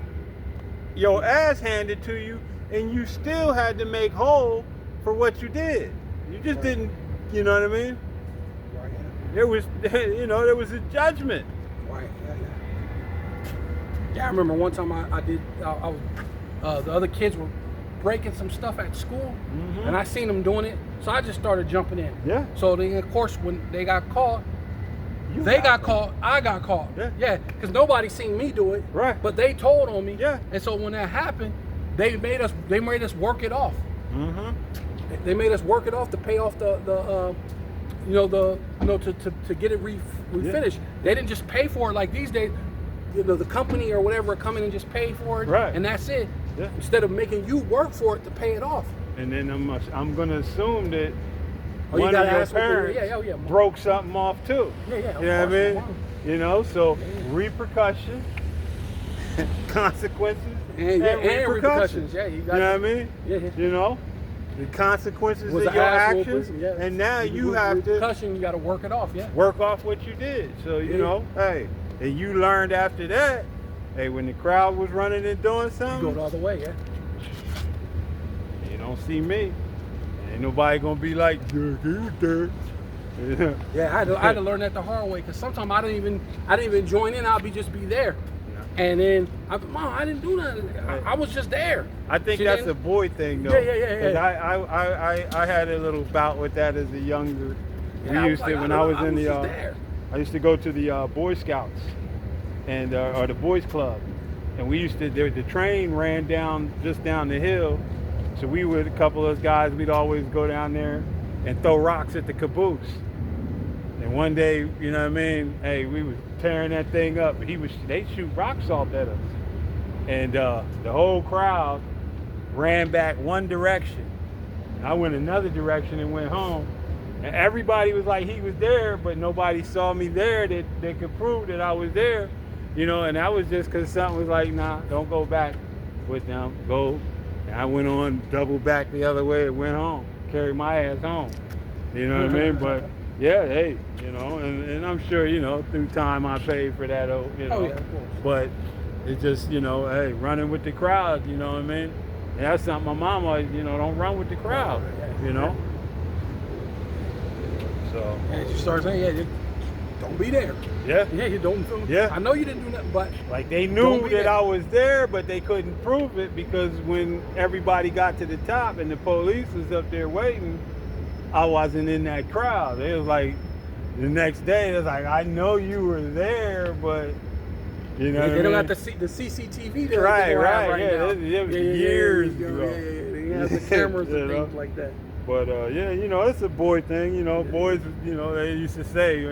your ass handed to you, and you still had to make whole for what you did. You just didn't, you know what I mean? Right. There was, there was a judgment. Right. Yeah, I remember one time I was, the other kids were breaking some stuff at school, and I seen them doing it, so I just started jumping in. Yeah. So then, of course, when they got caught, I got caught. Yeah, because nobody seen me do it. Right. But they told on me. Yeah. And so when that happened, they made us work it off. They made us work it off to pay off to get it refinished. They didn't just pay for it like these days. The company or whatever come in and just pay for it, and that's it. Yeah. Instead of making you work for it to pay it off. And then I'm gonna assume that you one of your ask parents broke something off too. Yeah. You know what I mean? You know, so repercussions, consequences, and repercussions. Yeah, you know what I mean? Yeah. You know, the consequences Was of a your ass actions, whooping, yeah. and now you have to repercussion. You got to work it off. Yeah. work off what you did. So you know, hey, and you learned after that. Hey, when the crowd was running and doing something, You go the other way. Yeah. you don't see me. Ain't nobody gonna be like, "Yeah, he was there." Yeah, I had to learn that the hard way because sometimes I didn't even join in. I'll be there, and then Mom, I didn't do nothing. I was just there. I think See, that's then- a boy thing, though. Yeah. 'Cause I had a little bout with that as a younger. Yeah, We used to when I was in the. just there. I used to go to the Boy Scouts and or the Boys Club, and we used to. The train ran just down the hill, so we would a couple of us guys. We'd always go down there and throw rocks at the caboose. And one day, you know what I mean? Hey, we was tearing that thing up. They shoot rock salt at us, and the whole crowd ran back one direction. I went another direction and went home. And everybody was like he was there, but nobody saw me there that could prove that I was there, you know. And that was just because something was like, nah, don't go back with them. Go. And I went on, doubled back the other way, and went home. Carried my ass home. You know what I mean? But yeah, hey, you know, and I'm sure, you know, through time I paid for that, you know. Oh, yeah, of course. But it's just, you know, hey, running with the crowd, you know what I mean? And that's something my mom always, you know, don't run with the crowd, you know. So And you start saying, yeah, don't be there. yeah, Yeah, you don't. Yeah. I know you didn't do nothing, but like they Don't knew be that there. I was there, but they couldn't prove it because when everybody got to the top and the police was up there waiting, I wasn't in that crowd. It was like the next day, it was like, I know you were there, but you know, they don't what I got mean? the CCTV there. Right, that they right, have yeah, now. it was years yeah, ago. They have the cameras You and know? things like that. But yeah, you know, it's a boy thing. You know, boys. You know, they used to say,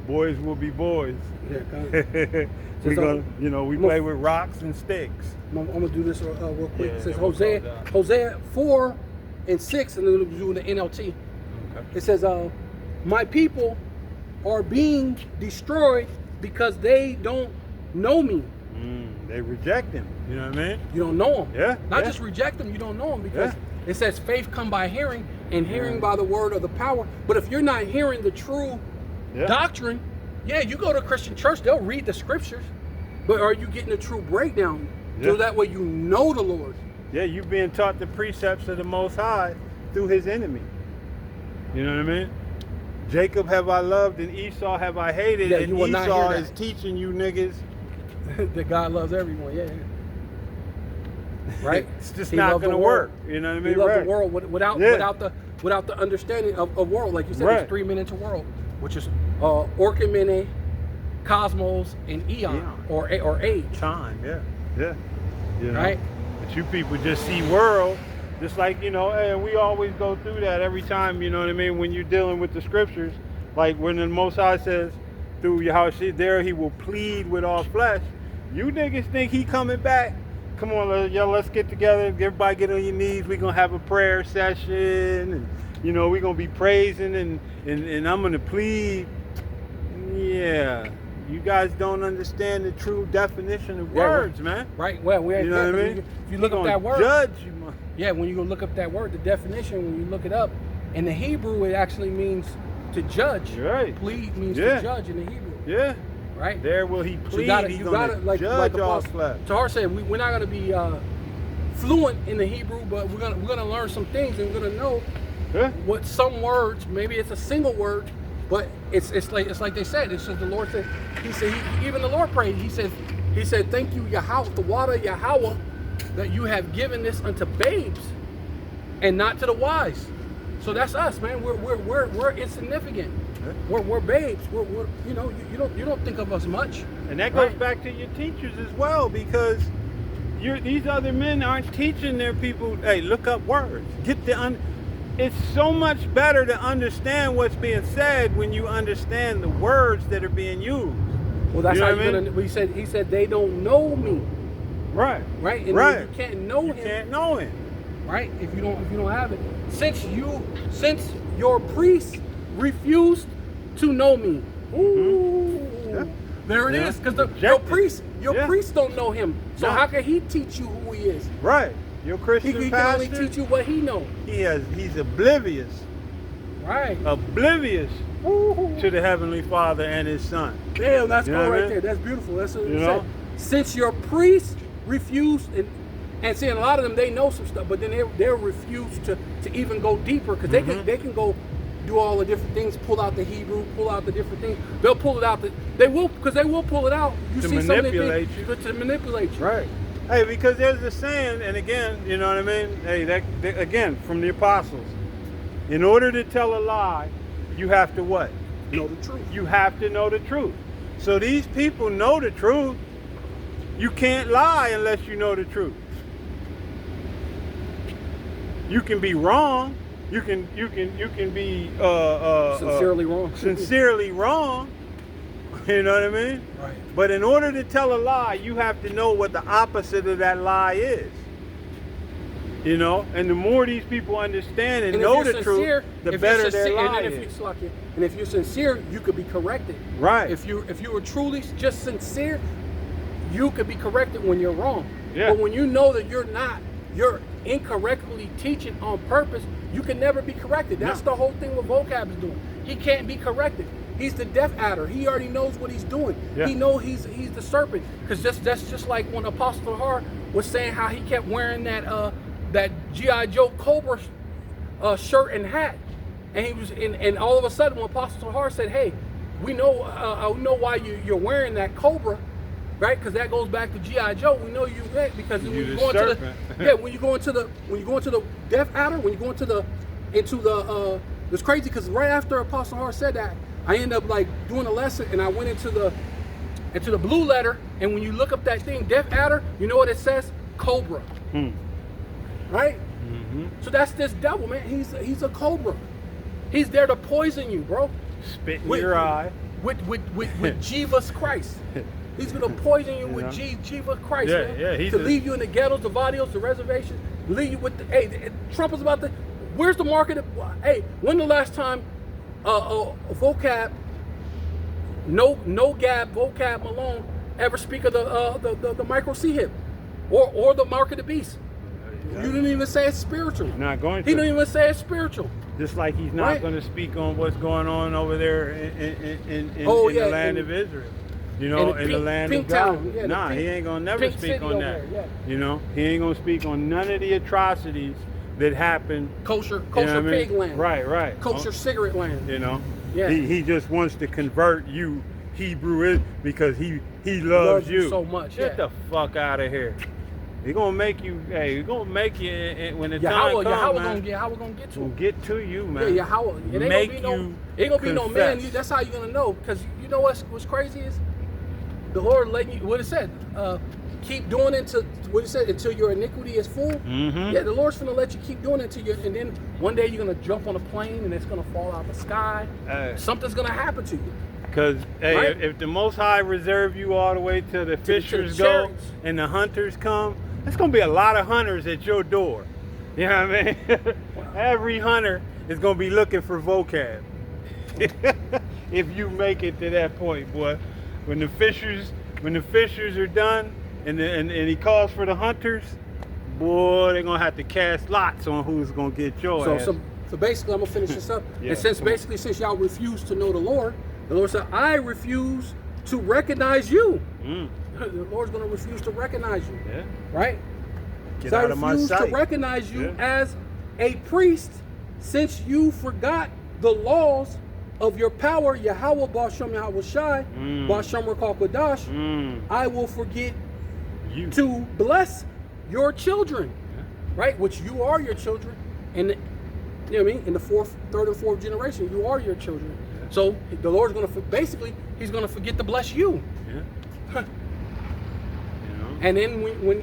boys will be boys. Yeah, kind of. We So- gonna, you know, we I'm a- play with rocks and sticks. I'm gonna do this real quick. Yeah, It says then we'll Hosea, close out. Hosea 4:6, and then we'll do the NLT. It says, my people are being destroyed because they don't know me. They reject him. You know what I mean? You don't know them. Yeah, Not yeah. just reject them, you don't know them because Yeah. it says faith come by hearing and hearing by the word of the power. But if you're not hearing the true Yeah. doctrine, yeah, you go to a Christian church, they'll read the scriptures. But are you getting a true breakdown? So Yeah. that way you know the Lord. Yeah, you've being taught the precepts of the Most High through His enemy. You know what I mean? Jacob have I loved and Esau have I hated, Yeah, and you will not Esau hear is that. teaching you niggas. That God loves everyone, yeah. Right? It's just He not loved the gonna world. work. You know what I He mean? loved Right. the world without Yeah. without the understanding of world. Like you said, Right. there's 3 minutes of world, which is Orchimene, Cosmos, and Eon, Eon. or age. Time, yeah. You know? Right. But you people just see world, just like, you know, and we always go through that every time, you know what I mean, when you're dealing with the scriptures, like when the Most High says, through Yahushua there, He will plead with all flesh. You niggas think He coming back? Come on, let's get together, everybody get on your knees, we gonna have a prayer session, and, you know, we gonna be praising, and I'm gonna plead. Yeah. You guys don't understand the true definition of Yeah, words, man. Right? Well, You know what I mean? If you look up Gonna that word, judge you, man. yeah, when you go look up that word, the definition, when you look it up, in the Hebrew, it actually means to judge. You're right. Plead means Yeah. to judge in the Hebrew. Yeah. Right? There will He So plead. you gotta, He's you gonna gotta, like judge all Apostle flesh. Tahar said, we're not gonna be fluent in the Hebrew, but we're gonna learn some things and we're gonna know Yeah. what some words. Maybe it's a single word, but it's like they said. It says the Lord said. He said even the Lord prayed. He said thank you Yahweh, the water Yahweh, that you have given this unto babes, and not to the wise. So that's us, man. We're insignificant. Yeah. We're babes. We're you know you don't think of us much. And that goes Right. back to your teachers as well, because these other men aren't teaching their people, hey, look up words. It's so much better to understand what's being said when you understand the words that are being used. Well, that's You know how what I you're mean? gonna. He said they don't know me, Right. right? And Right. you can't know You him, can't know Him. right? If you don't have it. Since your priests refused to know me. Ooh. Yeah. There it Yeah. is. Because your Rejected. priests priests don't know him. So No. how can he teach you who he is? Right. Your Christian He can pastor, only teach you what he knows. he's oblivious. Right. Oblivious to the Heavenly Father and His Son. Damn, that's You cool know what I right mean? there. That's beautiful. That's what You it know? said. Since your priests refused, and seeing a lot of them, they know some stuff, but then they'll refuse to even go deeper because they can go do all the different things, pull out the Hebrew, pull out the different things. They'll pull it out. They will pull it out. You To see some of the manipulate things, you. to manipulate you. Right. Hey, because there's a saying, and again, you know what I mean? Hey, that again, from the apostles. In order to tell a lie, you have to what? Know the truth. You have to know the truth. So these people know the truth. You can't lie unless you know the truth. You can be wrong. You can be Sincerely wrong. Sincerely wrong. You know what I mean? Right. But in order to tell a lie, you have to know what the opposite of that lie is. You know, and the more these people understand and know the truth, the better their lie is. And if you're sincere, you could be corrected. Right. If you were truly just sincere, you could be corrected when you're wrong. Yeah. But when you know that you're not, you're incorrectly teaching on purpose, you can never be corrected. That's the whole thing what Vocab is doing. He can't be corrected. He's the death adder. He already knows what he's doing. Yeah. He knows he's the serpent. Because that's just like when Apostle Har was saying how he kept wearing that G.I. Joe Cobra shirt and hat, and he was and all of a sudden when Apostle Har said, "Hey, we know why you're wearing that Cobra, right? Because that goes back to G.I. Joe. We know you because when you go into when you go into the death adder, when you go into the it's crazy because right after Apostle Har said that, I ended up like doing a lesson and I went into the blue letter, and when you look up that thing, death adder, you know what it says? Cobra. Right? Mm-hmm. So that's this devil, man. He's a cobra. He's there to poison you, bro. Spit in your eye. With Jesus Christ. He's gonna poison you with Jesus Christ, man. Yeah, to leave you in the ghettos, the barrios, the reservations, leave you with Trump is about to. Where's the market? Hey, when the last time Vocab, no Gab, Vocab Malone ever speak of the micro C hip or the mark of the beast? You didn't even say it's spiritual. Not going to. He didn't even say it's spiritual. Just like he's not going to speak on what's going on over there in the land of Israel. You know, in the land of God. Yeah, nah, he ain't gonna never speak on that. You know, he ain't gonna speak on none of the atrocities that happen. Kosher pig land. Right. Kosher cigarette land. You know, yeah. He just wants to convert you Hebrew because he loves you so much. Get the fuck out of here. He gonna make you. Hey, he gonna make you when the time comes, man. How we gonna get to him? We'll get to you, man. Yeah, how it ain't gonna be no man. That's how you're gonna know. Because you know what's crazy is the Lord letting you. What it said. Keep doing it until your iniquity is full. Mm-hmm. Yeah, the Lord's gonna let you keep doing it and then one day you're gonna jump on a plane and it's gonna fall out the sky. Something's gonna happen to you. Because hey, if the Most High reserve you all the way till the fishers go and the hunters come, there's gonna be a lot of hunters at your door. You know what I mean? Every hunter is gonna be looking for vocab. If you make it to that point, boy. When the fishers are done and he calls for the hunters, boy, they're gonna have to cast lots on who's gonna get your ass. So basically, I'm gonna finish this up. And since y'all refuse to know the Lord said, I refuse to recognize you. The Lord's gonna refuse to recognize you. Yeah. Right? Get out of my sight. I refuse to recognize you as a priest, since you forgot the laws of your power, Yahweh Ba'Shem Yahweh Shai, Ba'Shem Rakal Kodash. I will forget you to bless your children, right? Which you are your children, and you know what I mean. In the third and fourth generation, you are your children. Yeah. So the Lord's gonna he's gonna forget to bless you. Yeah. And then when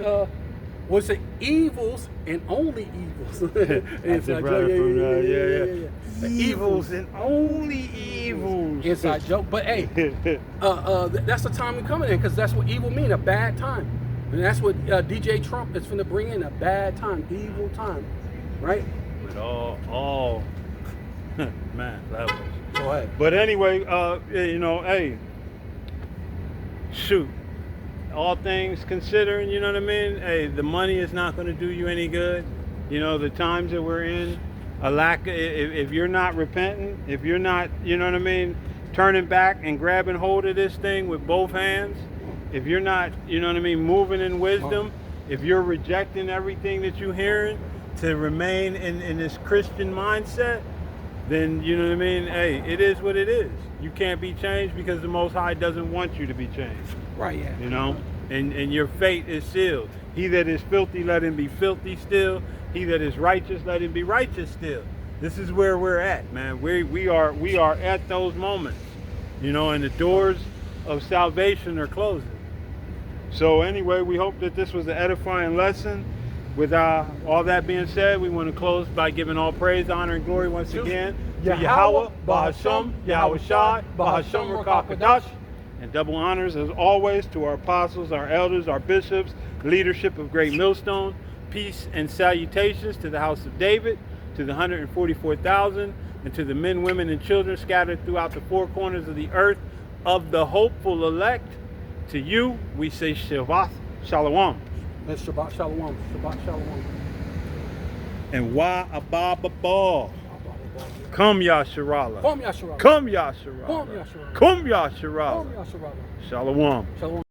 was it evils and only evils? Inside joke. Evils and only evils. Inside joke. But hey, that's the time we're coming in, because that's what evil mean, a bad time. And that's what DJ Trump is finna bring in, a bad time, evil time, right? With all man levels. Go ahead. But anyway, you know, hey, shoot. All things considering, you know what I mean? Hey, the money is not going to do you any good. You know, the times that we're in, if you're not repenting, if you're not, you know what I mean, turning back and grabbing hold of this thing with both hands, if you're not, you know what I mean, moving in wisdom, if you're rejecting everything that you're hearing to remain in this Christian mindset, then you know what I mean? Hey, it is what it is. You can't be changed because the Most High doesn't want you to be changed. Right, yeah. You know? And your fate is sealed. He that is filthy, let him be filthy still. He that is righteous, let him be righteous still. This is where we're at, man. We are at those moments. You know, and the doors of salvation are closing. So anyway, we hope that this was an edifying lesson. With all that being said, we want to close by giving all praise, honor, and glory once again to Yahweh, Bahasham, Yahweh Shai, Bahasham Rakakadash, and double honors as always to our apostles, our elders, our bishops, leadership of Great Millstone. Peace and salutations to the house of David, to the 144,000, and to the men, women, and children scattered throughout the four corners of the earth of the hopeful elect. To you, we say Shabbat Shalom. That's Shabbat Shalom. Shabbat Shalom. And why Abba Ball? Come Yasharala. Come Yasharala. Come Yasharala. Come Yasharala. Come Yasharala. Come Yasharala. Shalom. Shalom.